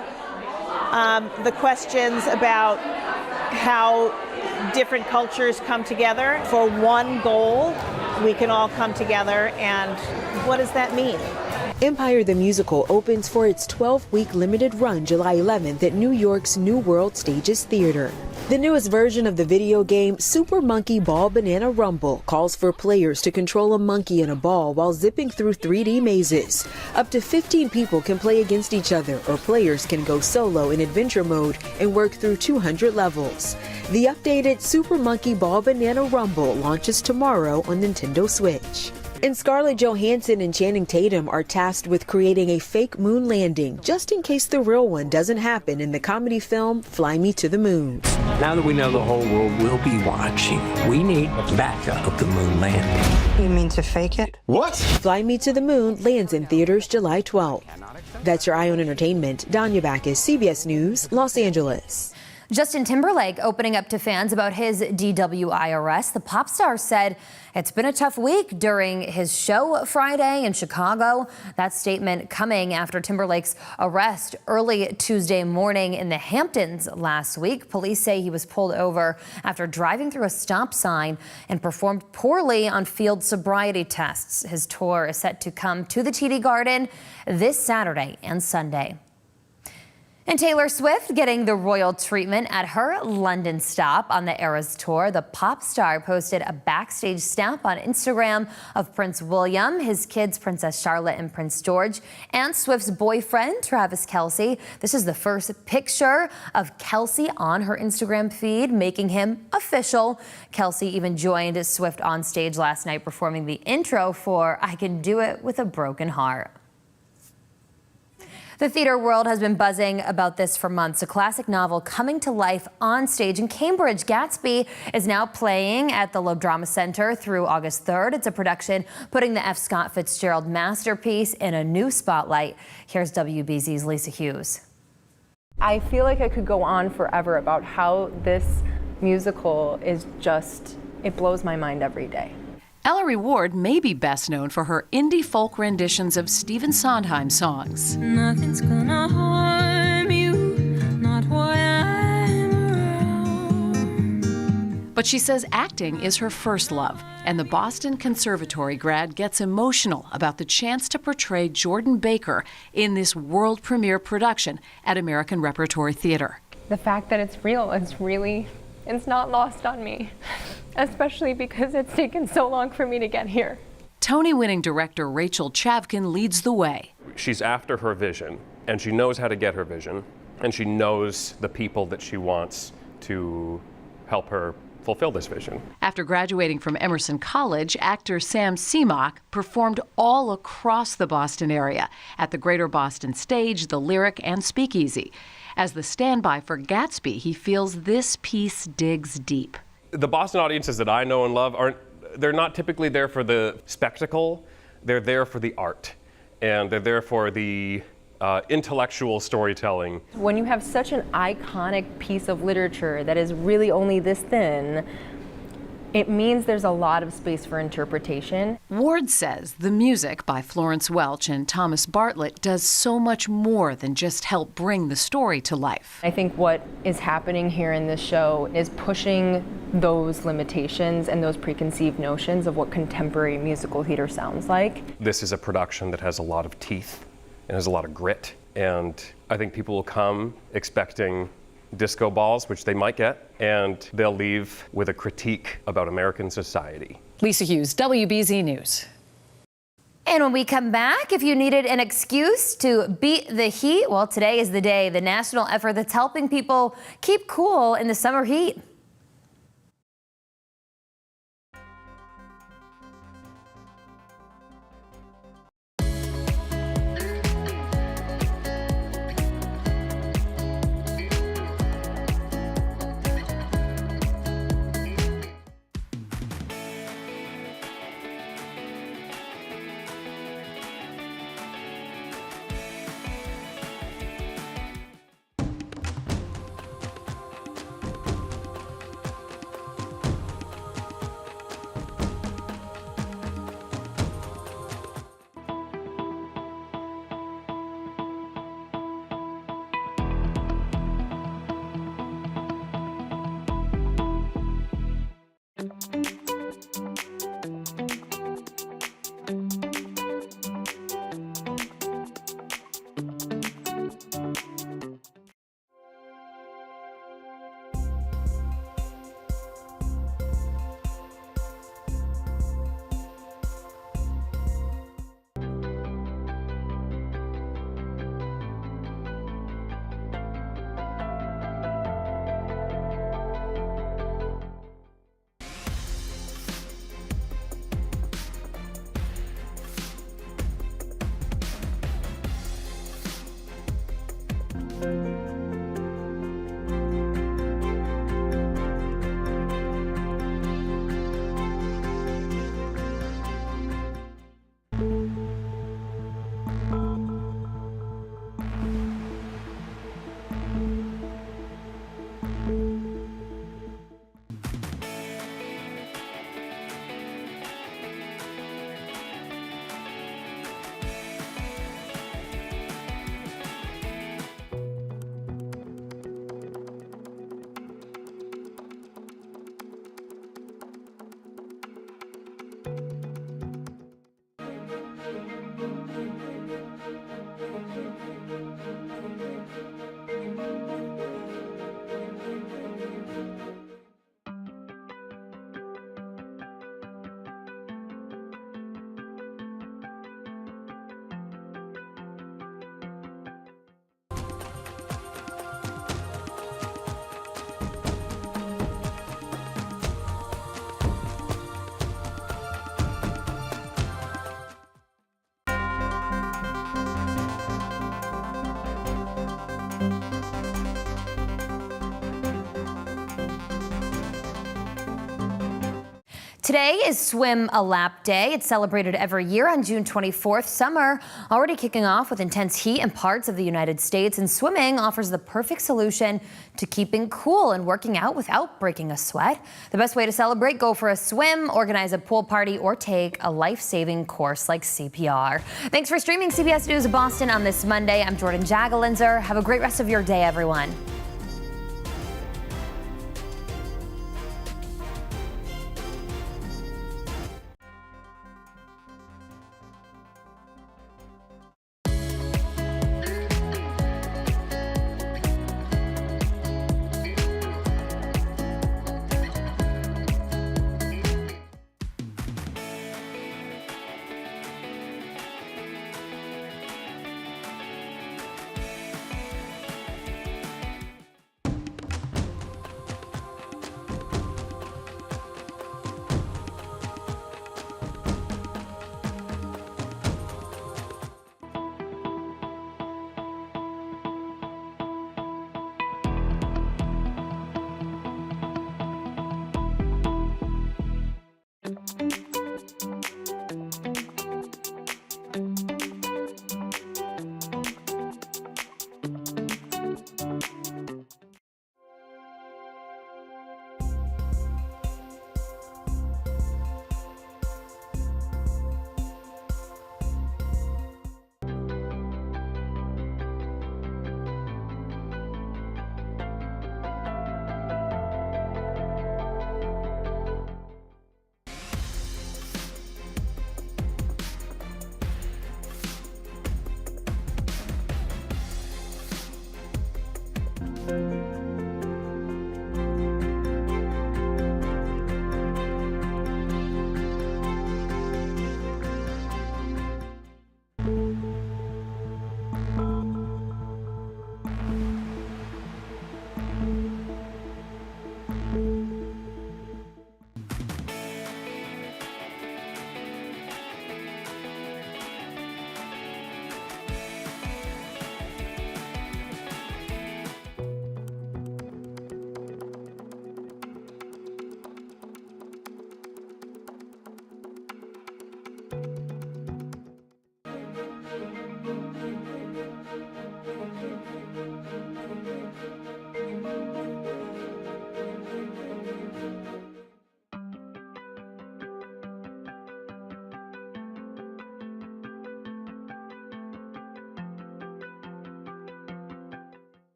the questions about how different cultures come together for one goal. We can all come together, and what does that mean? Empire the Musical opens for its 12-week limited run July 11th at New York's New World Stages Theater. The newest version of the video game, Super Monkey Ball Banana Rumble, calls for players to control a monkey and a ball while zipping through 3D mazes. Up to 15 people can play against each other, or players can go solo in adventure mode and work through 200 levels. The updated Super Monkey Ball Banana Rumble launches tomorrow on Nintendo Switch. And Scarlett Johansson and Channing Tatum are tasked with creating a fake moon landing, just in case the real one doesn't happen in the comedy film Fly Me to the Moon. Now that we know the whole world will be watching, we need backup of the moon landing. You mean to fake it? What? Fly Me to the Moon lands in theaters July 12th. That's your Eye on Entertainment. Danya Backus, CBS News, Los Angeles. Justin Timberlake opening up to fans about his DWI arrest. The pop star said it's been a tough week during his show Friday in Chicago. That statement coming after Timberlake's arrest early Tuesday morning in the Hamptons last week. Police say he was pulled over after driving through a stop sign and performed poorly on field sobriety tests. His tour is set to come to the TD Garden this Saturday and Sunday. And Taylor Swift getting the royal treatment at her London stop on the Eras Tour. The pop star posted a backstage snap on Instagram of Prince William, his kids Princess Charlotte and Prince George, and Swift's boyfriend Travis Kelce. This is the first picture of Kelce on her Instagram feed, making him official. Kelce even joined Swift on stage last night performing the intro for I Can Do It With a Broken Heart. The theater world has been buzzing about this for months. A classic novel coming to life on stage in Cambridge. Gatsby is now playing at the Loeb Drama Center through August 3rd. It's a production putting the F. Scott Fitzgerald masterpiece in a new spotlight. Here's WBZ's Lisa Hughes. I feel like I could go on forever about how this musical is just, it blows my mind every day. Ellery Ward may be best known for her indie folk renditions of Stephen Sondheim songs. Nothing's gonna harm you, not while I'm around. But she says acting is her first love, and the Boston Conservatory grad gets emotional about the chance to portray Jordan Baker in this world premiere production at American Repertory Theater. The fact that it's real, it's not lost on me, especially because it's taken so long for me to get here. Tony-winning director Rachel Chavkin leads the way. She's after her vision, and she knows how to get her vision, and she knows the people that she wants to help her fulfill this vision. After graduating from Emerson College, actor Sam Seamock performed all across the Boston area at the Greater Boston Stage, the Lyric, and Speakeasy. As the standby for Gatsby, he feels this piece digs deep. The Boston audiences that I know and love they're not typically there for the spectacle, they're there for the art, and they're there for the intellectual storytelling. When you have such an iconic piece of literature that is really only this thin, it means there's a lot of space for interpretation. Ward says the music by Florence Welch and Thomas Bartlett does so much more than just help bring the story to life. I think what is happening here in this show is pushing those limitations and those preconceived notions of what contemporary musical theater sounds like. This is a production that has a lot of teeth and has a lot of grit, and I think people will come expecting disco balls, which they might get, and they'll leave with a critique about American society. Lisa Hughes, WBZ News. And when we come back, if you needed an excuse to beat the heat, well, today is the day, the national effort that's helping people keep cool in the summer heat. Today is Swim a Lap Day. It's celebrated every year on June 24th. Summer already kicking off with intense heat in parts of the United States, and swimming offers the perfect solution to keeping cool and working out without breaking a sweat. The best way to celebrate: go for a swim, organize a pool party, or take a life-saving course like CPR. Thanks for streaming CBS News Boston on this Monday. I'm Jordan Jagalinzer. Have a great rest of your day, everyone.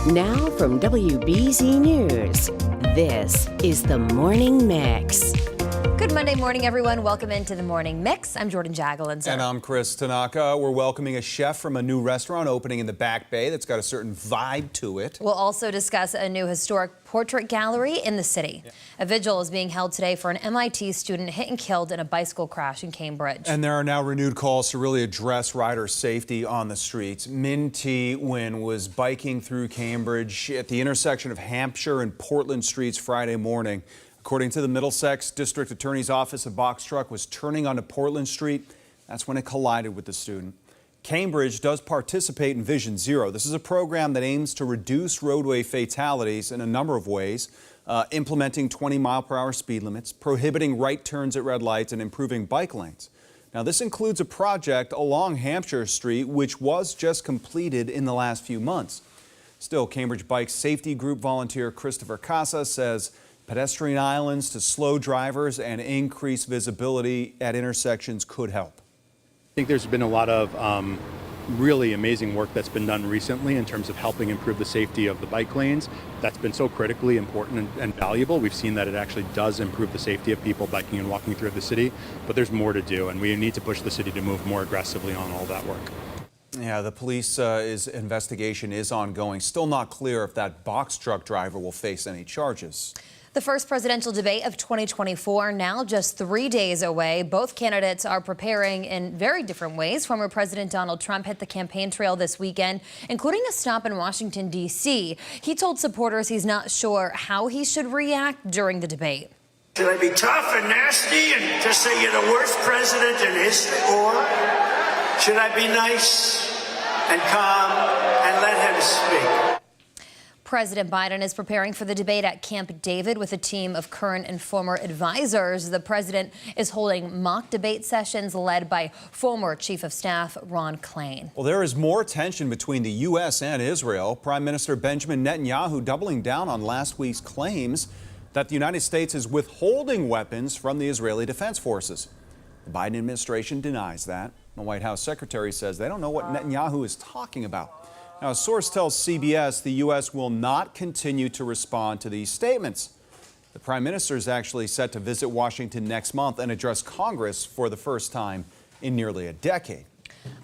Now from WBZ News, this is the Morning Mix. Good Monday morning, everyone. Welcome into the Morning Mix. I'm Jordan Jagalinzer. And I'm Chris Tanaka. We're welcoming a chef from a new restaurant opening in the Back Bay that's got a certain vibe to it. We'll also discuss a new historic portrait gallery in the city. Yeah. A vigil is being held today for an MIT student hit and killed in a bicycle crash in Cambridge. And there are now renewed calls to really address rider safety on the streets. Min T. Win was biking through Cambridge at the intersection of Hampshire and Portland Streets Friday morning. According to the Middlesex District Attorney's Office, a box truck was turning onto Portland Street. That's when it collided with the student. Cambridge does participate in Vision Zero. This is a program that aims to reduce roadway fatalities in a number of ways, implementing 20-mile-per-hour speed limits, prohibiting right turns at red lights, and improving bike lanes. Now, this includes a project along Hampshire Street, which was just completed in the last few months. Still, Cambridge Bike Safety Group volunteer Christopher Casa says pedestrian islands to slow drivers and increase visibility at intersections could help. I think there's been a lot of really amazing work that's been done recently in terms of helping improve the safety of the bike lanes. That's been so critically important and valuable. We've seen that it actually does improve the safety of people biking and walking through the city, but there's more to do, and we need to push the city to move more aggressively on all that work. Yeah, the police investigation is ongoing. Still not clear if that box truck driver will face any charges. The first presidential debate of 2024 now just 3 days away. Both candidates are preparing in very different ways. Former President Donald Trump hit the campaign trail this weekend, including a stop in Washington, D.C. He told supporters he's not sure how he should react during the debate. Should I be tough and nasty and just say you're the worst president in history? Or should I be nice and calm and let him speak? President Biden is preparing for the debate at Camp David with a team of current and former advisors. The president is holding mock debate sessions led by former Chief of Staff Ron Klain. Well, there is more tension between the U.S. and Israel. Prime Minister Benjamin Netanyahu doubling down on last week's claims that the United States is withholding weapons from the Israeli Defense Forces. The Biden administration denies that. The White House secretary says they don't know what Netanyahu is talking about. Now, a source tells CBS the U.S. will not continue to respond to these statements. The prime minister is actually set to visit Washington next month and address Congress for the first time in nearly a decade.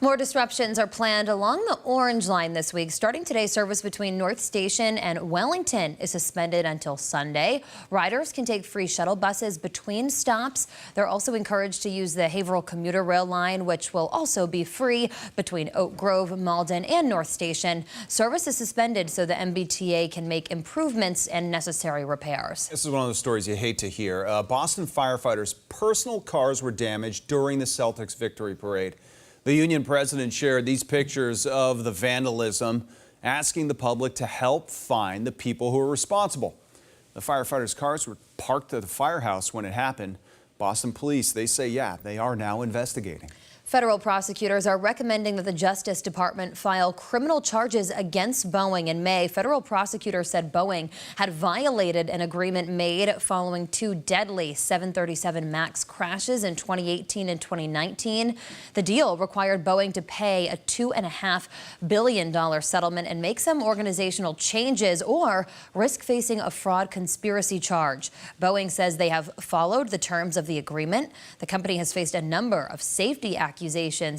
More disruptions are planned along the Orange Line this week. Starting today, service between North Station and Wellington is suspended until Sunday. Riders can take free shuttle buses between stops. They're also encouraged to use the Haverhill commuter rail line, which will also be free between Oak Grove, Malden, and North Station. Service is suspended so the MBTA can make improvements and necessary repairs. This is one of those stories you hate to hear. Boston firefighters' personal cars were damaged during the Celtics victory parade. The union president shared these pictures of the vandalism, asking the public to help find the people who are responsible. The firefighters' cars were parked at the firehouse when it happened. Boston police, they say, yeah, they are now investigating. Federal prosecutors are recommending that the Justice Department file criminal charges against Boeing in May. Federal prosecutors said Boeing had violated an agreement made following two deadly 737 MAX crashes in 2018 and 2019. The deal required Boeing to pay a $2.5 billion settlement and make some organizational changes or risk facing a fraud conspiracy charge. Boeing says they have followed the terms of the agreement. The company has faced a number of safety accusations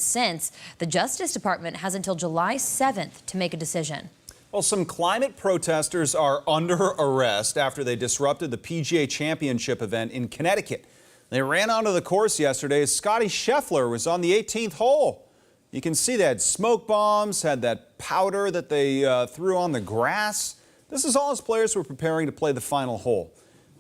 since. The Justice Department has until July 7th to make a decision. Well, some climate protesters are under arrest after they disrupted the PGA Championship event in Connecticut. They ran onto the course yesterday as Scotty Scheffler was on the 18th hole. You can see they had smoke bombs, had that powder that they threw on the grass. This is all as players were preparing to play the final hole.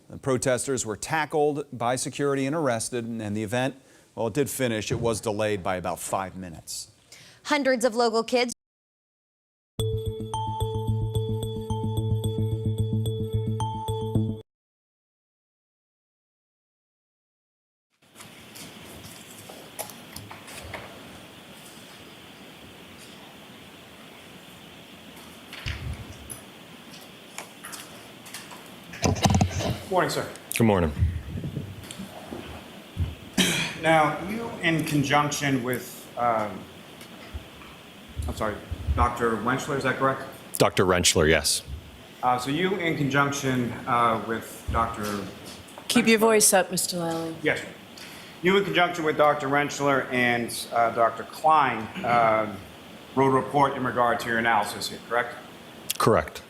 The protesters were tackled by security and arrested, and the event, well, it did finish. It was delayed by about 5 minutes. Hundreds of local kids. Morning, sir. Good morning. Now, you in conjunction with, I'm sorry, Dr. Wenchler, is that correct? Dr. Rentschler, yes. So you in conjunction with Dr. Keep your voice up, Mr. Lally. Yes, sir. You in conjunction with Dr. Rentschler and Dr. Klein wrote a report in regard to your analysis here, correct? Correct.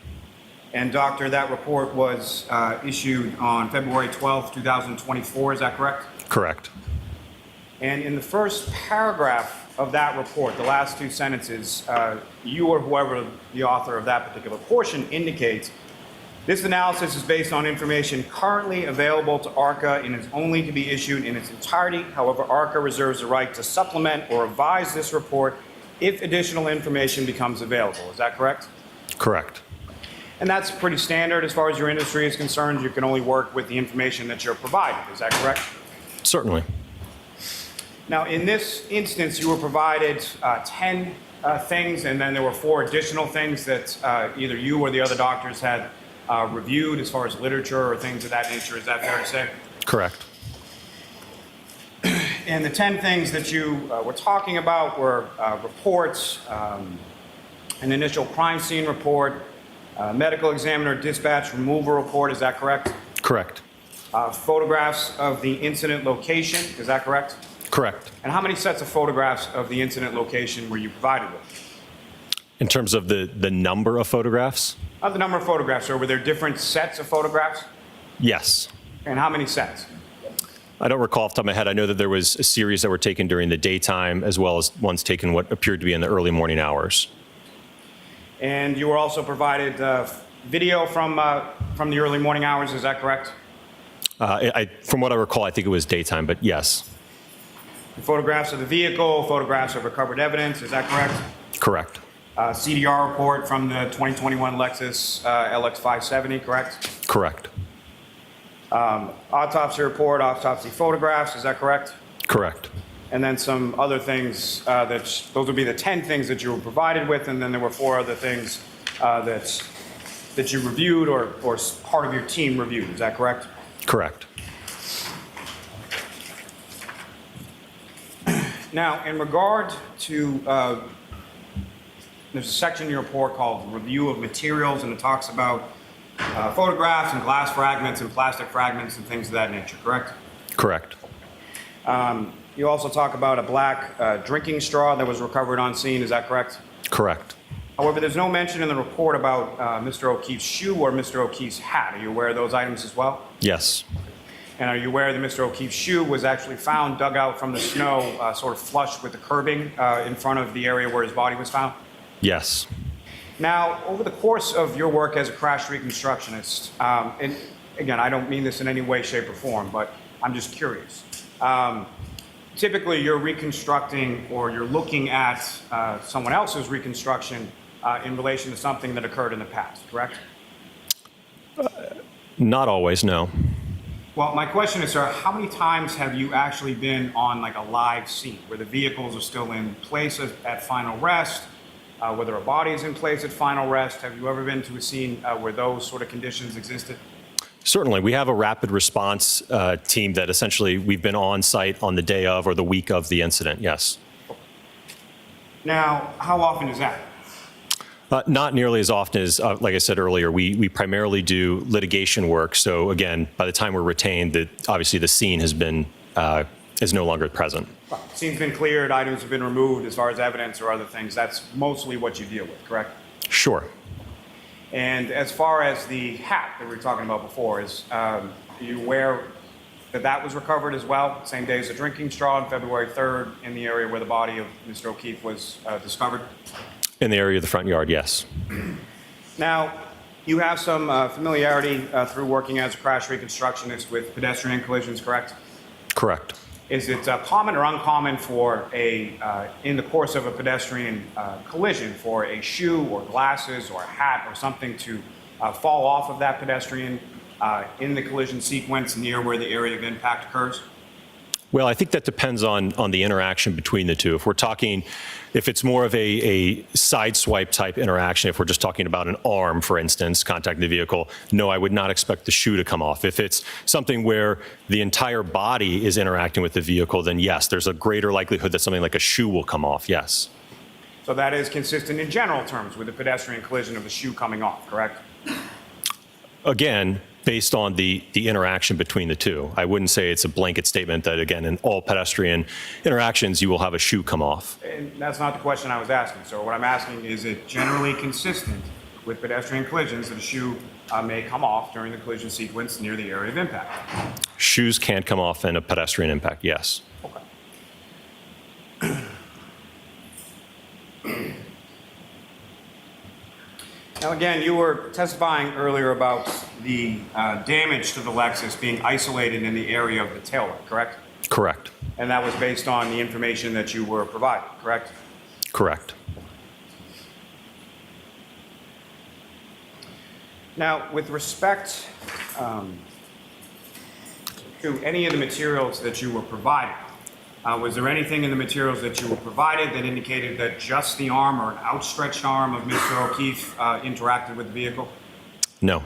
And doctor, that report was issued on February 12th, 2024, is that correct? Correct. And in the first paragraph of that report, the last two sentences, you or whoever the author of that particular portion indicates, this analysis is based on information currently available to ARCA and is only to be issued in its entirety. However, ARCA reserves the right to supplement or revise this report if additional information becomes available. Is that correct? Correct. And that's pretty standard as far as your industry is concerned. You can only work with the information that you're provided. Is that correct? Certainly. Now, in this instance, you were provided 10 things, and then there were 4 additional things that either you or the other doctors had reviewed as far as literature or things of that nature. Is that fair to say? Correct. And the 10 things that you were talking about were reports, an initial crime scene report, medical examiner dispatch removal report. Is that correct? Correct. Photographs of the incident location. Is that correct? Correct. And how many sets of photographs of the incident location were you provided with? In terms of the number of photographs? The number of photographs, or were there different sets of photographs? Yes. And how many sets? I don't recall off the top of my head. I know that there was a series that were taken during the daytime as well as ones taken what appeared to be in the early morning hours. And you were also provided video from the early morning hours, is that correct? From what I recall, I think it was daytime, but yes. Photographs of the vehicle, photographs of recovered evidence, is that correct? Correct. CDR report from the 2021 Lexus LX570, correct? Correct. Autopsy report, autopsy photographs, is that correct? Correct. And then some other things those would be the 10 things that you were provided with, and then there were 4 other things that you reviewed or part of your team reviewed, is that correct? Correct. Now, in regard to, there's a section in your report called Review of Materials, and it talks about photographs and glass fragments and plastic fragments and things of that nature, correct? Correct. You also talk about a black drinking straw that was recovered on scene, is that correct? Correct. However, there's no mention in the report about Mr. O'Keefe's shoe or Mr. O'Keefe's hat. Are you aware of those items as well? Yes. And are you aware that Mr. O'Keefe's shoe was actually found dug out from the snow, sort of flush with the curbing in front of the area where his body was found? Yes. Now, over the course of your work as a crash reconstructionist, and again, I don't mean this in any way, shape, or form, but I'm just curious. Typically, you're reconstructing or you're looking at someone else's reconstruction in relation to something that occurred in the past, correct? Not always, no. Well, my question is, sir, how many times have you actually been on like a live scene where the vehicles are still in place at final rest, whether a body is in place at final rest? Have you ever been to a scene where those sort of conditions existed? Certainly. We have a rapid response team that essentially we've been on site on the day of or the week of the incident, yes. Now, how often is that? Not nearly as often as, like I said earlier, we primarily do litigation work. So again, by the time we're retained, obviously the scene has been, is no longer present. Well, the scene's been cleared, items have been removed as far as evidence or other things. That's mostly what you deal with, correct? Sure. And as far as the hat that we were talking about before, are you aware that that was recovered as well, same day as the drinking straw on February 3rd in the area where the body of Mr. O'Keefe was discovered? In the area of the front yard, yes. Now, you have some familiarity through working as a crash reconstructionist with pedestrian collisions, correct? Correct. Is it common or uncommon for in the course of a pedestrian collision, for a shoe or glasses or a hat or something to fall off of that pedestrian in the collision sequence near where the area of impact occurs? Well, I think that depends on the interaction between the two. If we're talking, if it's more of a side swipe type interaction, if we're just talking about an arm, for instance, contacting the vehicle, no, I would not expect the shoe to come off. If it's something where the entire body is interacting with the vehicle, then yes, there's a greater likelihood that something like a shoe will come off, yes. So that is consistent in general terms with the pedestrian collision of the shoe coming off, correct? Again, based on the interaction between the two. I wouldn't say it's a blanket statement that, again, in all pedestrian interactions, you will have a shoe come off. And that's not the question I was asking, sir. What I'm asking is it generally consistent with pedestrian collisions that a shoe may come off during the collision sequence near the area of impact? Shoes can come off in a pedestrian impact, yes. Okay. Now, again, you were testifying earlier about the damage to the Lexus being isolated in the area of the taillight, correct? Correct. And that was based on the information that you were provided, correct? Correct. Now, with respect to any of the materials that you were provided, was there anything in the materials that you were provided that indicated that just the arm or an outstretched arm of Mr. O'Keefe interacted with the vehicle? No.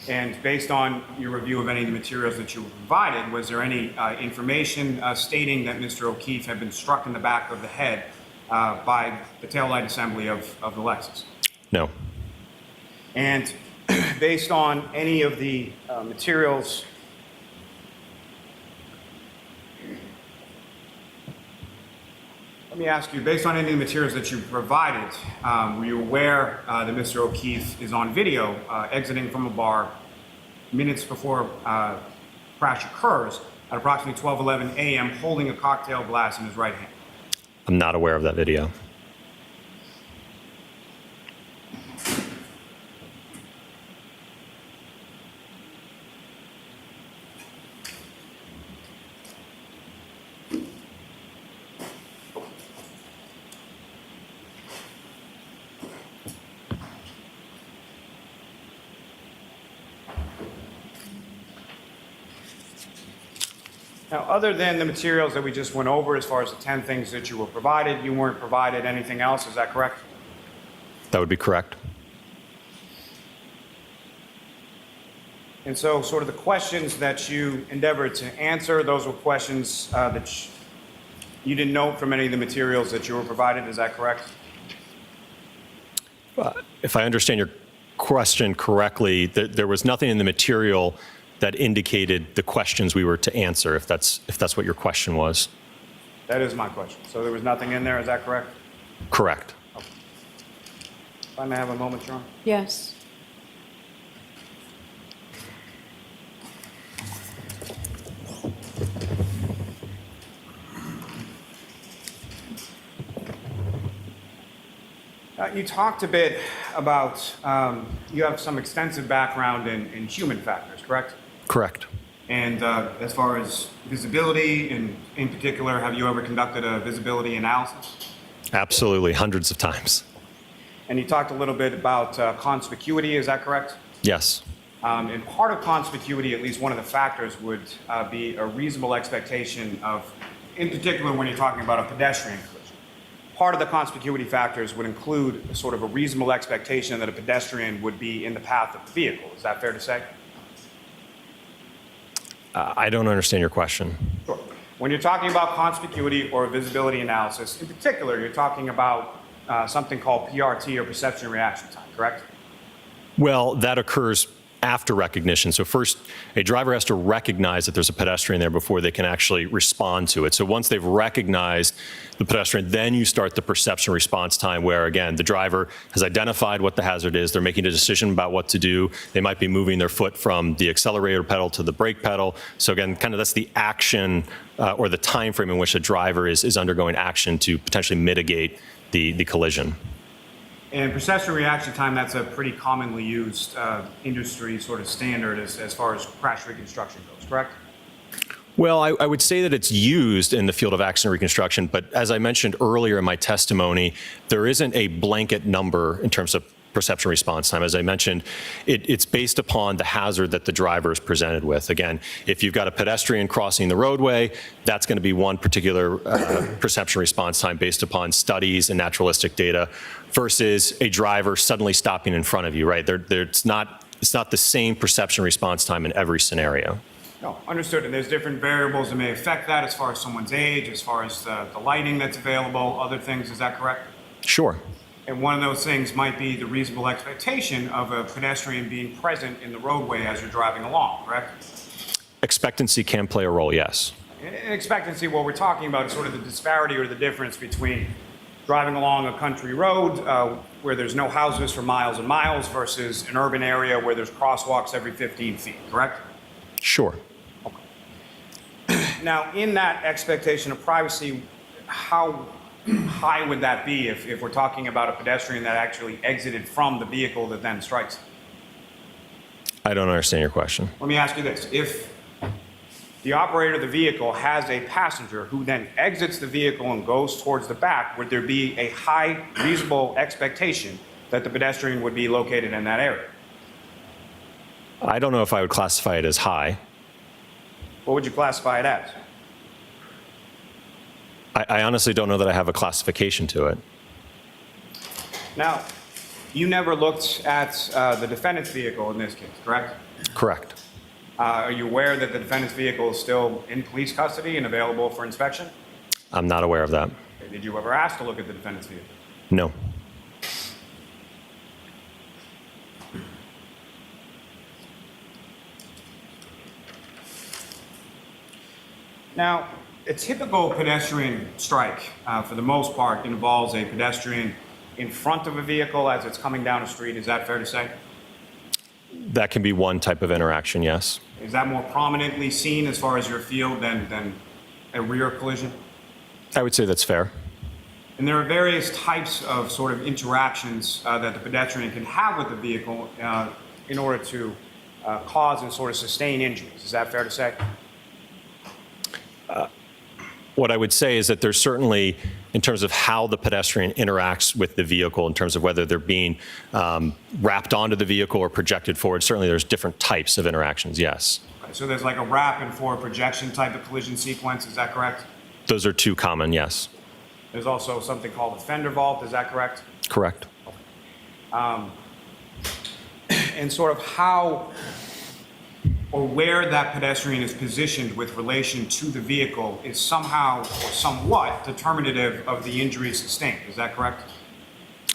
And based on your review of any of the materials that you were provided, was there any information stating that Mr. O'Keefe had been struck in the back of the head by the taillight assembly of the Lexus? No. And based on any of the materials let me ask you, based on any of the materials that you provided, were you aware that Mr. O'Keefe is on video exiting from a bar minutes before crash occurs at approximately 12:11 a.m. holding a cocktail glass in his right hand? I'm not aware of that video. Now, other than the materials that we just went over, as far as the 10 things that you were provided, you weren't provided anything else, is that correct? That would be correct. And so sort of the questions that you endeavored to answer, those were questions that you didn't note from any of the materials that you were provided, is that correct? If I understand your question correctly, there was nothing in the material that indicated the questions we were to answer, if that's what your question was. That is my question. So there was nothing in there, is that correct? Correct. Okay. If I may have a moment, Your Honor. Yes. You talked a bit about, you have some extensive background in human factors, correct? Correct. And as far as visibility, in particular, have you ever conducted a visibility analysis? Absolutely, hundreds of times. And you talked a little bit about conspicuity, is that correct? Yes. And part of conspicuity, at least one of the factors, would be a reasonable expectation of, in particular when you're talking about a pedestrian collision. Part of the conspicuity factors would include sort of a reasonable expectation that a pedestrian would be in the path of the vehicle. Is that fair to say? I don't understand your question. Sure. When you're talking about conspicuity or visibility analysis, in particular, you're talking about something called PRT, or perception reaction time, correct? Well, that occurs after recognition. So first, a driver has to recognize that there's a pedestrian there before they can actually respond to it. So once they've recognized the pedestrian, then you start the perception response time where, again, the driver has identified what the hazard is. They're making a decision about what to do. They might be moving their foot from the accelerator pedal to the brake pedal. So again, kind of that's the action or the time frame in which the driver is undergoing action to potentially mitigate the collision. And perception reaction time, that's a pretty commonly used industry sort of standard as far as crash reconstruction goes, correct? Well, I would say that it's used in the field of accident reconstruction, but as I mentioned earlier in my testimony, there isn't a blanket number in terms of perception response time. As I mentioned, it's based upon the hazard that the driver is presented with. Again, if you've got a pedestrian crossing the roadway, that's going to be one particular perception response time based upon studies and naturalistic data versus a driver suddenly stopping in front of you, right? It's not the same perception response time in every scenario. No, understood. And there's different variables that may affect that as far as someone's age, as far as the lighting that's available, other things. Is that correct? Sure. And one of those things might be the reasonable expectation of a pedestrian being present in the roadway as you're driving along, correct? Expectancy can play a role, yes. In expectancy, what we're talking about is sort of the disparity or the difference between driving along a country road where there's no houses for miles and miles versus an urban area where there's crosswalks every 15 feet, correct? Sure. Okay. Now, in that expectation of privacy, how high would that be if we're talking about a pedestrian that actually exited from the vehicle that then strikes? I don't understand your question. Let me ask you this. If the operator of the vehicle has a passenger who then exits the vehicle and goes towards the back, would there be a high reasonable expectation that the pedestrian would be located in that area? I don't know if I would classify it as high. What would you classify it as? I honestly don't know that I have a classification to it. Now, you never looked at the defendant's vehicle in this case, correct? Correct. Are you aware that the defendant's vehicle is still in police custody and available for inspection? I'm not aware of that. Okay. Did you ever ask to look at the defendant's vehicle? No. Now, a typical pedestrian strike, for the most part, involves a pedestrian in front of a vehicle as it's coming down a street. Is that fair to say? That can be one type of interaction, yes. Is that more prominently seen as far as your field than a rear collision? I would say that's fair. And there are various types of sort of interactions that the pedestrian can have with the vehicle in order to cause and sort of sustain injuries. Is that fair to say? What I would say is that there's certainly, in terms of how the pedestrian interacts with the vehicle, in terms of whether they're being wrapped onto the vehicle or projected forward, certainly there's different types of interactions, yes. Okay, so there's like a wrap and forward projection type of collision sequence, is that correct? Those are two common, yes. There's also something called a fender vault, is that correct? Correct. And sort of how or where that pedestrian is positioned with relation to the vehicle is somehow or somewhat determinative of the injury sustained. Is that correct?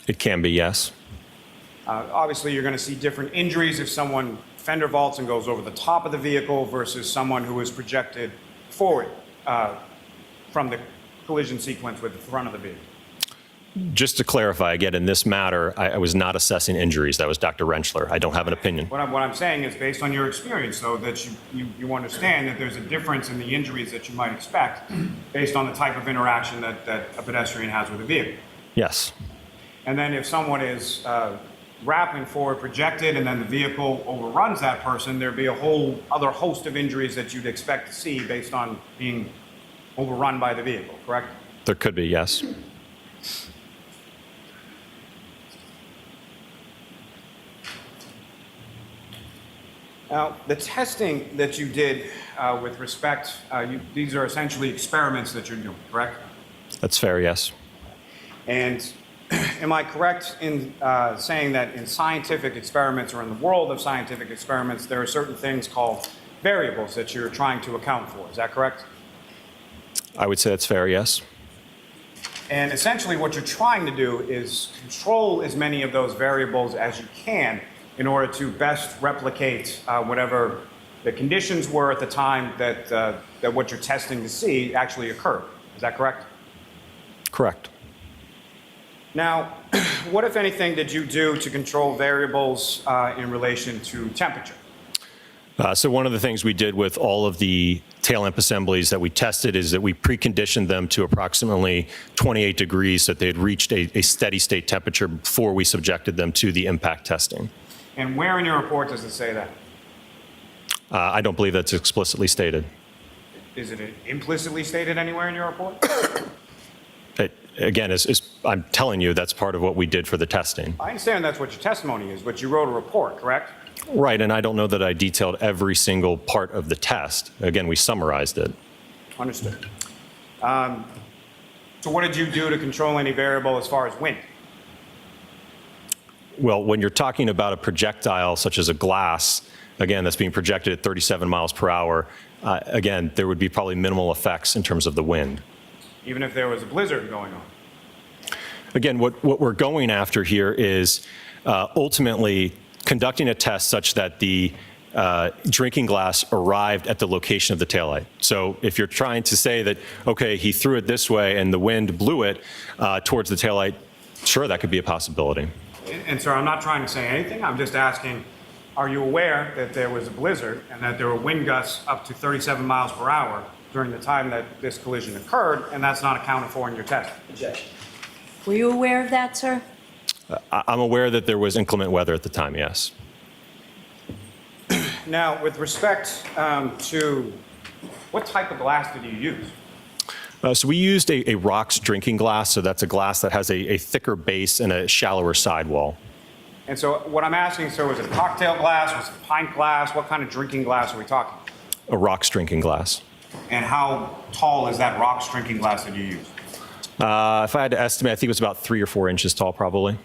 It can be, yes. Obviously, you're going to see different injuries if someone fender vaults and goes over the top of the vehicle versus someone who is projected forward from the collision sequence with the front of the vehicle. Just to clarify, again, in this matter, I was not assessing injuries. That was Dr. Rentschler. I don't have an opinion. What I'm saying is based on your experience, though, that you understand that there's a difference in the injuries that you might expect based on the type of interaction that a pedestrian has with a vehicle. Yes. And then if someone is wrapping forward projected and then the vehicle overruns that person, there'd be a whole other host of injuries that you'd expect to see based on being overrun by the vehicle, correct? There could be, yes. Now, the testing that you did with respect, these are essentially experiments that you're doing, correct? That's fair, yes. And am I correct in saying that in scientific experiments or in the world of scientific experiments, there are certain things called variables that you're trying to account for? Is that correct? I would say that's fair, yes. And essentially what you're trying to do is control as many of those variables as you can in order to best replicate whatever the conditions were at the time that what you're testing to see actually occurred. Is that correct? Correct. Now, what, if anything, did you do to control variables in relation to temperature? So one of the things we did with all of the tail lamp assemblies that we tested is that we preconditioned them to approximately 28 degrees so that they had reached a steady state temperature before we subjected them to the impact testing. And where in your report does it say that? I don't believe that's explicitly stated. Is it implicitly stated anywhere in your report? Again, as I'm telling you, that's part of what we did for the testing. I understand that's what your testimony is, but you wrote a report, correct? Right, and I don't know that I detailed every single part of the test. Again, we summarized it. Understood. So what did you do to control any variable as far as wind? Well, when you're talking about a projectile such as a glass, again, that's being projected at 37 miles per hour, again, there would be probably minimal effects in terms of the wind. Even if there was a blizzard going on? Again, what we're going after here is ultimately conducting a test such that the drinking glass arrived at the location of the taillight. So if you're trying to say that, okay, he threw it this way and the wind blew it towards the taillight, sure, that could be a possibility. And sir, I'm not trying to say anything. I'm just asking, are you aware that there was a blizzard and that there were wind gusts up to 37 miles per hour during the time that this collision occurred, and that's not accounted for in your test? Objection. Were you aware of that, sir? I'm aware that there was inclement weather at the time, yes. Now, with respect to what type of glass did you use? So we used a rocks drinking glass, so that's a glass that has a thicker base and a shallower sidewall. And so what I'm asking, sir, was it cocktail glass, was it pint glass? What kind of drinking glass are we talking? A rocks drinking glass. And how tall is that rocks drinking glass that you used? If I had to estimate, I think it was about 3 or 4 inches tall, probably.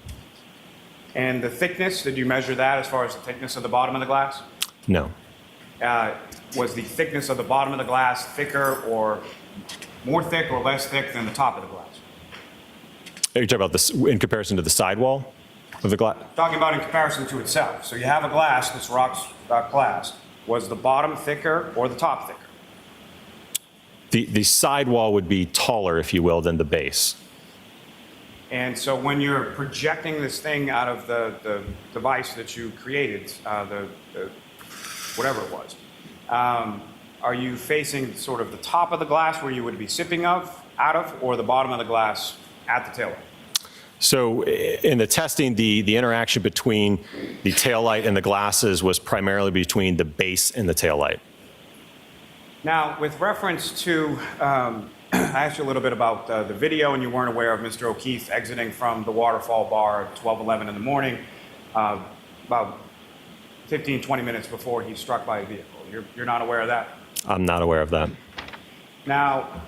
And the thickness, did you measure that as far as the thickness of the bottom of the glass? No. Was the thickness of the bottom of the glass thicker or more thick or less thick than the top of the glass? Are you talking about this in comparison to the sidewall of the glass? Talking about in comparison to itself. So you have a glass, this rocks glass. Was the bottom thicker or the top thicker? The sidewall would be taller, if you will, than the base. And so when you're projecting this thing out of the device that you created, whatever it was, are you facing sort of the top of the glass where you would be sipping out of, or the bottom of the glass at the taillight? So in the testing, the interaction between the taillight and the glasses was primarily between the base and the taillight. Now, with reference to, I asked you a little bit about the video, and you weren't aware of Mr. O'Keefe exiting from the waterfall bar at 12:11 in the morning, about 15, 20 minutes before he struck by a vehicle. You're not aware of that? I'm not aware of that. Now,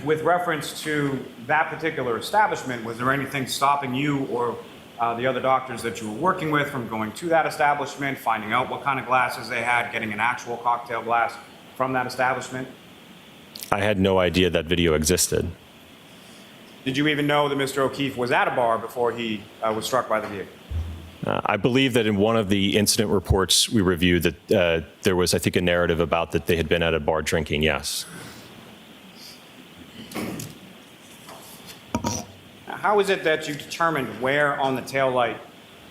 with reference to that particular establishment, was there anything stopping you or the other doctors that you were working with from going to that establishment, finding out what kind of glasses they had, getting an actual cocktail glass from that establishment? I had no idea that video existed. Did you even know that Mr. O'Keefe was at a bar before he was struck by the vehicle? I believe that in one of the incident reports we reviewed that there was, I think, a narrative about that they had been at a bar drinking, yes. How is it that you determined where on the taillight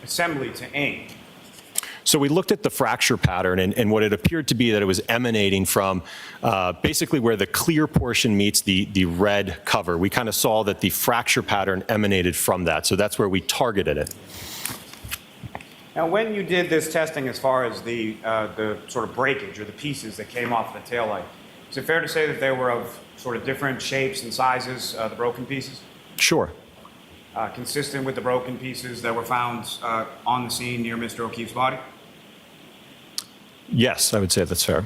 assembly to aim? So we looked at the fracture pattern, and what it appeared to be that it was emanating from basically where the clear portion meets the red cover. We kind of saw that the fracture pattern emanated from that, so that's where we targeted it. Now, when you did this testing as far as the sort of breakage or the pieces that came off the taillight, is it fair to say that they were of sort of different shapes and sizes, the broken pieces? Sure. Consistent with the broken pieces that were found on the scene near Mr. O'Keefe's body? Yes, I would say that's fair.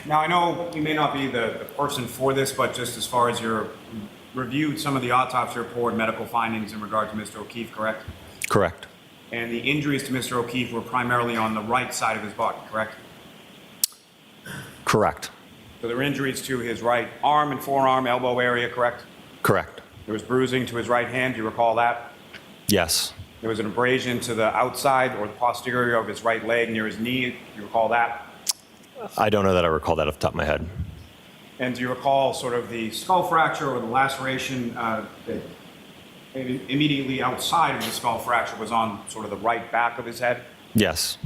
Now, I know you may not be the person for this, but just as far as your reviewed some of the autopsy report, medical findings in regard to Mr. O'Keefe, correct? Correct. And the injuries to Mr. O'Keefe were primarily on the right side of his body, correct? Correct. So there were injuries to his right arm and forearm, elbow area, correct? Correct. There was bruising to his right hand, do you recall that? Yes. There was an abrasion to the outside or the posterior of his right leg near his knee, do you recall that? I don't know that I recall that off the top of my head. And do you recall sort of the skull fracture or the laceration that immediately outside of the skull fracture was on sort of the right back of his head? Yes.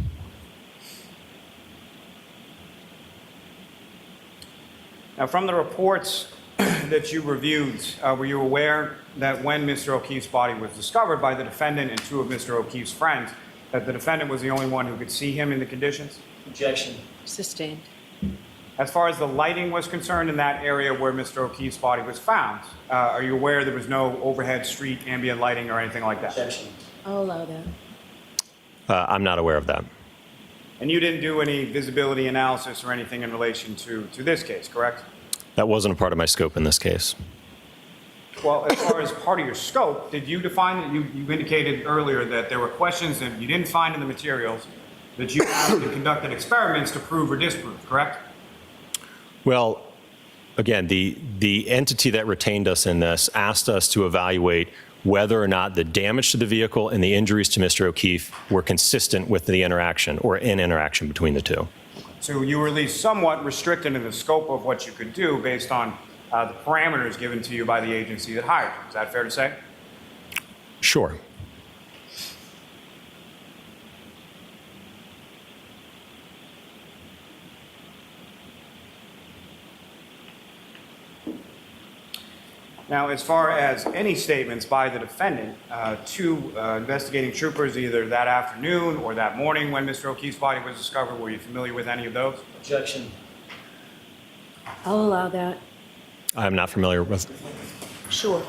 Now, from the reports that you reviewed, were you aware that when Mr. O'Keefe's body was discovered by the defendant and two of Mr. O'Keefe's friends, that the defendant was the only one who could see him in the conditions? Objection. Sustained. As far as the lighting was concerned in that area where Mr. O'Keefe's body was found, are you aware there was no overhead street ambient lighting or anything like that? Objection. I'll allow that. I'm not aware of that. And you didn't do any visibility analysis or anything in relation to this case, correct? That wasn't a part of my scope in this case. Well, as far as part of your scope, did you define that you indicated earlier that there were questions that you didn't find in the materials that you asked and conducted experiments to prove or disprove, correct? Well, again, the entity that retained us in this asked us to evaluate whether or not the damage to the vehicle and the injuries to Mr. O'Keefe were consistent with the interaction or in interaction between the two. So you were at least somewhat restricted in the scope of what you could do based on the parameters given to you by the agency that hired you. Is that fair to say? Sure. Now, as far as any statements by the defendant to investigating troopers either that afternoon or that morning when Mr. O'Keefe's body was discovered, were you familiar with any of those? Objection. I'll allow that. I'm not familiar with. Sure.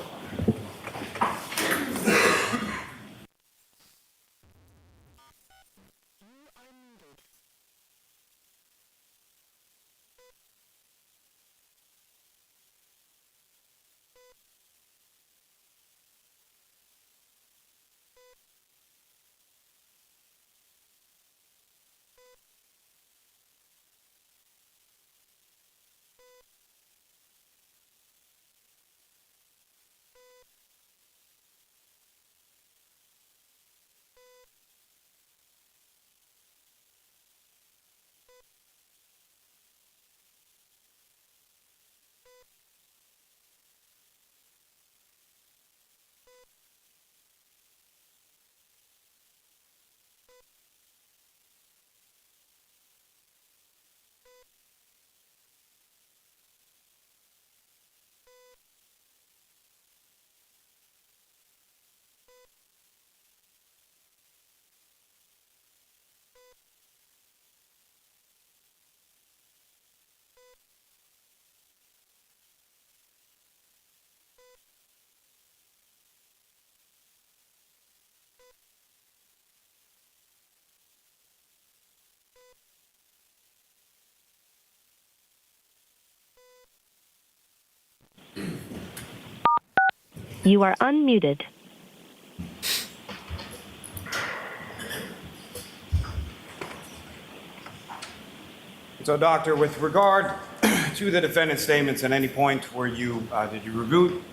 You are unmuted. So, Doctor, with regard to the defendant's statements, at any point were you did you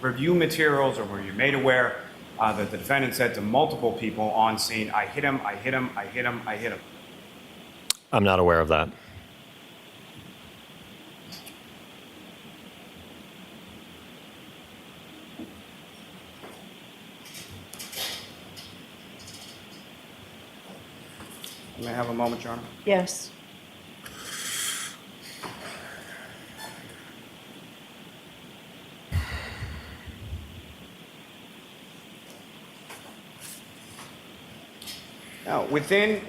review materials, or were you made aware that the defendant said to multiple people on scene, "I hit him, I hit him, I hit him, I hit him"? I'm not aware of that. May I have a moment, Your Honor? Yes. Now, within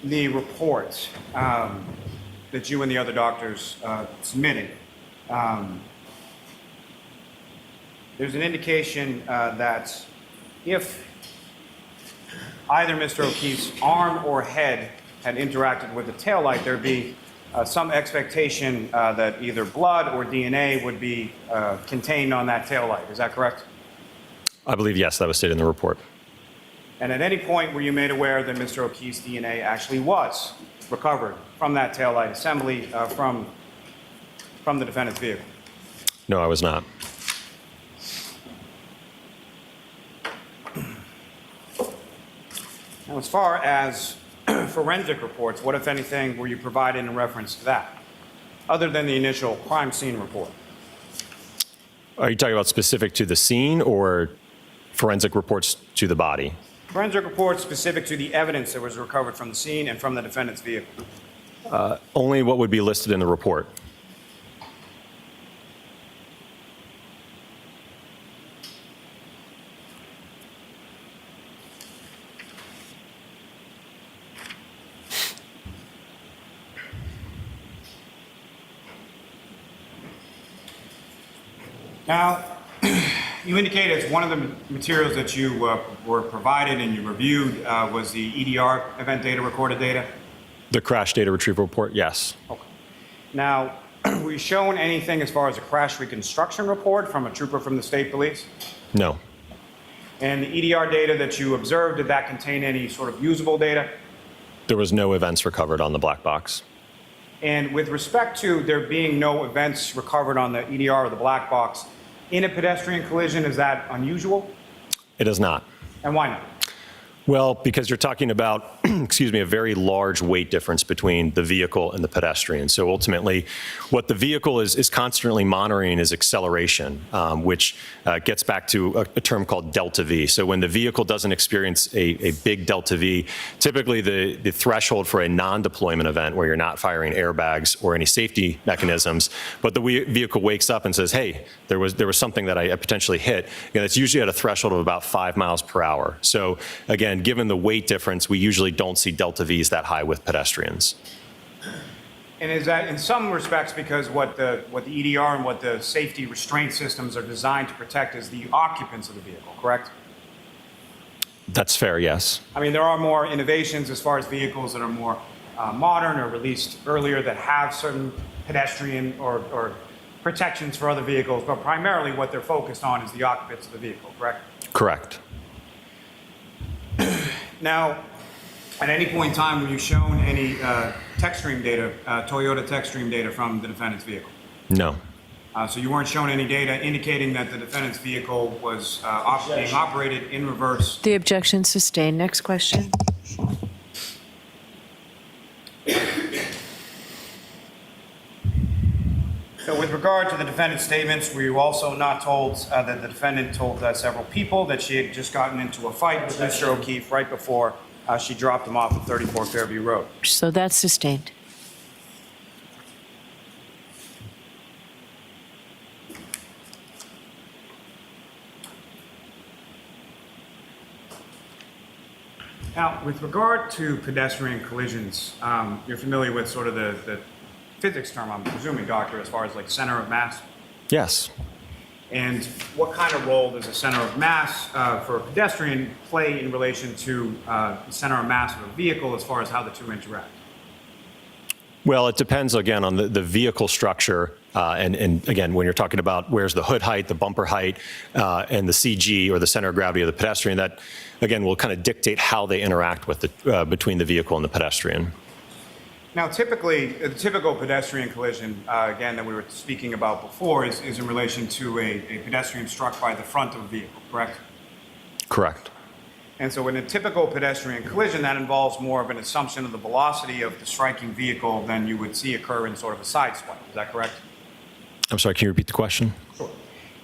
the report that you and the other doctors submitted, there's an indication that if either Mr. O'Keefe's arm or head had interacted with the taillight, there'd be some expectation that either blood or DNA would be contained on that taillight. Is that correct? I believe, yes, that was stated in the report. And at any point were you made aware that Mr. O'Keefe's DNA actually was recovered from that taillight assembly from the defendant's vehicle? No, I was not. Now, as far as forensic reports, what, if anything, were you provided in reference to that, other than the initial crime scene report? Are you talking about specific to the scene or forensic reports to the body? Forensic reports specific to the evidence that was recovered from the scene and from the defendant's vehicle. Only what would be listed in the report. Now, you indicated as one of the materials that you were provided and you reviewed was the EDR, event data, recorded data? The crash data retrieval report, yes. Okay. Now, were you shown anything as far as a crash reconstruction report from a trooper from the state police? No. And the EDR data that you observed, did that contain any sort of usable data? There was no events recovered on the black box. And with respect to there being no events recovered on the EDR or the black box, in a pedestrian collision, is that unusual? It is not. And why not? Well, because you're talking about, excuse me, a very large weight difference between the vehicle and the pedestrian. So ultimately, what the vehicle is constantly monitoring is acceleration, which gets back to a term called delta V. So when the vehicle doesn't experience a big delta V, typically the threshold for a non-deployment event where you're not firing airbags or any safety mechanisms, but the vehicle wakes up and says, hey, there was something that I potentially hit, it's usually at a threshold of about 5 miles per hour. So again, given the weight difference, we usually don't see delta Vs that high with pedestrians. And is that in some respects because what the EDR and what the safety restraint systems are designed to protect is the occupants of the vehicle, correct? That's fair, yes. I mean, there are more innovations as far as vehicles that are more modern or released earlier that have certain pedestrian or protections for other vehicles, but primarily what they're focused on is the occupants of the vehicle, correct? Correct. Now, at any point in time, were you shown any tech stream data, Toyota tech stream data from the defendant's vehicle? No. So you weren't shown any data indicating that the defendant's vehicle was being operated in reverse? The objection sustained. Next question. So with regard to the defendant's statements, were you also not told that the defendant told several people that she had just gotten into a fight with Mr. O'Keefe right before she dropped him off at 34 Fairview Road? So that's sustained. Now, with regard to pedestrian collisions, you're familiar with sort of the physics term, I'm presuming, Doctor, as far as like center of mass? Yes. And what kind of role does a center of mass for a pedestrian play in relation to the center of mass of a vehicle as far as how the two interact? Well, it depends, again, on the vehicle structure And again, when you're talking about where's the hood height, the bumper height, and the CG, or the center of gravity of the pedestrian, that, again, will kind of dictate how they interact with the, between the vehicle and the pedestrian. Now, typically, the typical pedestrian collision, again, that we were speaking about before, is in relation to a pedestrian struck by the front of a vehicle, correct? Correct. And so in a typical pedestrian collision, that involves more of an assumption of the velocity of the striking vehicle than you would see occur in sort of a side swipe. Is that correct? I'm sorry, can you repeat the question? Sure.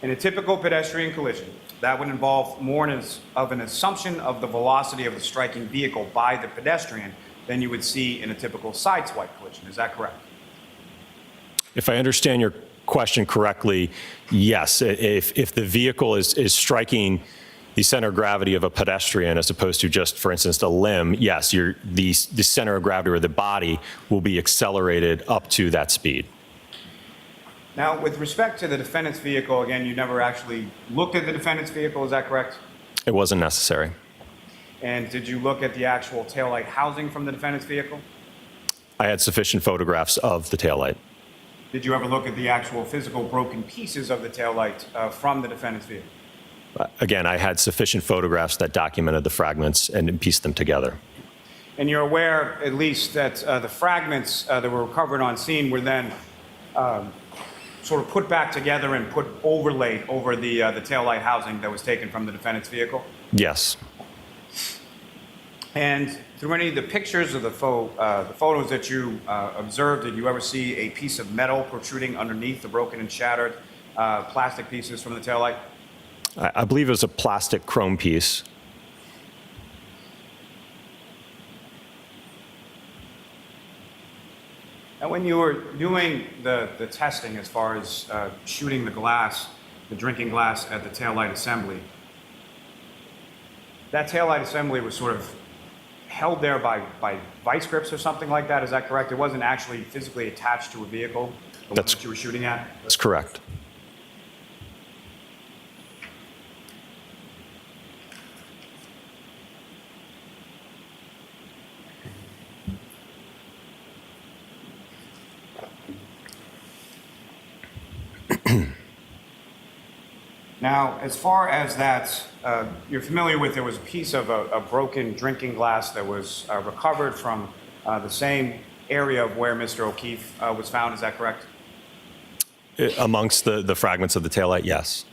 In a typical pedestrian collision, that would involve more of an assumption of the velocity of the striking vehicle by the pedestrian than you would see in a typical side swipe collision. Is that correct? If I understand your question correctly, yes. If the vehicle is striking the center of gravity of a pedestrian as opposed to just, for instance, a limb, yes, the center of gravity or the body will be accelerated up to that speed. Now, with respect to the defendant's vehicle, again, you never actually looked at the defendant's vehicle, is that correct? It wasn't necessary. And did you look at the actual taillight housing from the defendant's vehicle? I had sufficient photographs of the taillight. Did you ever look at the actual physical broken pieces of the taillight from the defendant's vehicle? Again, I had sufficient photographs that documented the fragments and pieced them together. And you're aware, at least, that the fragments that were recovered on scene were then sort of put back together and overlaid over the taillight housing that was taken from the defendant's vehicle? Yes. And through any of the pictures of the photos that you observed, did you ever see a piece of metal protruding underneath the broken and shattered plastic pieces from the taillight? I believe it was a plastic chrome piece. And when you were doing the testing as far as shooting the glass, the drinking glass at the taillight assembly, that taillight assembly was sort of held there by vice grips or something like that, is that correct? It wasn't actually physically attached to a vehicle, the one that you were shooting at? That's correct. Now, as far as that, you're familiar with, there was a piece of a broken drinking glass that was recovered from the same area of where Mr. O'Keefe was found, is that correct? Amongst the fragments of the taillight, yes.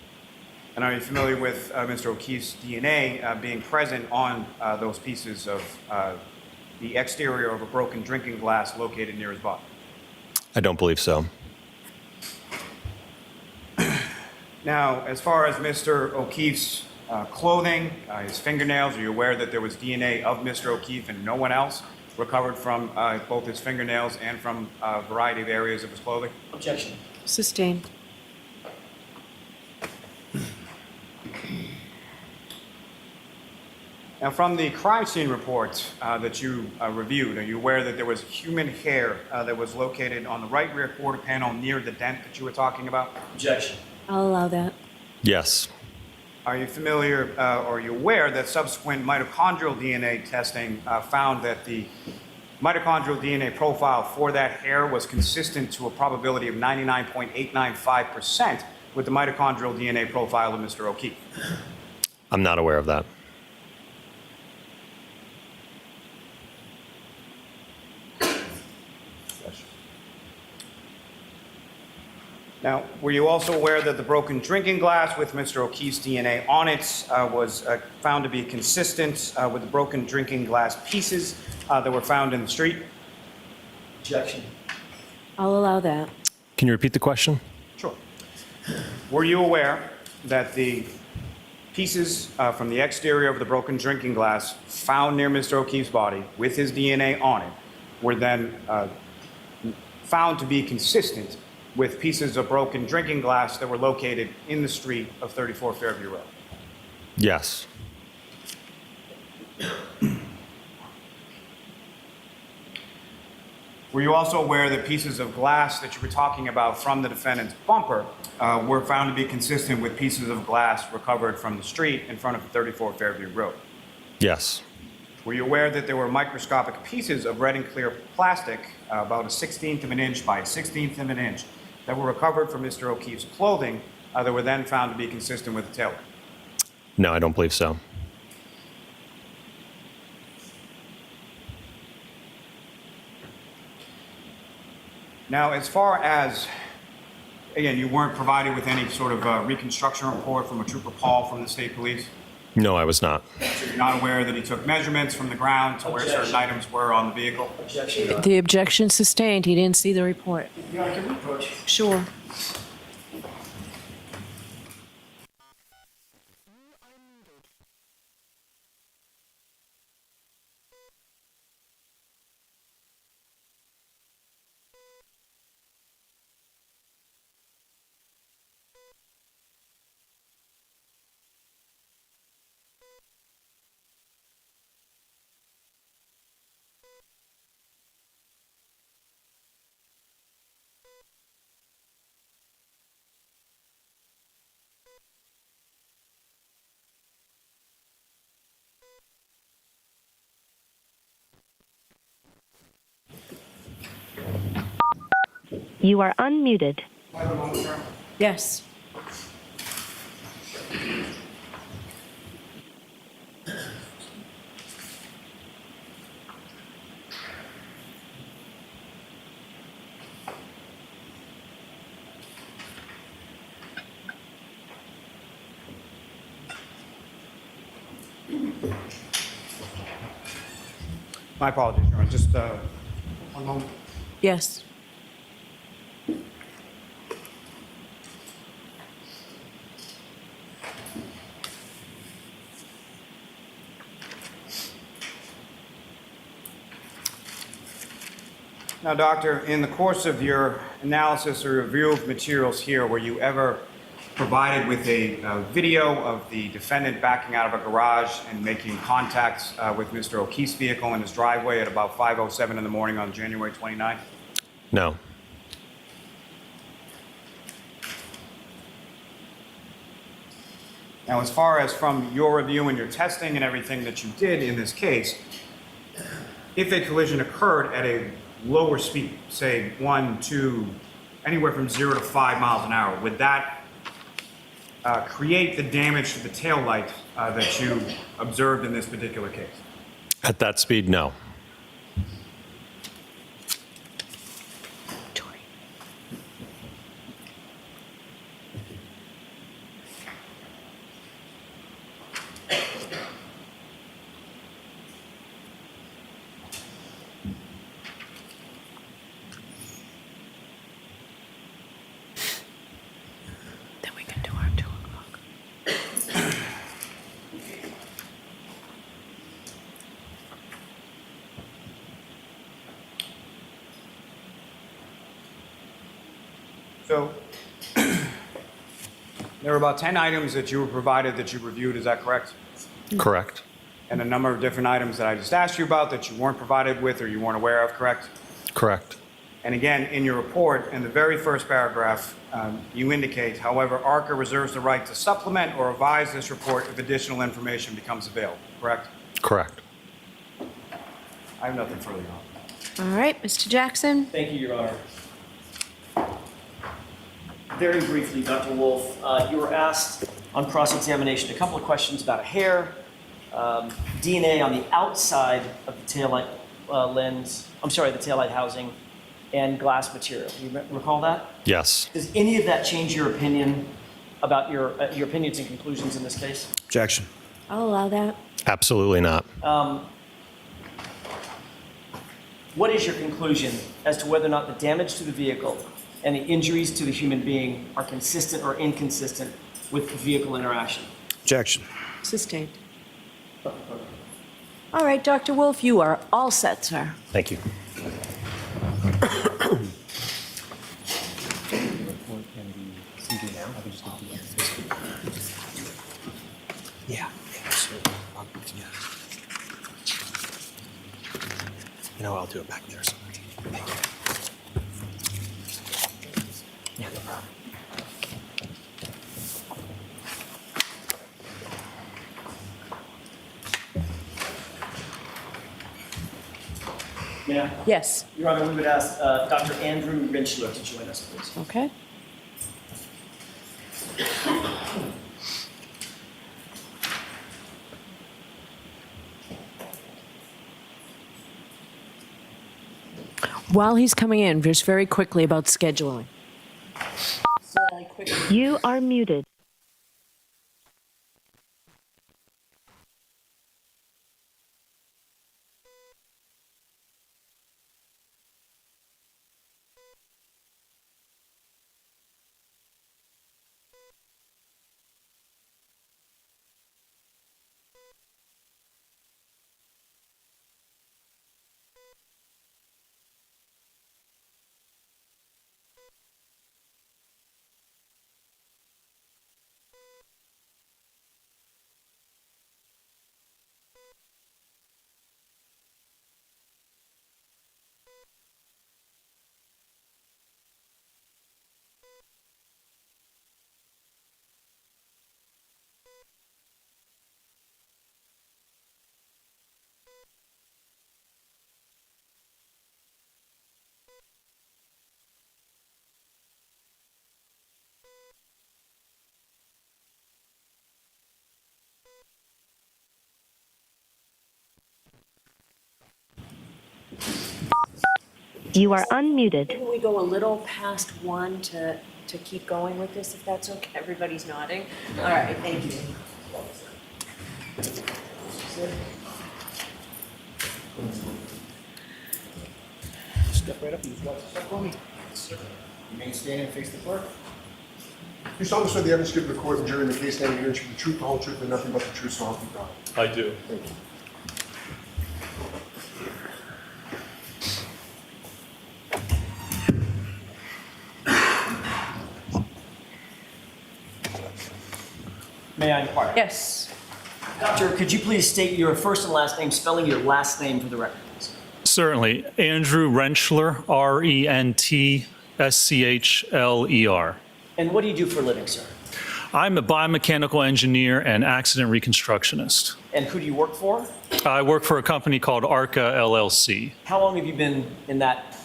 And are you familiar with Mr. O'Keefe's DNA being present on those pieces of the exterior of a broken drinking glass located near his body? I don't believe so. Now, as far as Mr. O'Keefe's clothing, his fingernails, are you aware that there was DNA of Mr. O'Keefe and no one else recovered from both his fingernails and from a variety of areas of his clothing? Objection. Sustained. Now, from the crime scene report that you reviewed, are you aware that there was human hair that was located on the right rear quarter panel near the dent that you were talking about? Objection. I'll allow that. Yes. Are you familiar or are you aware that subsequent mitochondrial DNA testing found that the mitochondrial DNA profile for that hair was consistent to a probability of 99.895% with the mitochondrial DNA profile of Mr. O'Keefe? I'm not aware of that. Now, were you also aware that the broken drinking glass with Mr. O'Keefe's DNA on it was found to be consistent with the broken drinking glass pieces that were found in the street? Objection. I'll allow that. Can you repeat the question? Sure. Were you aware that the pieces from the exterior of the broken drinking glass found near Mr. O'Keefe's body with his DNA on it were then found to be consistent with pieces of broken drinking glass that were located in the street of 34 Fairview Road? Yes. Were you also aware that pieces of glass that you were talking about from the defendant's bumper were found to be consistent with pieces of glass recovered from the street in front of 34 Fairview Road? Yes. Were you aware that there were microscopic pieces of red and clear plastic, about a 1/16 of an inch by a 1/16 of an inch, that were recovered from Mr. O'Keefe's clothing that were then found to be consistent with the tail light? No, I don't believe so. Now, as far as, again, you weren't provided with any sort of reconstruction report from a Trooper Paul from the state police? No, I was not. So you're not aware that he took measurements from the ground to where certain items were on the vehicle? The objection sustained. He didn't see the report. You know, I can approach. Sure. You are unmuted. Yes. My apologies, Your Honor. Just one moment. Yes. Now, Doctor, in the course of your analysis or review of materials here, were you ever provided with a video of the defendant backing out of a garage and making contact with Mr. O'Keefe's vehicle in his driveway at about 5:07 in the morning on January 29th? No. Now, as far as from your review and your testing and everything that you did in this case, if a collision occurred at a lower speed, say 1, 2, anywhere from 0 to 5 miles an hour, would that create the damage to the tail light that you observed in this particular case? At that speed, no. So there were about 10 items that you were provided that you reviewed, is that correct? Correct. And a number of different items that I just asked you about that you weren't provided with or you weren't aware of, correct? Correct. And again, in your report, in the very first paragraph, you indicate, however, ARCA reserves the right to supplement or revise this report if additional information becomes available, correct? Correct. I have nothing further on. All right, Mr. Jackson. Thank you, Your Honor. Very briefly, Dr. Wolf, you were asked on cross-examination a couple of questions about a hair, DNA on the outside of the taillight lens, the taillight housing, and glass material. You recall that? Yes. Does any of that change your opinion about your opinions and conclusions in this case? Objection. I'll allow that. Absolutely not. What is your conclusion as to whether or not the damage to the vehicle and the injuries to the human being are consistent or inconsistent with the vehicle interaction? Objection. Sustained. All right, Dr. Wolf, you are all set, sir. Thank you. Yeah. You know, I'll do it back there. So. Yeah, no problem. May I? Yes. Your Honor, we would ask Dr. Andrew Rentschler to join us, please. Okay. While he's coming in, just very quickly about scheduling. You are muted. You are unmuted. Maybe we go a little past 1 to keep going with this, if that's okay. Everybody's nodding. All right, thank you. Step right up and just watch the step for me. Remain standing and face the clerk. You solemnly swear the evidence given to the court and jury in the case now hearing should be the truth, the whole truth, and nothing but the truth, so help you God. I do. Thank you. May I inquire? Yes. Doctor, could you please state your first and last name, spelling your last name for the record, please? Certainly. Andrew Rentschler, Rentschler. And what do you do for a living, sir? I'm a biomechanical engineer and accident reconstructionist. And who do you work for? I work for a company called ARCA LLC. How long have you been in that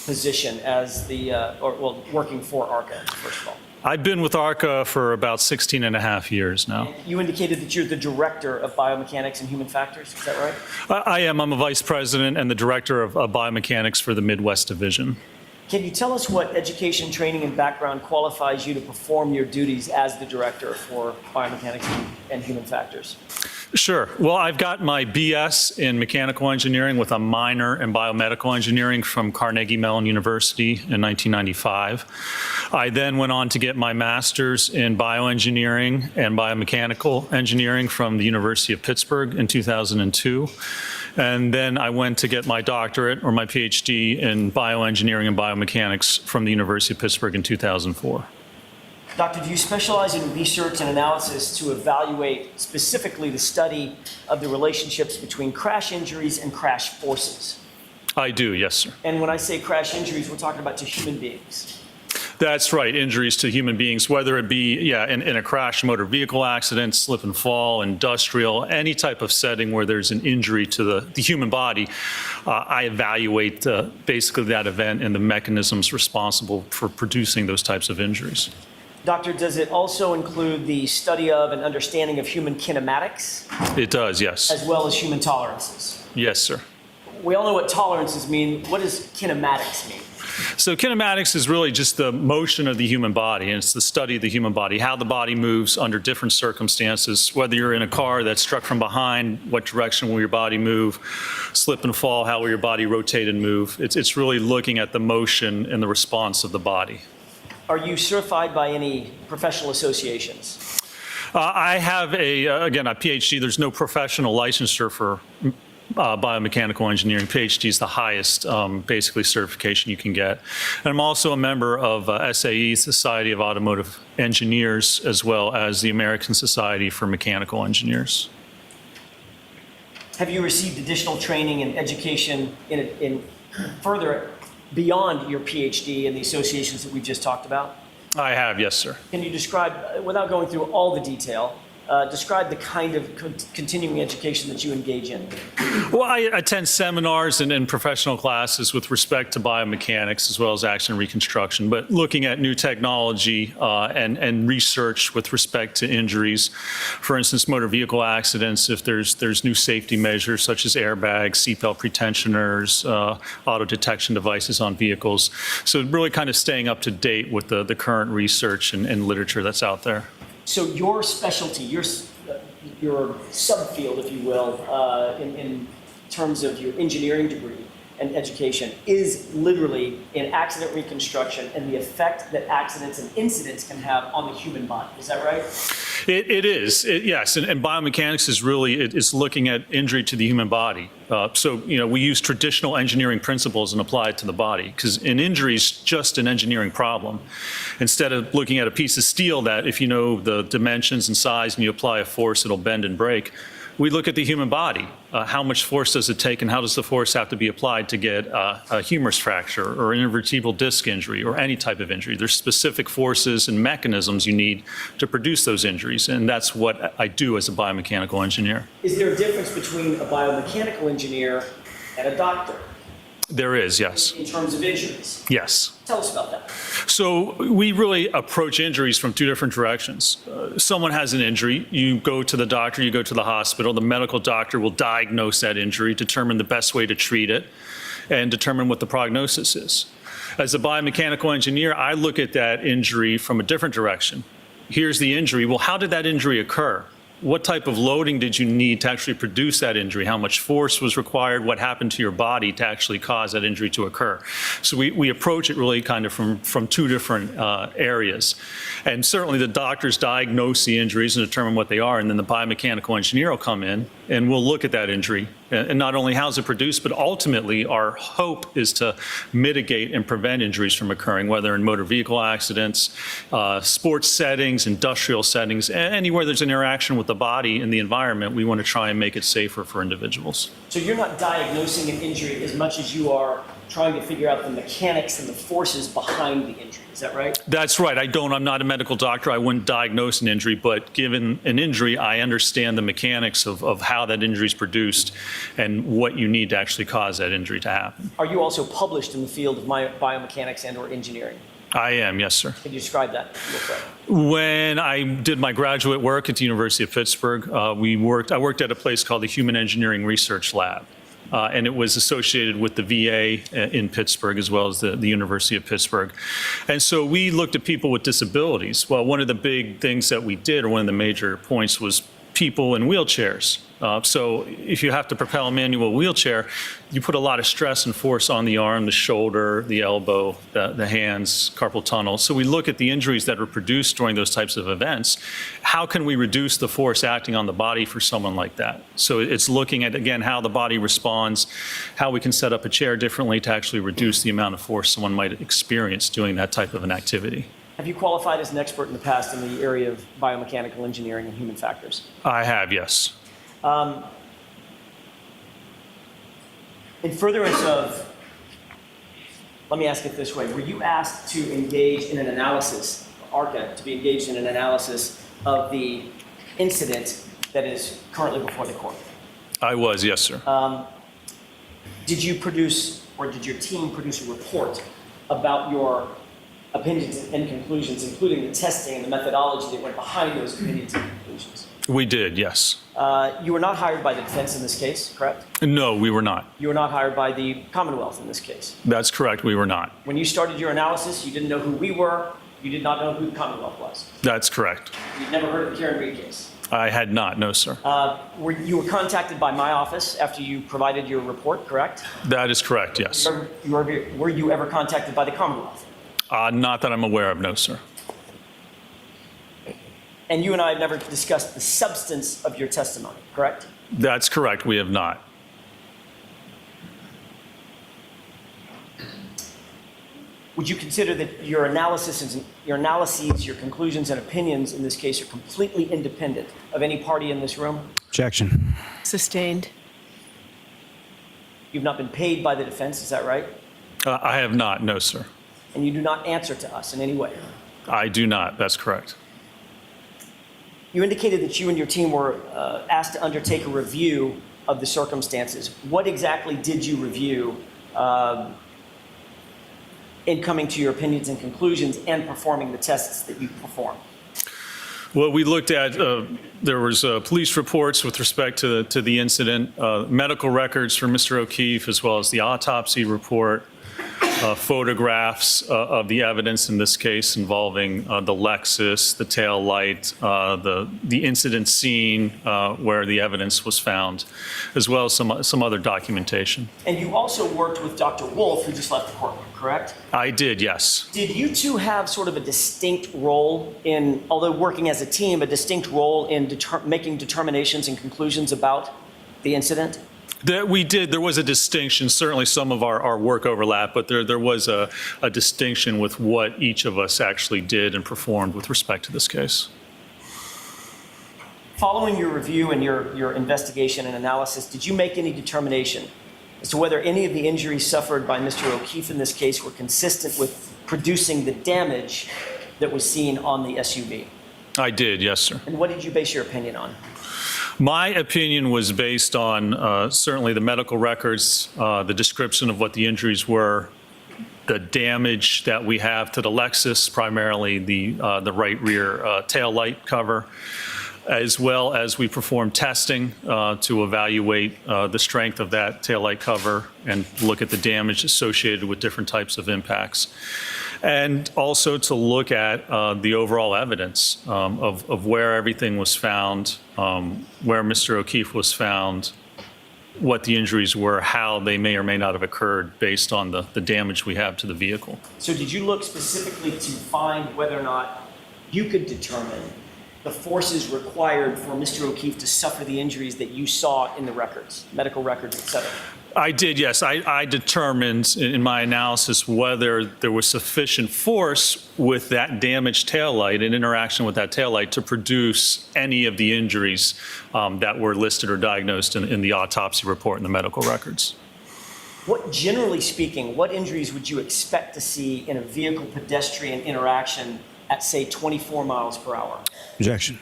position as working for ARCA, first of all? I've been with ARCA for about 16 and a half years now. You indicated that you're the director of biomechanics and human factors, is that right? I am. I'm a vice president and the director of biomechanics for the Midwest Division. Can you tell us what education, training, and background qualifies you to perform your duties as the director for biomechanics and human factors? Sure. Well, I've got my BS in mechanical engineering with a minor in biomedical engineering from Carnegie Mellon University in 1995. I then went on to get my master's in bioengineering and biomechanical engineering from the University of Pittsburgh in 2002. And then I went to get my doctorate or my PhD in bioengineering and biomechanics from the University of Pittsburgh in 2004. Doctor, do you specialize in research and analysis to evaluate specifically the study of the relationships between crash injuries and crash forces? I do, yes, sir. And when I say crash injuries, we're talking about to human beings. That's right, injuries to human beings, whether it be in a crash motor vehicle accident, slip and fall, industrial, any type of setting where there's an injury to the human body. I evaluate basically that event and the mechanisms responsible for producing those types of injuries. Doctor, does it also include the study of and understanding of human kinematics? It does, yes. As well as human tolerances? Yes, sir. We all know what tolerances mean. What does kinematics mean? So kinematics is really just the motion of the human body, and it's the study of the human body, how the body moves under different circumstances, whether you're in a car that's struck from behind, what direction will your body move, slip and fall, how will your body rotate and move. It's really looking at the motion and the response of the body. Are you certified by any professional associations? I have again, a PhD. There's no professional licensure for biomechanical engineering. PhD is the highest, basically, certification you can get. And I'm also a member of SAE, Society of Automotive Engineers, as well as the American Society for Mechanical Engineers. Have you received additional training and education in further beyond your PhD and the associations that we've just talked about? I have, yes, sir. Can you describe, without going through all the detail, Describe the kind of continuing education that you engage in. Well, I attend seminars and professional classes with respect to biomechanics as well as action reconstruction, but looking at new technology and research with respect to injuries. For instance, motor vehicle accidents, if there's new safety measures such as airbags, seatbelt pretensioners, auto detection devices on vehicles. So really kind of staying up to date with the current research and literature that's out there. So your specialty, your subfield, if you will, in terms of your engineering degree and education, is literally in accident reconstruction and the effect that accidents and incidents can have on the human body. Is that right? It is, yes. And biomechanics is really, it's looking at injury to the human body. So, we use traditional engineering principles and apply it to the body, because an injury is just an engineering problem. Instead of looking at a piece of steel that, if you know the dimensions and size and you apply a force, it'll bend and break. We look at the human body. How much force does it take, and how does the force have to be applied to get a humerus fracture or an intervertebral disc injury or any type of injury? There's specific forces and mechanisms you need to produce those injuries, and that's what I do as a biomechanical engineer. Is there a difference between a biomechanical engineer and a doctor? There is, yes. In terms of injuries? Yes. Tell us about that. So we really approach injuries from two different directions. Someone has an injury, you go to the doctor, you go to the hospital, the medical doctor will diagnose that injury, determine the best way to treat it, and determine what the prognosis is. As a biomechanical engineer, I look at that injury from a different direction. Here's the injury. Well, how did that injury occur? What type of loading did you need to actually produce that injury? How much force was required? What happened to your body to actually cause that injury to occur? So we approach it really kind of from two different areas. And certainly the doctors diagnose the injuries and determine what they are, and then the biomechanical engineer will come in and we'll look at that injury. And not only how's it produced, but ultimately our hope is to mitigate and prevent injuries from occurring, whether in motor vehicle accidents, sports settings, industrial settings, anywhere there's an interaction with the body and the environment, we want to try and make it safer for individuals. So you're not diagnosing an injury as much as you are trying to figure out the mechanics and the forces behind the injury. Is that right? That's right. I'm not a medical doctor. I wouldn't diagnose an injury, but given an injury, I understand the mechanics of how that injury is produced and what you need to actually cause that injury to happen. Are you also published in the field of biomechanics and or engineering? I am, yes, sir. Can you describe that real quick? When I did my graduate work at the University of Pittsburgh, I worked at a place called the Human Engineering Research Lab. And it was associated with the VA in Pittsburgh as well as the University of Pittsburgh. And so we looked at people with disabilities. Well, one of the big things that we did, or one of the major points, was people in wheelchairs. So if you have to propel a manual wheelchair, you put a lot of stress and force on the arm, the shoulder, the elbow, the hands, carpal tunnel. So we look at the injuries that are produced during those types of events. How can we reduce the force acting on the body for someone like that? So it's looking at, again, how the body responds, how we can set up a chair differently to actually reduce the amount of force someone might experience doing that type of an activity. Have you qualified as an expert in the past in the area of biomechanical engineering and human factors? I have, yes. In furtherance of, let me ask it this way, were you asked to engage in an analysis, ARCA, to be engaged in an analysis of the incident that is currently before the court? I was, yes, sir. Did you produce, or did your team produce a report about your opinions and conclusions, including the testing and the methodology that went behind those opinions and conclusions? We did, yes. You were not hired by the defense in this case, correct? No, we were not. You were not hired by the Commonwealth in this case? That's correct, we were not. When you started your analysis, you didn't know who we were, you did not know who the Commonwealth was? That's correct. You'd never heard of the Karen Reed case? I had not, no, sir. You were contacted by my office after you provided your report, correct? That is correct, yes. Were you ever contacted by the Commonwealth? Not that I'm aware of, no, sir. And you and I have never discussed the substance of your testimony, correct? That's correct, we have not. Would you consider that your analyses, your conclusions and opinions in this case are completely independent of any party in this room? Objection. Sustained. You've not been paid by the defense, is that right? I have not, no, sir. And you do not answer to us in any way? I do not, that's correct. You indicated that you and your team were asked to undertake a review of the circumstances. What exactly did you review in coming to your opinions and conclusions and performing the tests that you performed? Well, we looked at, there was police reports with respect to the incident, medical records for Mr. O'Keefe, as well as the autopsy report, photographs of the evidence in this case involving the Lexus, the tail light, the incident scene where the evidence was found, as well as some other documentation. And you also worked with Dr. Wolf, who just left the courtroom, correct? I did, yes. Did you two have sort of a distinct role in, although working as a team, a distinct role in making determinations and conclusions about the incident? That we did. There was a distinction. Certainly some of our work overlap, but there was a distinction with what each of us actually did and performed with respect to this case. Following your review and your investigation and analysis, did you make any determination as to whether any of the injuries suffered by Mr. O'Keefe in this case were consistent with producing the damage that was seen on the SUV? I did, yes, sir. And what did you base your opinion on? My opinion was based on certainly the medical records, the description of what the injuries were, the damage that we have to the Lexus, primarily the right rear tail light cover, as well as we performed testing to evaluate the strength of that tail light cover and look at the damage associated with different types of impacts. And also to look at the overall evidence of where everything was found, where Mr. O'Keefe was found, what the injuries were, how they may or may not have occurred based on the damage we have to the vehicle. So did you look specifically to find whether or not you could determine the forces required for Mr. O'Keefe to suffer the injuries that you saw in the records, medical records, et cetera? I did, yes. I determined in my analysis whether there was sufficient force with that damaged taillight and interaction with that taillight to produce any of the injuries that were listed or diagnosed in the autopsy report and the medical records. What, generally speaking, what injuries would you expect to see in a vehicle-pedestrian interaction at, say, 24 miles per hour? Objection.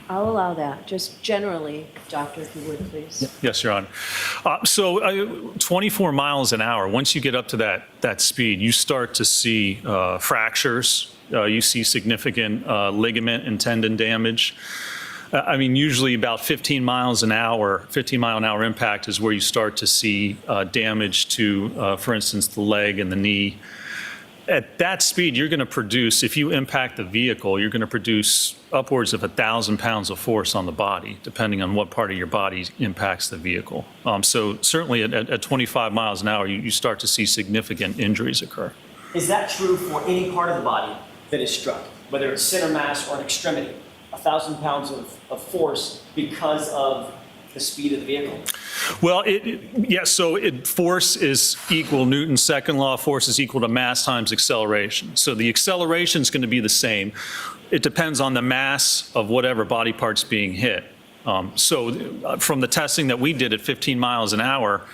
I'll allow that, just generally, Doctor, if you would, please. Yes, Your Honor. So 24 miles an hour, once you get up to that speed, you start to see fractures. You see significant ligament and tendon damage. I mean, usually about 15 miles an hour, 15 mile an hour impact is where you start to see damage to, for instance, the leg and the knee. At that speed, you're going to produce, if you impact the vehicle, you're going to produce upwards of 1,000 pounds of force on the body, depending on what part of your body impacts the vehicle. So certainly at 25 miles an hour, you start to see significant injuries occur. Is that true for any part of the body that is struck, whether it's center mass or an extremity? 1,000 pounds of force because of the speed of the vehicle? Well, force is equal, Newton's second law, force is equal to mass times acceleration. So the acceleration is going to be the same. It depends on the mass of whatever body part's being hit. So from the testing that we did at 15 miles an hour,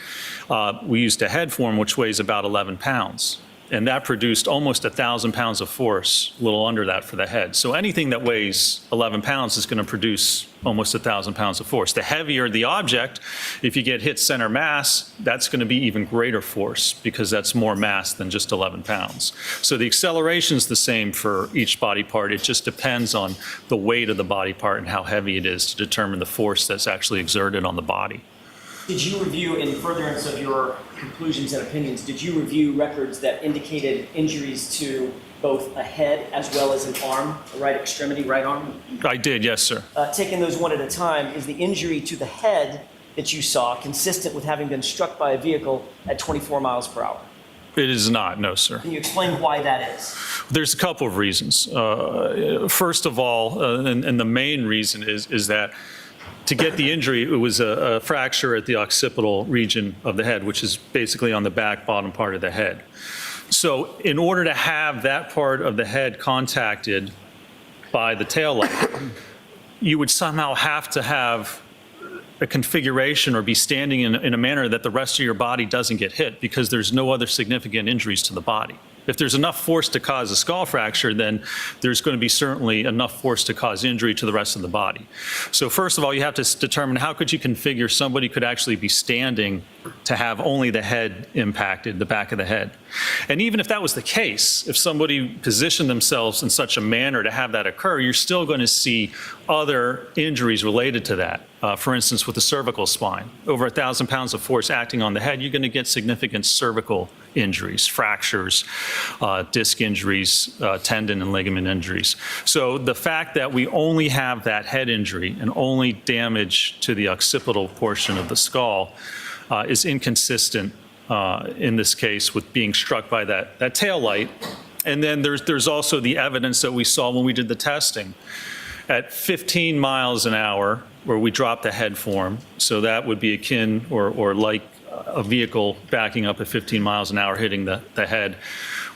we used a head form which weighs about 11 pounds. And that produced almost 1,000 pounds of force, a little under that for the head. So anything that weighs 11 pounds is going to produce almost 1,000 pounds of force. The heavier the object, if you get hit center mass, that's going to be even greater force because that's more mass than just 11 pounds. So the acceleration is the same for each body part. It just depends on the weight of the body part and how heavy it is to determine the force that's actually exerted on the body. Did you review, in furtherance of your conclusions and opinions, did you review records that indicated injuries to both a head as well as an arm, a right extremity, right arm? I did, yes, sir. Taking those one at a time, is the injury to the head that you saw consistent with having been struck by a vehicle at 24 miles per hour? It is not, no, sir. Can you explain why that is? There's a couple of reasons. First of all, and the main reason is that to get the injury, it was a fracture at the occipital region of the head, which is basically on the back bottom part of the head. So in order to have that part of the head contacted by the taillight, you would somehow have to have a configuration or be standing in a manner that the rest of your body doesn't get hit because there's no other significant injuries to the body. If there's enough force to cause a skull fracture, then there's going to be certainly enough force to cause injury to the rest of the body. So first of all, you have to determine how could you configure somebody could actually be standing to have only the head impacted, the back of the head. And even if that was the case, if somebody positioned themselves in such a manner to have that occur, you're still going to see other injuries related to that. For instance, with the cervical spine, over 1,000 pounds of force acting on the head, you're going to get significant cervical injuries, fractures, disc injuries, tendon and ligament injuries. So the fact that we only have that head injury and only damage to the occipital portion of the skull is inconsistent in this case with being struck by that tail light. And then there's also the evidence that we saw when we did the testing. At 15 miles an hour, where we dropped the head form, so that would be akin or like a vehicle backing up at 15 miles an hour hitting the head.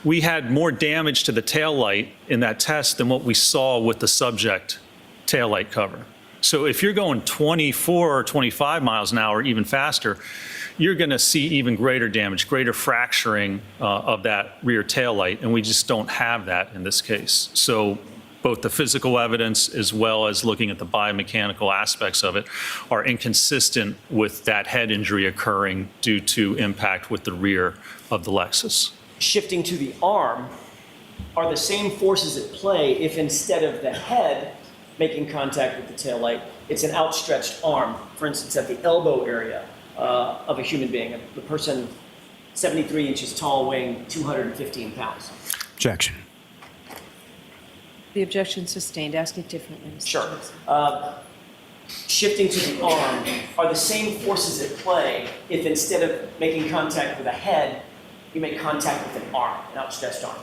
We had more damage to the tail light in that test than what we saw with the subject tail light cover. So if you're going 24 or 25 miles an hour, even faster, you're going to see even greater damage, greater fracturing of that rear tail light, and we just don't have that in this case. So both the physical evidence as well as looking at the biomechanical aspects of it are inconsistent with that head injury occurring due to impact with the rear of the Lexus. Shifting to the arm, are the same forces at play if instead of the head making contact with the taillight, it's an outstretched arm, for instance, at the elbow area of a human being, the person 73 inches tall, weighing 215 pounds? Objection. The objection sustained. Ask it differently. Mr. Sure. Johnson. Shifting to the arm, are the same forces at play if instead of making contact with a head, you make contact with an arm, an outstretched arm?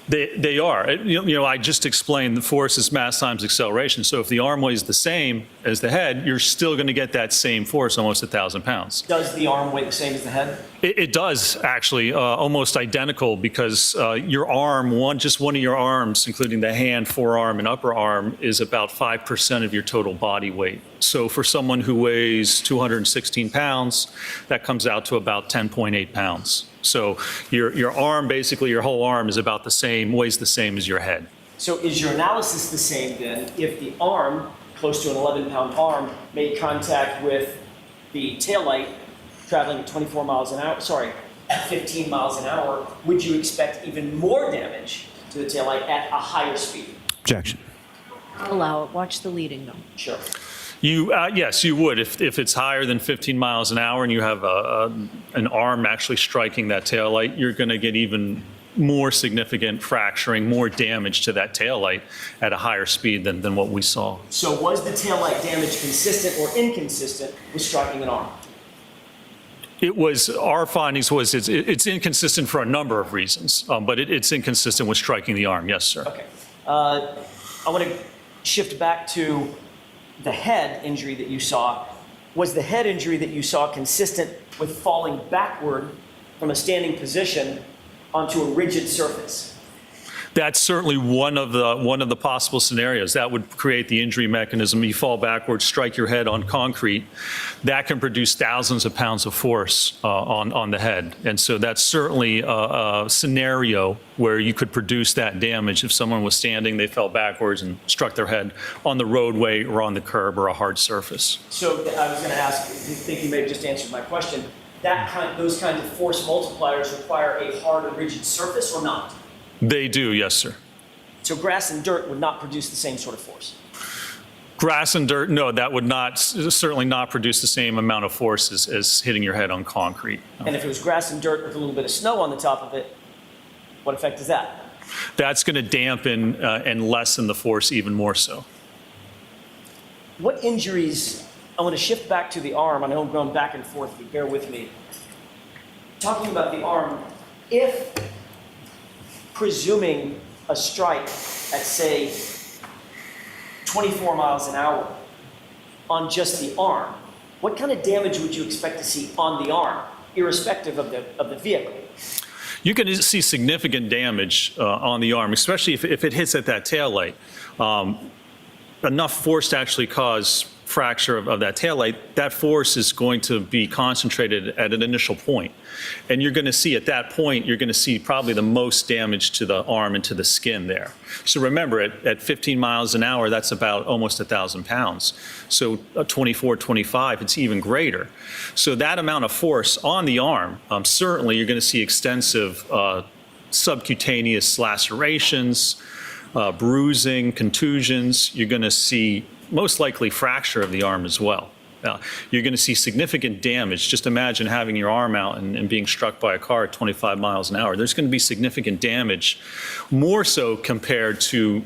They are. I just explained the force is mass times acceleration. So if the arm weighs the same as the head, you're still going to get that same force, almost 1,000 pounds. Does the arm weigh the same as the head? It does, actually, almost identical, because your arm, just one of your arms, including the hand, forearm, and upper arm, is about 5% of your total body weight. So for someone who weighs 216 pounds, that comes out to about 10.8 pounds. So your arm, basically your whole arm, is about the same, weighs the same as your head. So is your analysis the same then if the arm, close to an 11-pound arm, made contact with the taillight traveling at 24 miles an hour, at 15 miles an hour, would you expect even more damage to the taillight at a higher speed? Objection. I'll allow it. Watch the leading, though. Sure. Yes, you would. If it's higher than 15 miles an hour and you have an arm actually striking that tail light, you're going to get even more significant fracturing, more damage to that tail light at a higher speed than what we saw. So was the taillight damage consistent or inconsistent with striking an arm? Our findings was it's inconsistent for a number of reasons, but it's inconsistent with striking the arm. Yes, sir. Okay. I want to shift back to the head injury that you saw. Was the head injury that you saw consistent with falling backward from a standing position onto a rigid surface? That's certainly one of the possible scenarios. That would create the injury mechanism. You fall backwards, strike your head on concrete. That can produce thousands of pounds of force on the head. And so that's certainly a scenario where you could produce that damage if someone was standing, they fell backwards and struck their head on the roadway or on the curb or a hard surface. So I was going to ask, I think you may have just answered my question. Those kinds of force multipliers require a hard and rigid surface or not? They do, yes, sir. So grass and dirt would not produce the same sort of force? Grass and dirt, no, that would certainly not produce the same amount of force as hitting your head on concrete. And if it was grass and dirt with a little bit of snow on the top of it, what effect is that? That's going to dampen and lessen the force even more so. What injuries, I want to shift back to the arm. I know I'm going back and forth, but bear with me. Talking about the arm, if presuming a strike at, say, 24 miles an hour on just the arm, what kind of damage would you expect to see on the arm, irrespective of the vehicle? You can see significant damage on the arm, especially if it hits at that tail light. Enough force to actually cause fracture of that taillight, that force is going to be concentrated at an initial point. And you're going to see at that point, you're going to see probably the most damage to the arm and to the skin there. So remember, at 15 miles an hour, that's about almost 1,000 pounds. So 24, 25, it's even greater. So that amount of force on the arm, certainly you're going to see extensive subcutaneous lacerations, bruising, contusions. You're going to see most likely fracture of the arm as well. You're going to see significant damage. Just imagine having your arm out and being struck by a car at 25 miles an hour. There's going to be significant damage, more so compared to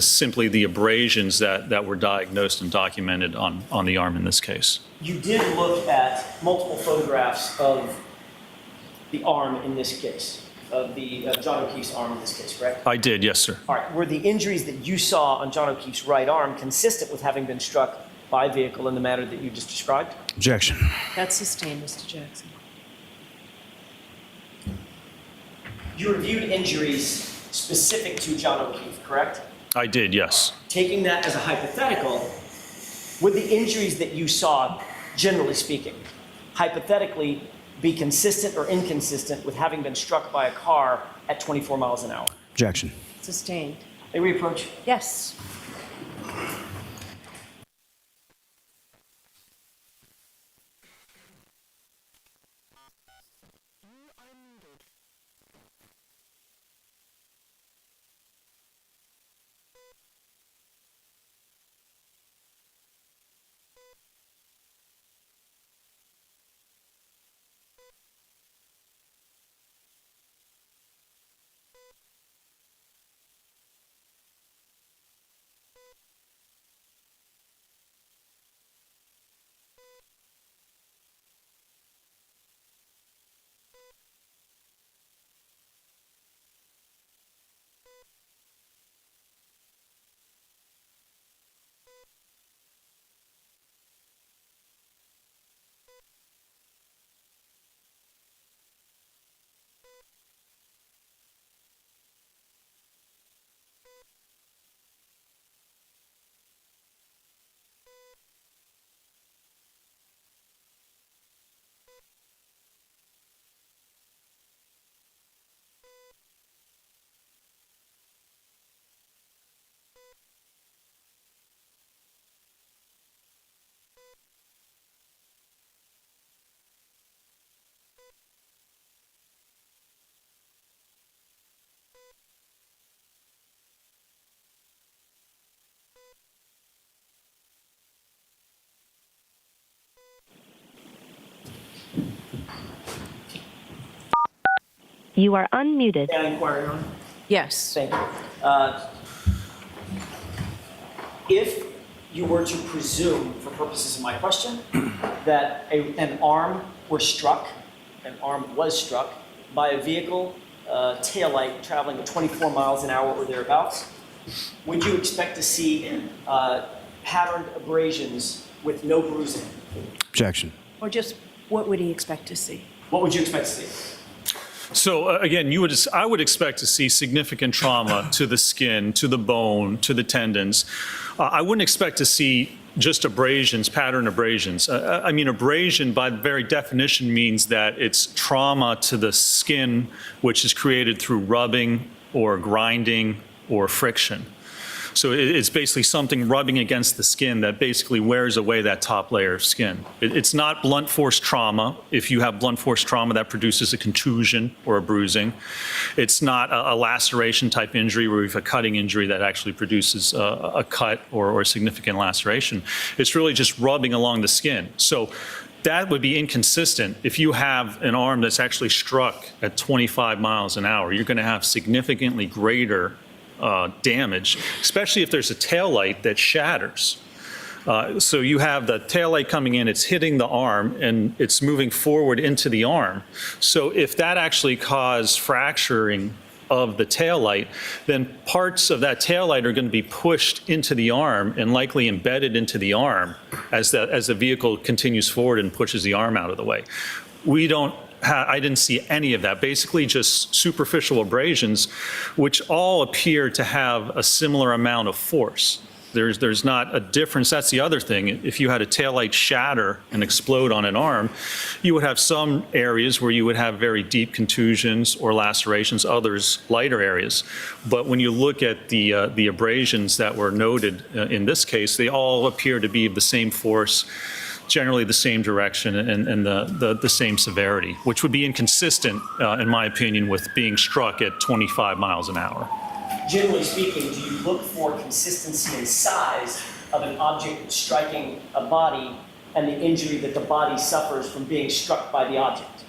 simply the abrasions that were diagnosed and documented on the arm in this case. You did look at multiple photographs of the arm in this case, of the John O'Keefe's arm in this case, correct? I did, yes, sir. All right. Were the injuries that you saw on John O'Keefe's right arm consistent with having been struck by a vehicle in the manner that you just described? Objection. That's sustained, Mr. Jackson. You reviewed injuries specific to John O'Keefe, correct? I did, yes. Taking that as a hypothetical, would the injuries that you saw, generally speaking, hypothetically be consistent or inconsistent with having been struck by a car at 24 miles an hour? Objection. Sustained. May we approach? Yes. You are unmuted. May I inquire, Your Honor? Yes. Thank you. If you were to presume, for purposes of my question, that an arm was struck by a vehicle taillight traveling at 24 miles an hour or thereabouts, would you expect to see patterned abrasions with no bruising? Objection. Or just what would he expect to see? What would you expect to see? So again, I would expect to see significant trauma to the skin, to the bone, to the tendons. I wouldn't expect to see just abrasions, pattern abrasions. I mean, abrasion by very definition means that it's trauma to the skin, which is created through rubbing or grinding or friction. So it's basically something rubbing against the skin that basically wears away that top layer of skin. It's not blunt force trauma. If you have blunt force trauma, that produces a contusion or a bruising. It's not a laceration type injury where you have a cutting injury that actually produces a cut or a significant laceration. It's really just rubbing along the skin. So that would be inconsistent. If you have an arm that's actually struck at 25 miles an hour, you're going to have significantly greater damage, especially if there's a taillight that shatters. So you have the taillight coming in, it's hitting the arm, and it's moving forward into the arm. So if that actually caused fracturing of the taillight, then parts of that taillight are going to be pushed into the arm and likely embedded into the arm as the vehicle continues forward and pushes the arm out of the way. I didn't see any of that, basically just superficial abrasions, which all appear to have a similar amount of force. There's not a difference. That's the other thing. If you had a taillight shatter and explode on an arm, you would have some areas where you would have very deep contusions or lacerations, others lighter areas. But when you look at the abrasions that were noted in this case, they all appear to be of the same force, generally the same direction and the same severity, which would be inconsistent, in my opinion, with being struck at 25 miles an hour. Generally speaking, do you look for consistency in size of an object striking a body and the injury that the body suffers from being struck by the object?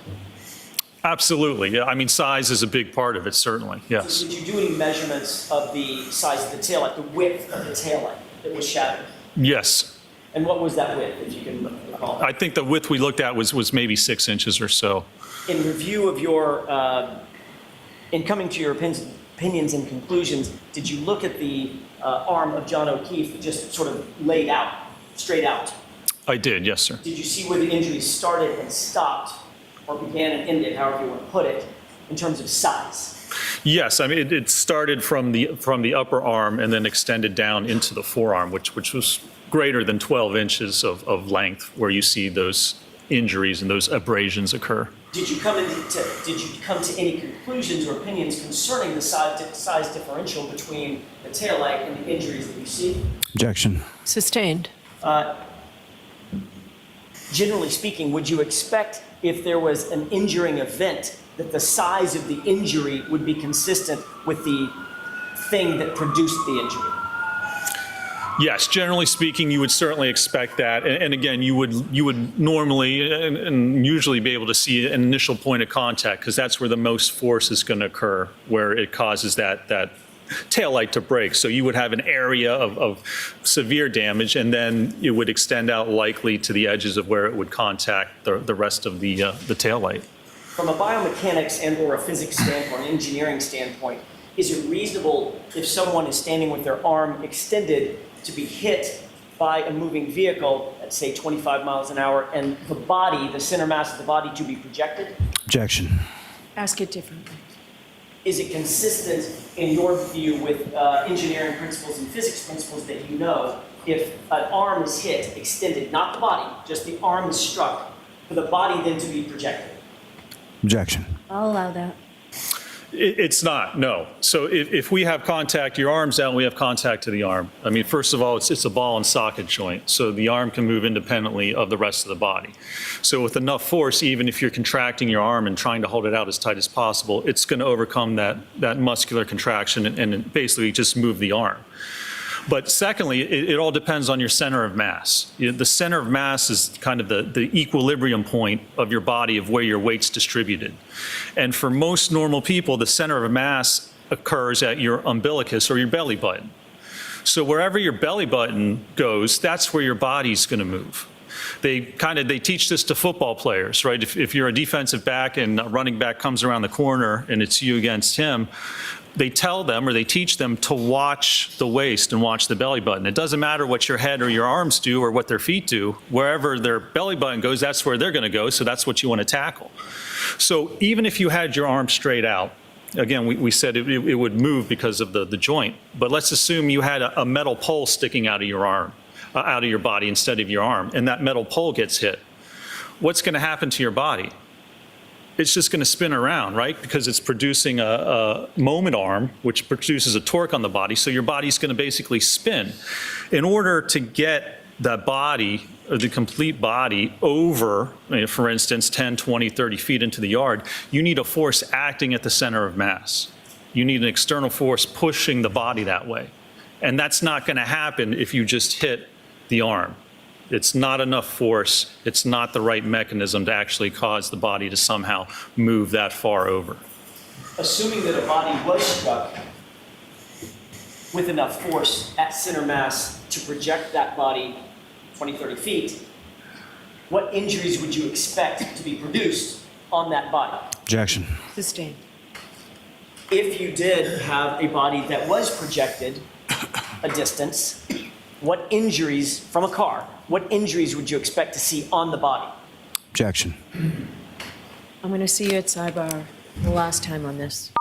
Absolutely. Yeah. I mean, size is a big part of it, certainly. Yes. So did you do any measurements of the size of the taillight, the width of the taillight that was shattered? Yes. And what was that width, if you can recall? I think the width we looked at was maybe 6 inches or so. In review of your, in coming to your opinions and conclusions, did you look at the arm of John O'Keefe just sort of laid out, straight out? I did, yes, sir. Did you see where the injury started and stopped, or began and ended, however you want to put it, in terms of size? Yes, I mean, it started from the upper arm and then extended down into the forearm, which was greater than 12 inches of length, where you see those injuries and those abrasions occur. Did you come to any conclusions or opinions concerning the size differential between the taillight and the injuries that you see? Objection. Sustained. Generally speaking, would you expect if there was an injuring event that the size of the injury would be consistent with the thing that produced the injury? Yes, generally speaking, you would certainly expect that. And again, you would normally and usually be able to see an initial point of contact, because that's where the most force is going to occur, where it causes that taillight to break. So you would have an area of severe damage, and then it would extend out likely to the edges of where it would contact the rest of the taillight. From a biomechanics and or a physics standpoint, an engineering standpoint, is it reasonable if someone is standing with their arm extended to be hit by a moving vehicle at, say, 25 miles an hour, and the body, the center mass of the body, to be projected? Objection. Ask it differently. Is it consistent, in your view, with engineering principles and physics principles that you know, if an arm is hit, extended, not the body, just the arm is struck, for the body then to be projected? Objection. I'll allow that. It's not, no. So if we have contact, your arm's out, we have contact to the arm. I mean, first of all, it's a ball and socket joint, so the arm can move independently of the rest of the body. So with enough force, even if you're contracting your arm and trying to hold it out as tight as possible, it's going to overcome that muscular contraction and basically just move the arm. But secondly, it all depends on your center of mass. The center of mass is kind of the equilibrium point of your body, of where your weight's distributed. And for most normal people, the center of mass occurs at your umbilicus or your belly button. So wherever your belly button goes, that's where your body's going to move. They teach this to football players, right? If you're a defensive back and a running back comes around the corner and it's you against him, they tell them, or they teach them, to watch the waist and watch the belly button. It doesn't matter what your head or your arms do or what their feet do. Wherever their belly button goes, that's where they're going to go, so that's what you want to tackle. So even if you had your arm straight out, again, we said it would move because of the joint, but let's assume you had a metal pole sticking out of your arm, out of your body instead of your arm, and that metal pole gets hit. What's going to happen to your body? It's just going to spin around, right? Because it's producing a moment arm, which produces a torque on the body. So your body's going to basically spin. In order to get that body, or the complete body, over, for instance, 10, 20, 30 feet into the yard, you need a force acting at the center of mass. You need an external force pushing the body that way. And that's not going to happen if you just hit the arm. It's not enough force. It's not the right mechanism to actually cause the body to somehow move that far over. Assuming that a body was struck with enough force at center mass to project that body 20, 30 feet, what injuries would you expect to be produced on that body? Objection. Sustained. If you did have a body that was projected a distance, what injuries from a car, what injuries would you expect to see on the body? Objection. I'm going to see you at sidebar the last time on this.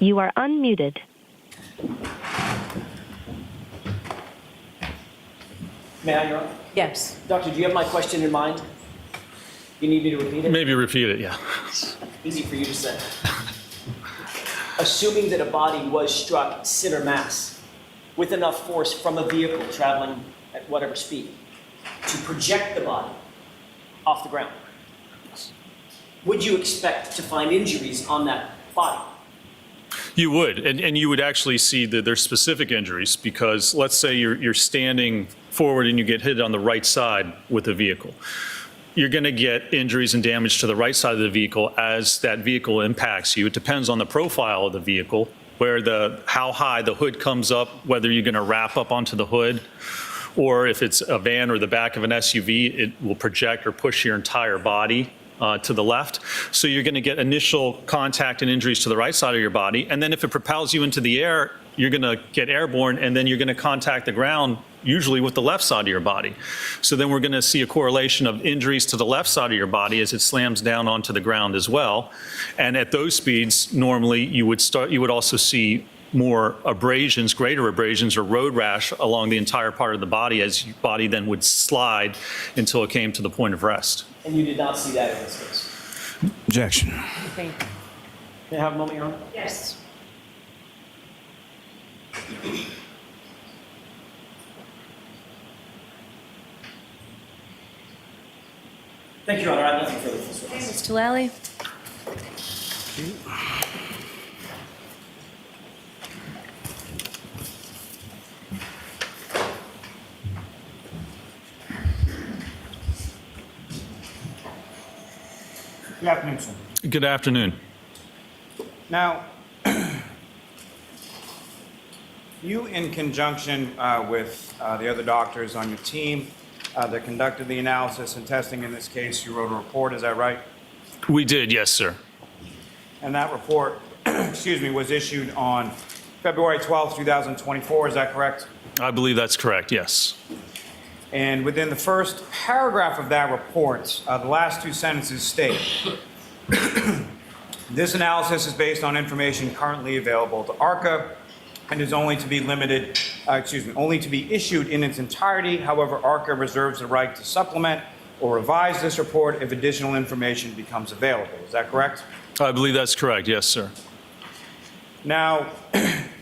You are unmuted. May I, Your Honor? Yes. Doctor, do you have my question in mind? You need me to repeat it? Maybe repeat it, yeah. Easy for you to say. Assuming that a body was struck center mass with enough force from a vehicle traveling at whatever speed to project the body off the ground, would you expect to find injuries on that body? You would, and you would actually see that there's specific injuries because let's say you're standing forward and you get hit on the right side with the vehicle. You're going to get injuries and damage to the right side of the vehicle as that vehicle impacts you. It depends on the profile of the vehicle, how high the hood comes up, whether you're going to wrap up onto the hood, or if it's a van or the back of an SUV, it will project or push your entire body to the left. So you're going to get initial contact and injuries to the right side of your body. And then if it propels you into the air, you're going to get airborne, and then you're going to contact the ground, usually with the left side of your body. So then we're going to see a correlation of injuries to the left side of your body as it slams down onto the ground as well. And at those speeds, normally you would also see more abrasions, greater abrasions or road rash along the entire part of the body as your body then would slide until it came to the point of rest. And you did not see that in this case? Objection. Okay. May I have a moment, Your Honor? Yes. Thank you, Your Honor. I have nothing further to say. Ms. Tulali? Good afternoon, sir. Good afternoon. Now, you, in conjunction with the other doctors on your team that conducted the analysis and testing in this case, you wrote a report, is that right? We did, yes, sir. And that report, excuse me, was issued on February 12th, 2024, is that correct? I believe that's correct, yes. And within the first paragraph of that report, the last two sentences state, this analysis is based on information currently available to ARCA and is only to be only to be issued in its entirety. However, ARCA reserves the right to supplement or revise this report if additional information becomes available. Is that correct? I believe that's correct, yes, sir. Now,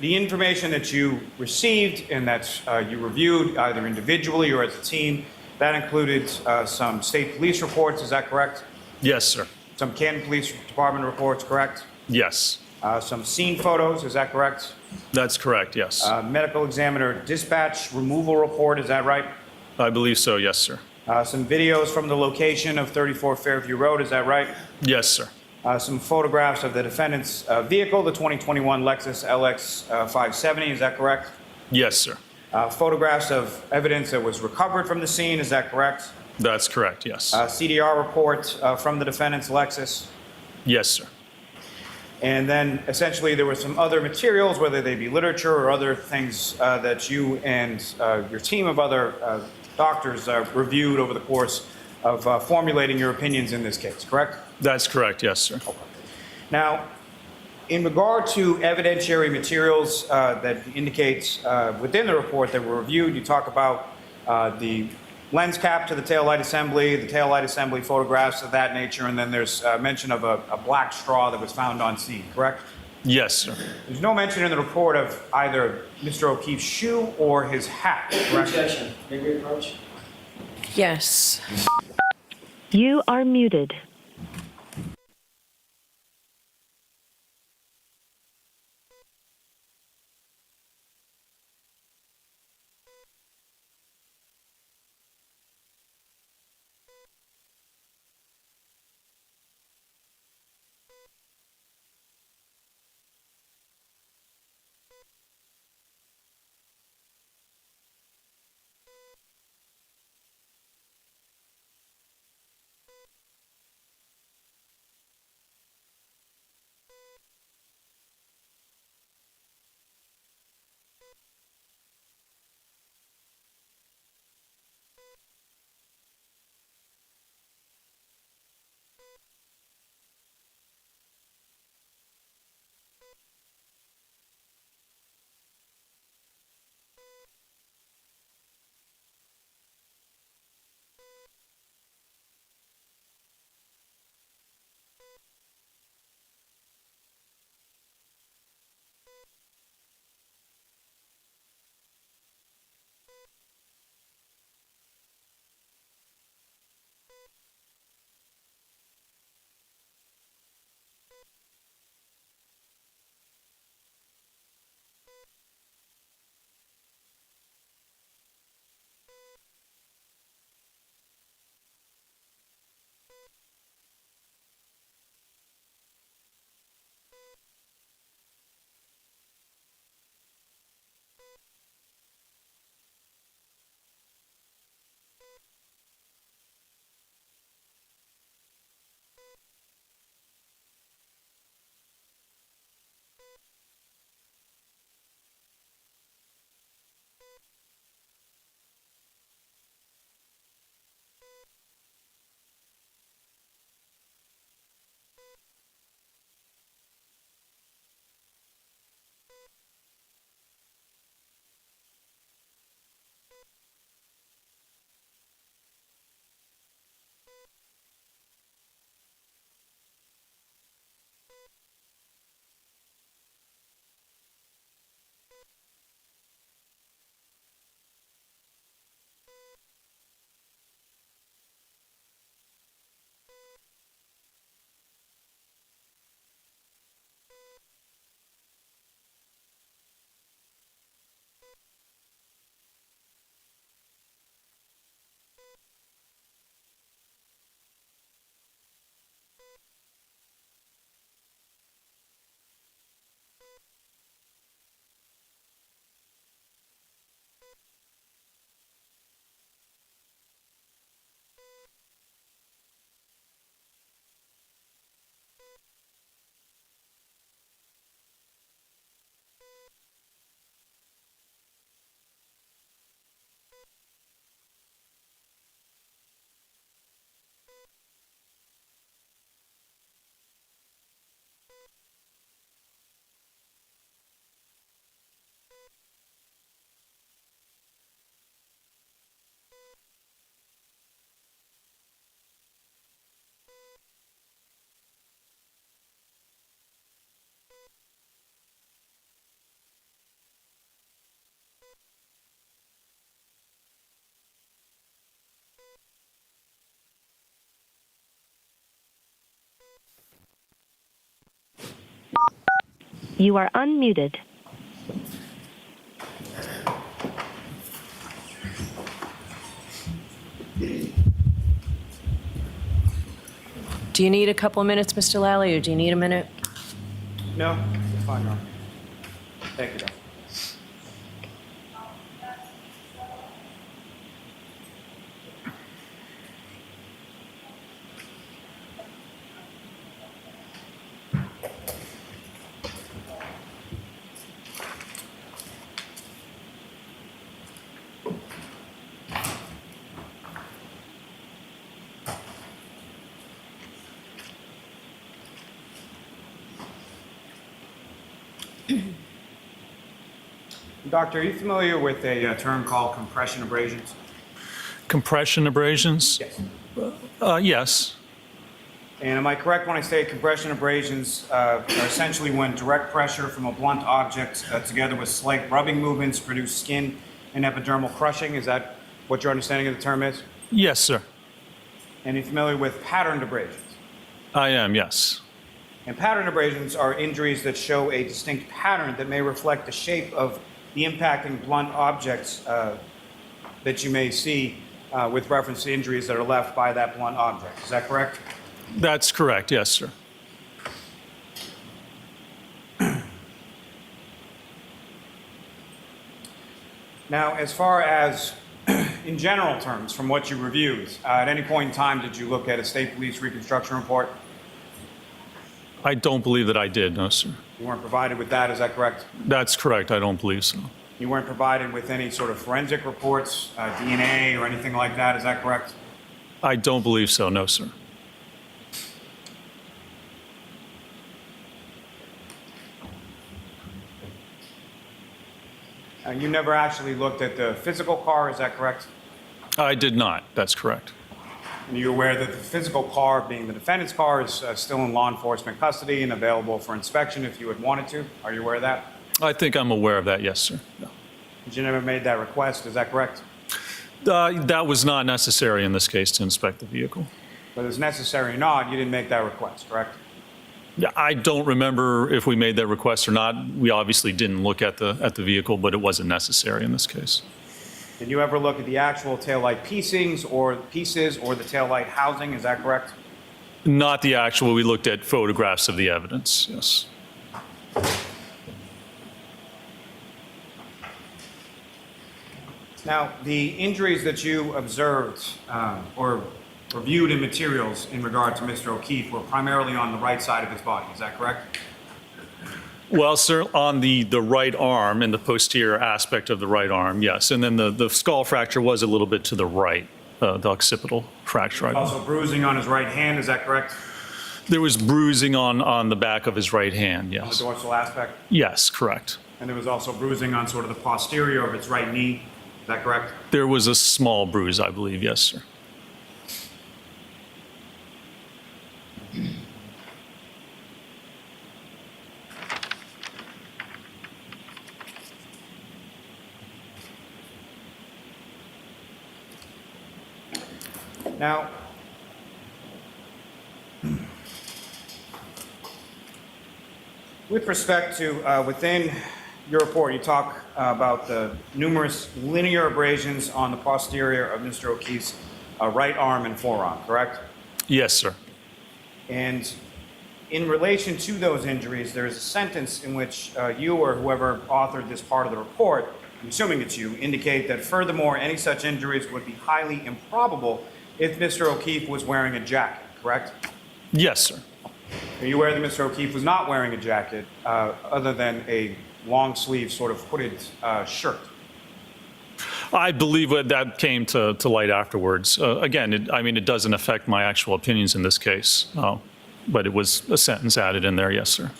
the information that you received and that you reviewed either individually or as a team, that included some state police reports, is that correct? Yes, sir. Some Canton Police Department reports, correct? Yes. Some scene photos, is that correct? That's correct, yes. Medical examiner dispatch removal report, is that right? I believe so, yes, sir. Some videos from the location of 34 Fairview Road, is that right? Yes, sir. Some photographs of the defendant's vehicle, the 2021 Lexus LX 570, is that correct? Yes, sir. Photographs of evidence that was recovered from the scene, is that correct? That's correct, yes. CDR report from the defendant's Lexus. Yes, sir. And then essentially there were some other materials, whether they be literature or other things that you and your team of other doctors reviewed over the course of formulating your opinions in this case, correct? That's correct, yes, sir. Okay. Now, in regard to evidentiary materials that indicate within the report that were reviewed, you talk about the lens cap to the taillight assembly photographs of that nature, and then there's mention of a black straw that was found on scene, correct? Yes, sir. There's no mention in the report of either Mr. O'Keefe's shoe or his hat, correct? Objection. May we approach? Yes. You are muted. You are unmuted. Do you need a couple of minutes, Mr. Lally, or do you need a minute? No, it's fine, Your Honor. Thank you, Doctor. Doctor, are you familiar with a term called compression abrasions? Compression abrasions? Yes. Yes. And am I correct when I say compression abrasions are essentially when direct pressure from a blunt object together with slight rubbing movements produce skin and epidermal crushing? Is that what your understanding of the term is? Yes, sir. And you're familiar with patterned abrasions? I am, yes. And patterned abrasions are injuries that show a distinct pattern that may reflect the shape of the impacting blunt objects that you may see with reference to injuries that are left by that blunt object. Is that correct? That's correct, yes, sir. Now, as far as in general terms, from what you reviewed, at any point in time did you look at a state police reconstruction report? I don't believe that I did, no, sir. You weren't provided with that, is that correct? That's correct, I don't believe so. You weren't provided with any sort of forensic reports, DNA or anything like that, is that correct? I don't believe so, no, sir. You never actually looked at the physical car, is that correct? I did not, that's correct. And you're aware that the physical car, being the defendant's car, is still in law enforcement custody and available for inspection if you had wanted to? Are you aware of that? I think I'm aware of that, yes, sir. Yeah. But you never made that request, is that correct? That was not necessary in this case to inspect the vehicle. Whether it's necessary or not, you didn't make that request, correct? Yeah, I don't remember if we made that request or not. We obviously didn't look at the vehicle, but it wasn't necessary in this case. Did you ever look at the actual taillight pieces or the taillight housing, is that correct? Not the actual, we looked at photographs of the evidence, yes. Now, the injuries that you observed or reviewed in materials in regard to Mr. O'Keefe were primarily on the right side of his body, is that correct? Well, sir, on the right arm and the posterior aspect of the right arm, yes. And then the skull fracture was a little bit to the right, the occipital fracture. Also bruising on his right hand, is that correct? There was bruising on the back of his right hand, yes. On the dorsal aspect? Yes, correct. And there was also bruising on sort of the posterior of his right knee, is that correct? There was a small bruise, I believe, yes, sir. Now, with respect to within your report, you talk about the numerous linear abrasions on the posterior of Mr. O'Keefe's right arm and forearm, correct? Yes, sir. And in relation to those injuries, there is a sentence in which you or whoever authored this part of the report, I'm assuming it's you, indicate that furthermore, any such injuries would be highly improbable if Mr. O'Keefe was wearing a jacket, correct? Yes, sir. Are you aware that Mr. O'Keefe was not wearing a jacket other than a long sleeve sort of hooded shirt? I believe that came to light afterwards. Again, it doesn't affect my actual opinions in this case, but it was a sentence added in there, yes, sir.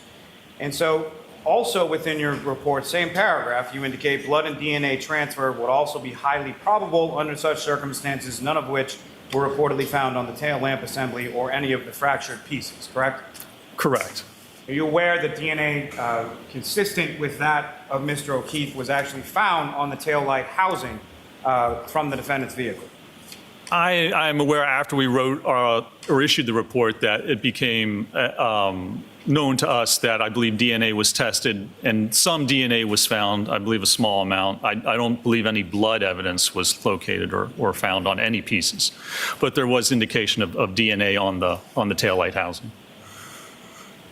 And so also within your report, same paragraph, you indicate blood and DNA transfer would also be highly probable under such circumstances, none of which were reportedly found on the tail lamp assembly or any of the fractured pieces, correct? Correct. Are you aware that DNA consistent with that of Mr. O'Keefe was actually found on the tail light housing from the defendant's vehicle? I'm aware after we wrote or issued the report that it became known to us that I believe DNA was tested and some DNA was found, I believe a small amount. I don't believe any blood evidence was located or found on any pieces, but there was indication of DNA on the taillight housing.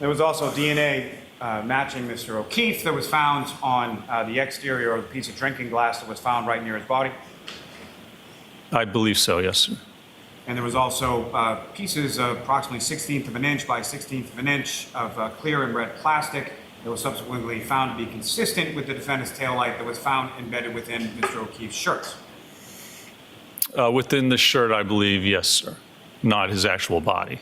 There was also DNA matching Mr. O'Keefe that was found on the exterior of the piece of drinking glass that was found right near his body. I believe so, yes, sir. And there was also pieces approximately 1/16 of an inch by 1/16 of an inch of clear and red plastic that was subsequently found to be consistent with the defendant's taillight that was found embedded within Mr. O'Keefe's shirts. Within the shirt, I believe, yes, sir. Not his actual body.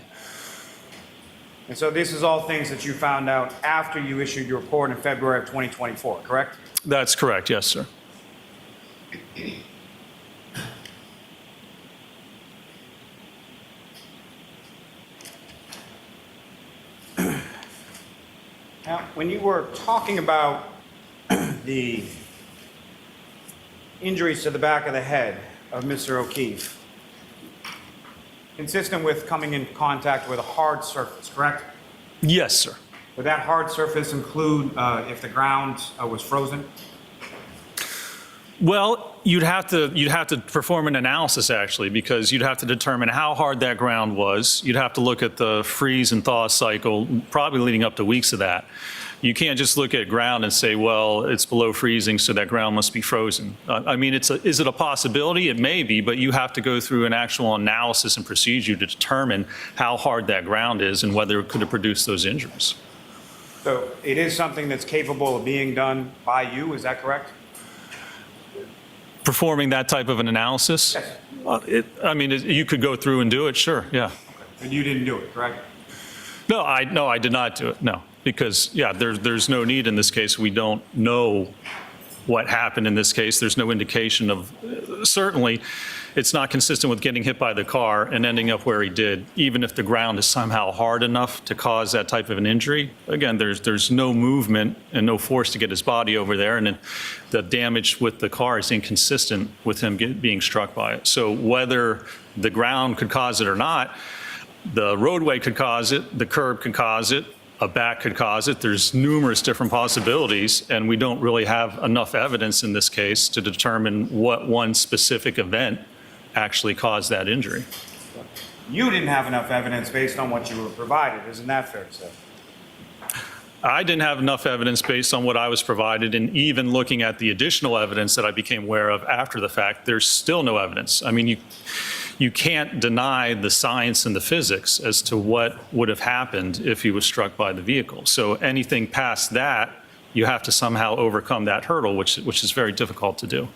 And so this is all things that you found out after you issued your report in February of 2024, correct? That's correct, yes, sir. Now, when you were talking about the injuries to the back of the head of Mr. O'Keefe, consistent with coming in contact with a hard surface, correct? Yes, sir. Would that hard surface include if the ground was frozen? Well, you'd have to perform an analysis actually, because you'd have to determine how hard that ground was. You'd have to look at the freeze and thaw cycle, probably leading up to weeks of that. You can't just look at ground and say, well, it's below freezing, so that ground must be frozen. I mean, is it a possibility? It may be, but you have to go through an actual analysis and procedure to determine how hard that ground is and whether it could have produced those injuries. So it is something that's capable of being done by you, is that correct? Performing that type of an analysis? Yes. You could go through and do it, sure, yeah. And you didn't do it, correct? No, I did not do it, no. Because, yeah, there's no need in this case. We don't know what happened in this case. There's no indication of, certainly, it's not consistent with getting hit by the car and ending up where he did, even if the ground is somehow hard enough to cause that type of an injury. Again, there's no movement and no force to get his body over there, and the damage with the car is inconsistent with him being struck by it. So whether the ground could cause it or not, the roadway could cause it, the curb could cause it, a back could cause it. There's numerous different possibilities, and we don't really have enough evidence in this case to determine what one specific event actually caused that injury. You didn't have enough evidence based on what you were provided, isn't that fair to say? I didn't have enough evidence based on what I was provided, and even looking at the additional evidence that I became aware of after the fact, there's still no evidence. I mean, you can't deny the science and the physics as to what would have happened if he was struck by the vehicle. So anything past that, you have to somehow overcome that hurdle, which is very difficult to do.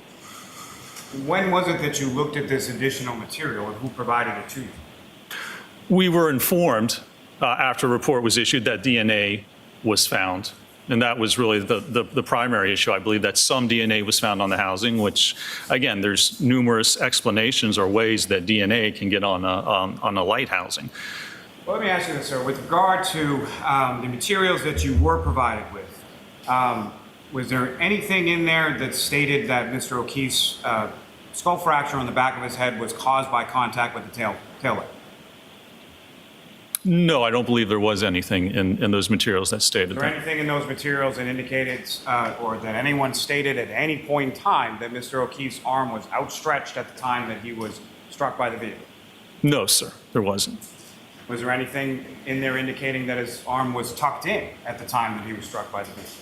When was it that you looked at this additional material, and who provided it to you? We were informed after a report was issued that DNA was found. And that was really the primary issue. I believe that some DNA was found on the housing, which, again, there's numerous explanations or ways that DNA can get on a light housing. Well, let me ask you this, sir. With regard to the materials that you were provided with, was there anything in there that stated that Mr. O'Keefe's skull fracture on the back of his head was caused by contact with the taillight? No, I don't believe there was anything in those materials that stated that. Is there anything in those materials that indicated or that anyone stated at any point in time that Mr. O'Keefe's arm was outstretched at the time that he was struck by the vehicle? No, sir, there wasn't. Was there anything in there indicating that his arm was tucked in at the time that he was struck by the vehicle?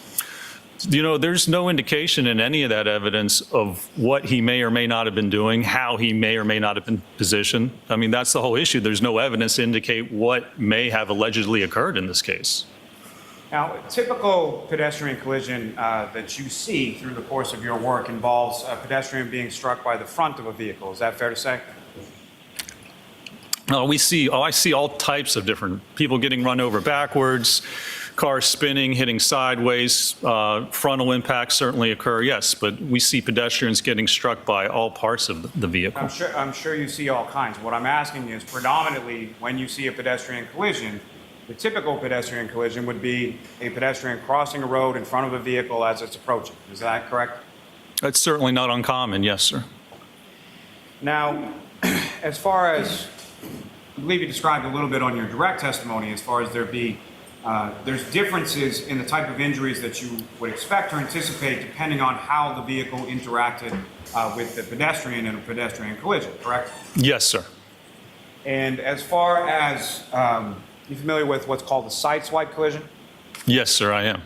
You know, there's no indication in any of that evidence of what he may or may not have been doing, how he may or may not have been positioned. I mean, that's the whole issue. There's no evidence to indicate what may have allegedly occurred in this case. Now, a typical pedestrian collision that you see through the course of your work involves a pedestrian being struck by the front of a vehicle. Is that fair to say? I see all types of different people getting run over backwards, cars spinning, hitting sideways, frontal impacts certainly occur, yes, but we see pedestrians getting struck by all parts of the vehicle. I'm sure you see all kinds. What I'm asking is predominantly when you see a pedestrian collision, the typical pedestrian collision would be a pedestrian crossing a road in front of a vehicle as it's approaching. Is that correct? That's certainly not uncommon, yes, sir. Now, as far as, I believe you described a little bit on your direct testimony, as far as there's differences in the type of injuries that you would expect or anticipate depending on how the vehicle interacted with the pedestrian in a pedestrian collision, correct? Yes, sir. And as far as, you familiar with what's called a sideswipe collision? Yes, sir, I am.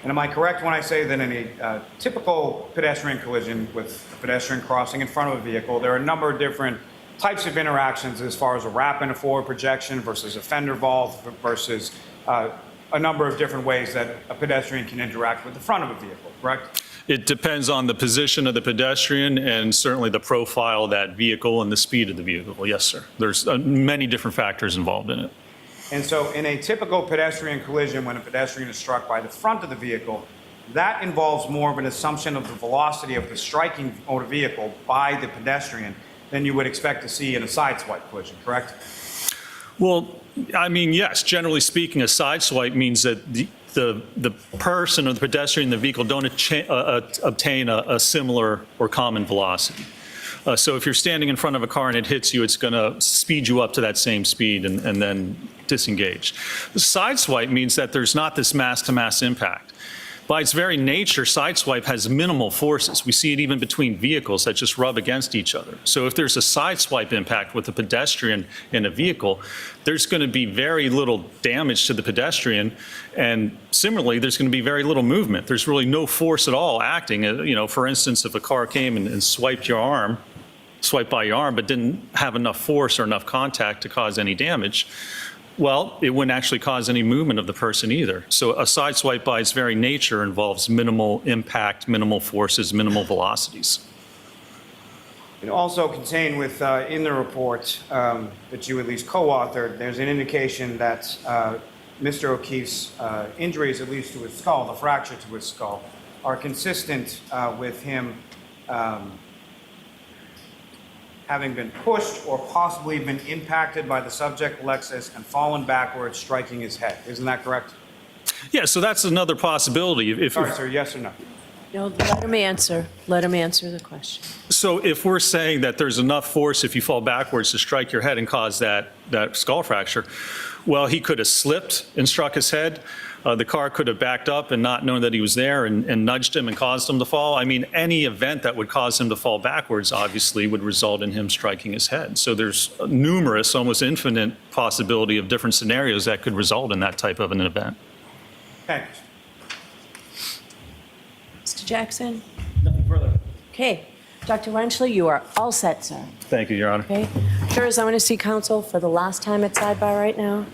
And am I correct when I say that in a typical pedestrian collision with a pedestrian crossing in front of a vehicle, there are a number of different types of interactions as far as a wrap and a forward projection versus a fender vault versus a number of different ways that a pedestrian can interact with the front of a vehicle, correct? It depends on the position of the pedestrian and certainly the profile of that vehicle and the speed of the vehicle. Yes, sir. There's many different factors involved in it. And so in a typical pedestrian collision, when a pedestrian is struck by the front of the vehicle, that involves more of an assumption of the velocity of the striking motor vehicle by the pedestrian than you would expect to see in a sideswipe collision, correct? Well, I mean, yes, generally speaking, a sideswipe means that the person or the pedestrian in the vehicle don't obtain a similar or common velocity. So if you're standing in front of a car and it hits you, it's going to speed you up to that same speed and then disengage. The sideswipe means that there's not this mass-to-mass impact. By its very nature, sideswipe has minimal forces. We see it even between vehicles that just rub against each other. So if there's a sideswipe impact with a pedestrian in a vehicle, there's going to be very little damage to the pedestrian. And similarly, there's going to be very little movement. There's really no force at all acting. You know, for instance, if a car came and swiped by your arm, but didn't have enough force or enough contact to cause any damage, well, it wouldn't actually cause any movement of the person either. So a sideswipe by its very nature involves minimal impact, minimal forces, minimal velocities. And also contained with in the report that you at least co-authored, there's an indication that Mr. O'Keefe's injuries, at least to his skull, the fracture to his skull, are consistent with him having been pushed or possibly been impacted by the subject Lexus and fallen backwards, striking his head. Isn't that correct? Yeah, so that's another possibility. Sorry, sir, yes or no? No, let him answer. Let him answer the question. So if we're saying that there's enough force if you fall backwards to strike your head and cause that skull fracture, well, he could have slipped and struck his head. The car could have backed up and not known that he was there and nudged him and caused him to fall. I mean, any event that would cause him to fall backwards obviously would result in him striking his head. So there's numerous, almost infinite possibility of different scenarios that could result in that type of an event. Thanks. Mr. Jackson? Nothing further. Okay. Dr. Wenchley, you are all set, sir. Thank you, Your Honor. Okay. Jurors, I want to see counsel for the last time at sidebar right now.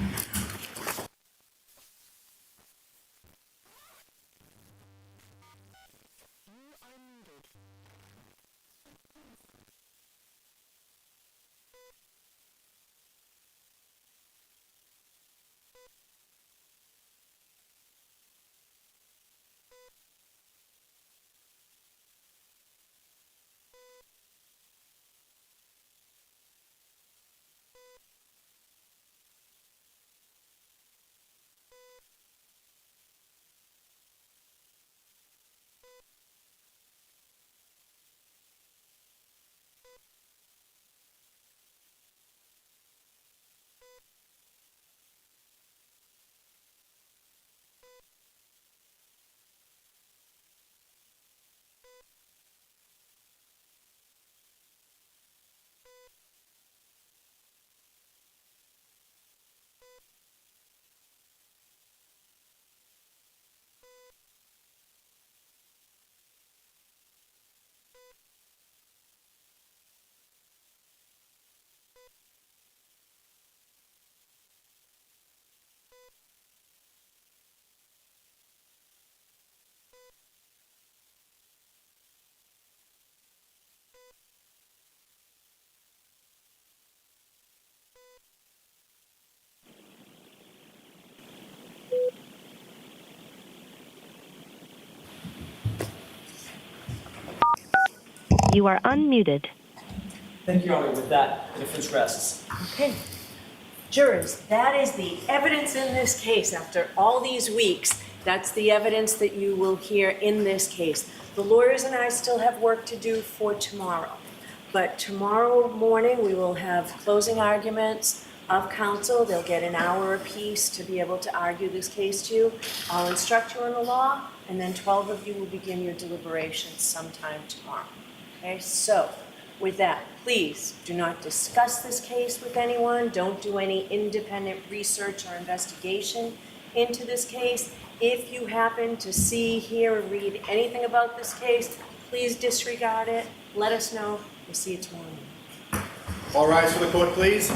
You are unmuted. Thank you, Your Honor. With that, the difference rests. Okay. Jurors, that is the evidence in this case. After all these weeks, that's the evidence that you will hear in this case. The lawyers and I still have work to do for tomorrow. But tomorrow morning, we will have closing arguments of counsel. They'll get an hour apiece to be able to argue this case to you. I'll instruct you on the law, and then 12 of you will begin your deliberations sometime tomorrow. Okay, so with that, please do not discuss this case with anyone. Don't do any independent research or investigation into this case. If you happen to see, hear, or read anything about this case, please disregard it. Let us know. We'll see you tomorrow morning. All rise for the court, please.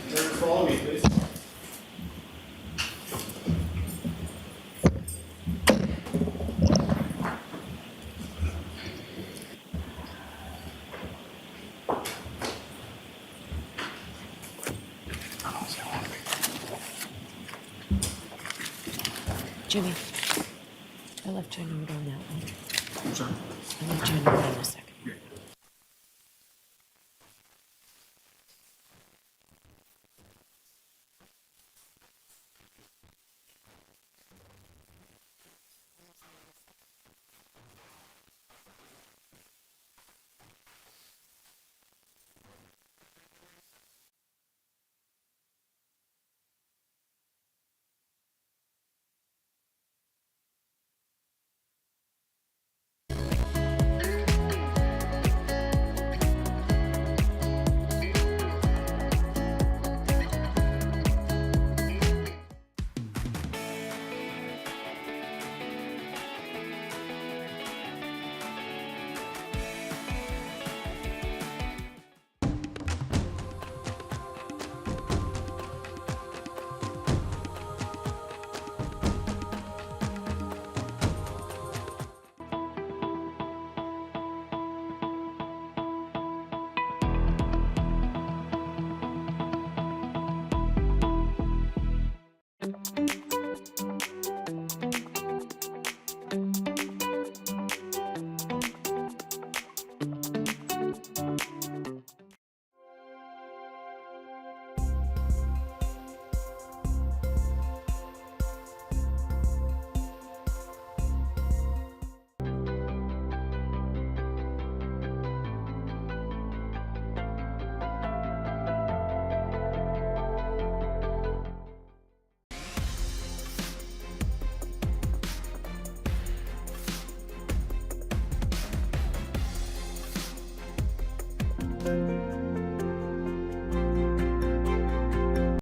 Jurors, follow me, please. Jimmy, I left your note on that one. I'm sorry. I left your note in a second. Thank you.